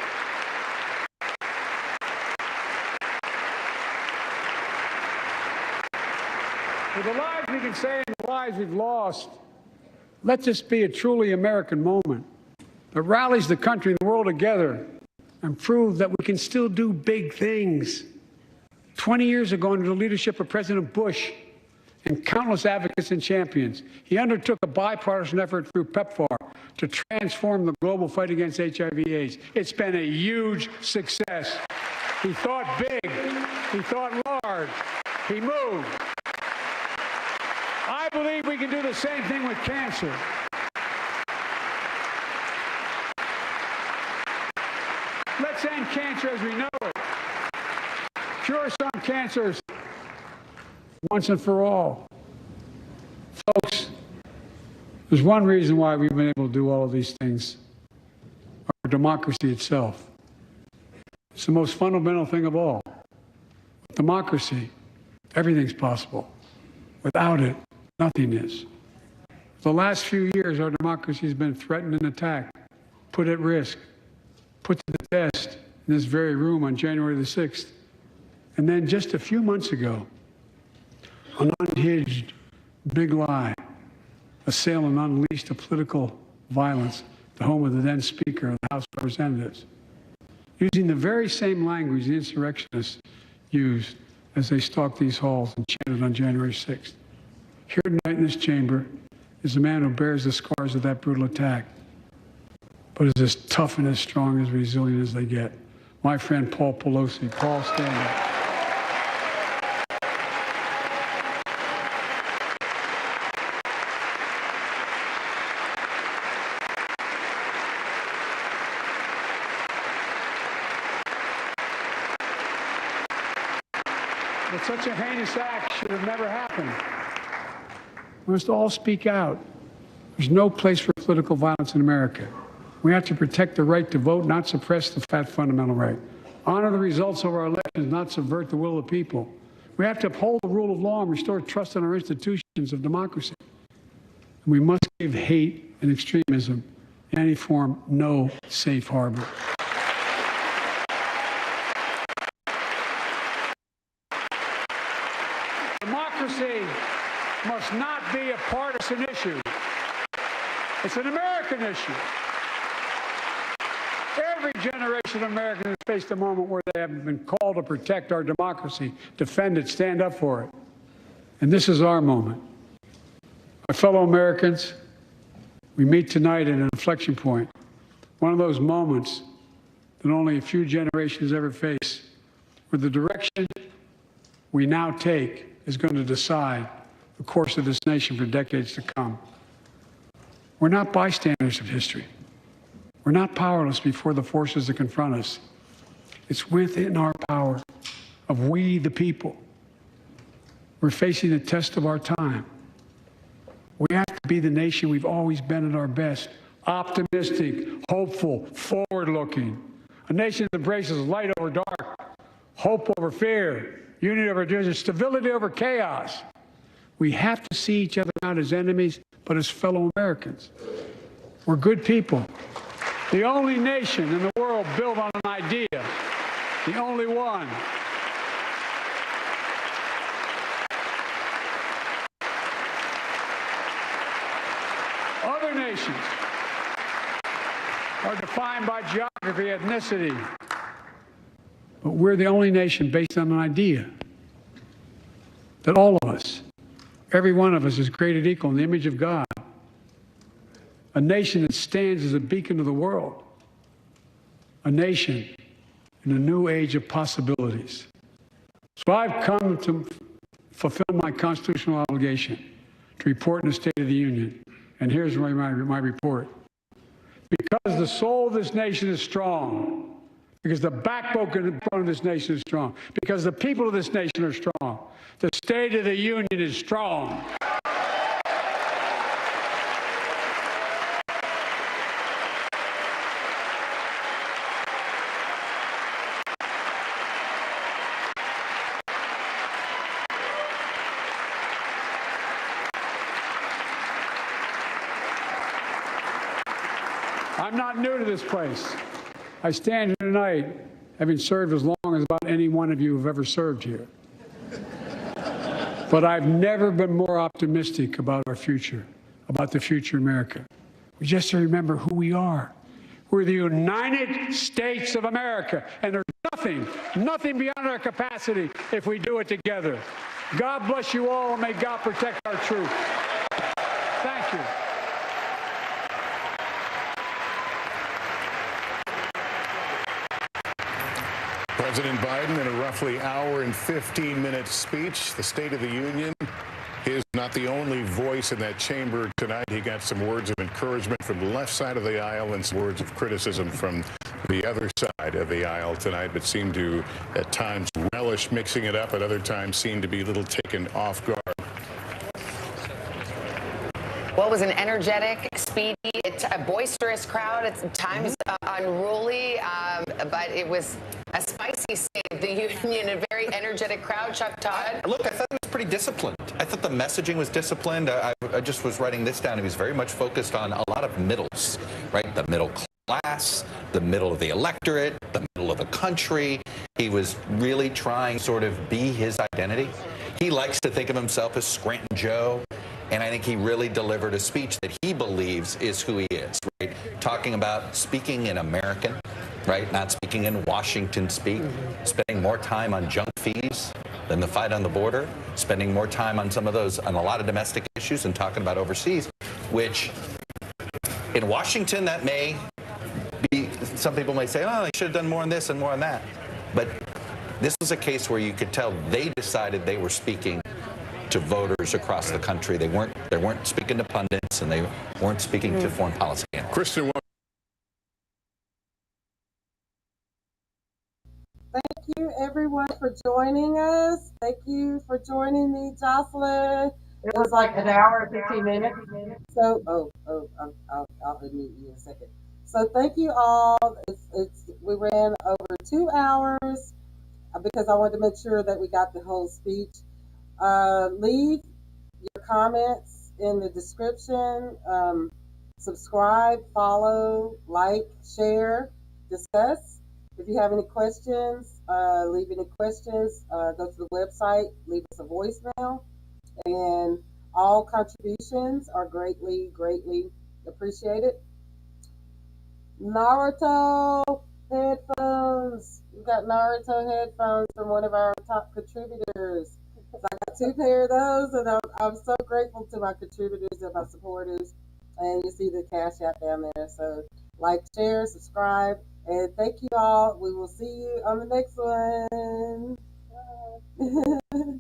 For the lives we can save and the lives we've lost, let this be a truly American moment that rallies the country and the world together and proves that we can still do big things. 20 years ago, under the leadership of President Bush and countless advocates and champions, he undertook a bipartisan effort through PEPFAR to transform the global fight against HIV/AIDS. It's been a huge success. He thought big. He thought large. He moved. I believe we can do the same thing with cancer. Let's end cancer as we know it. Cure some cancers once and for all. Folks, there's one reason why we've been able to do all of these things. Our democracy itself. It's the most fundamental thing of all. With democracy, everything's possible. Without it, nothing is. For the last few years, our democracy has been threatened and attacked, put at risk, put to the test in this very room on January the 6th. And then just a few months ago, an unhinged big lie assailed and unleashed a political violence, the home of the then Speaker of the House of Representatives, using the very same language the insurrectionists used as they stalked these halls and chanted on January 6th. Here tonight in this chamber is a man who bears the scars of that brutal attack, but is as tough and as strong, as resilient as they get. My friend Paul Pelosi. Paul, stand up. But such a heinous act should have never happened. We must all speak out. There's no place for political violence in America. We have to protect the right to vote, not suppress the fundamental right. Honor the results of our elections, not subvert the will of the people. We have to uphold the rule of law and restore trust in our institutions of democracy. And we must give hate and extremism in any form no safe harbor. Democracy must not be a partisan issue. It's an American issue. Every generation of Americans has faced a moment where they have been called to protect our democracy, defend it, stand up for it. And this is our moment. My fellow Americans, we meet tonight at an inflection point, one of those moments that only a few generations ever face, where the direction we now take is going to decide the course of this nation for decades to come. We're not bystanders of history. We're not powerless before the forces that confront us. It's within our power of we, the people. We're facing the test of our time. We have to be the nation we've always been at our best. Optimistic, hopeful, forward-looking. A nation that embraces light over dark, hope over fear, unity over division, stability over chaos. We have to see each other not as enemies, but as fellow Americans. We're good people. The only nation in the world built on an idea. The only one. Other nations are defined by geography, ethnicity. But we're the only nation based on an idea that all of us, every one of us, is created equal in the image of God. A nation that stands as a beacon to the world. A nation in a new age of possibilities. So I've come to fulfill my constitutional obligation to report in the State of the Union. And here's my report. Because the soul of this nation is strong, because the backbone of this nation is strong, because the people of this nation are strong, the State of the Union is strong. I'm not new to this place. I stand here tonight having served as long as about any one of you have ever served here. But I've never been more optimistic about our future, about the future of America. We just have to remember who we are. We're the United States of America, and there's nothing beyond our capacity if we do it together. God bless you all, and may God protect our troops. Thank you. President Biden, in a roughly hour and 15-minute speech, the State of the Union, is not the only voice in that chamber tonight. He got some words of encouragement from the left side of the aisle and some words of criticism from the other side of the aisle tonight, but seemed to, at times, relish mixing it up, at other times seemed to be a little taken off guard. Well, it was an energetic, speedy, a boisterous crowd, at times unruly, but it was a spicy State of the Union, a very energetic crowd. Chuck Todd? Look, I thought it was pretty disciplined. I thought the messaging was disciplined. I just was writing this down. He was very much focused on a lot of middles, right? The middle class, the middle of the electorate, the middle of the country. He was really trying to sort of be his identity. He likes to think of himself as Scranton Joe. And I think he really delivered a speech that he believes is who he is, right? Talking about speaking in American, right? Not speaking in Washington speak, spending more time on junk fees than the fight on the border, spending more time on some of those, on a lot of domestic issues and talking about overseas, which in Washington, that may be, some people may say, oh, they should have done more on this and more on that. But this was a case where you could tell they decided they were speaking to voters across the country. They weren't speaking to pundits, and they weren't speaking to foreign policy analysts. Kristen, thank you everyone for joining us. Thank you for joining me, Jocelyn. It was like an hour and 15 minutes. So, I'll unmute you in a second. So thank you all. We ran over 2 hours because I wanted to make sure that we got the whole speech. Leave your comments in the description. Subscribe, follow, like, share, discuss. If you have any questions, leave any questions. Go to the website, leave us a voicemail. And all contributions are greatly, greatly appreciated. Naruto headphones. We got Naruto headphones from one of our top contributors. I got 2 pair of those, and I'm so grateful to my contributors and my supporters. And you see the Cash App down there. So like, share, subscribe, and thank you all. We will see you on the next one. Bye.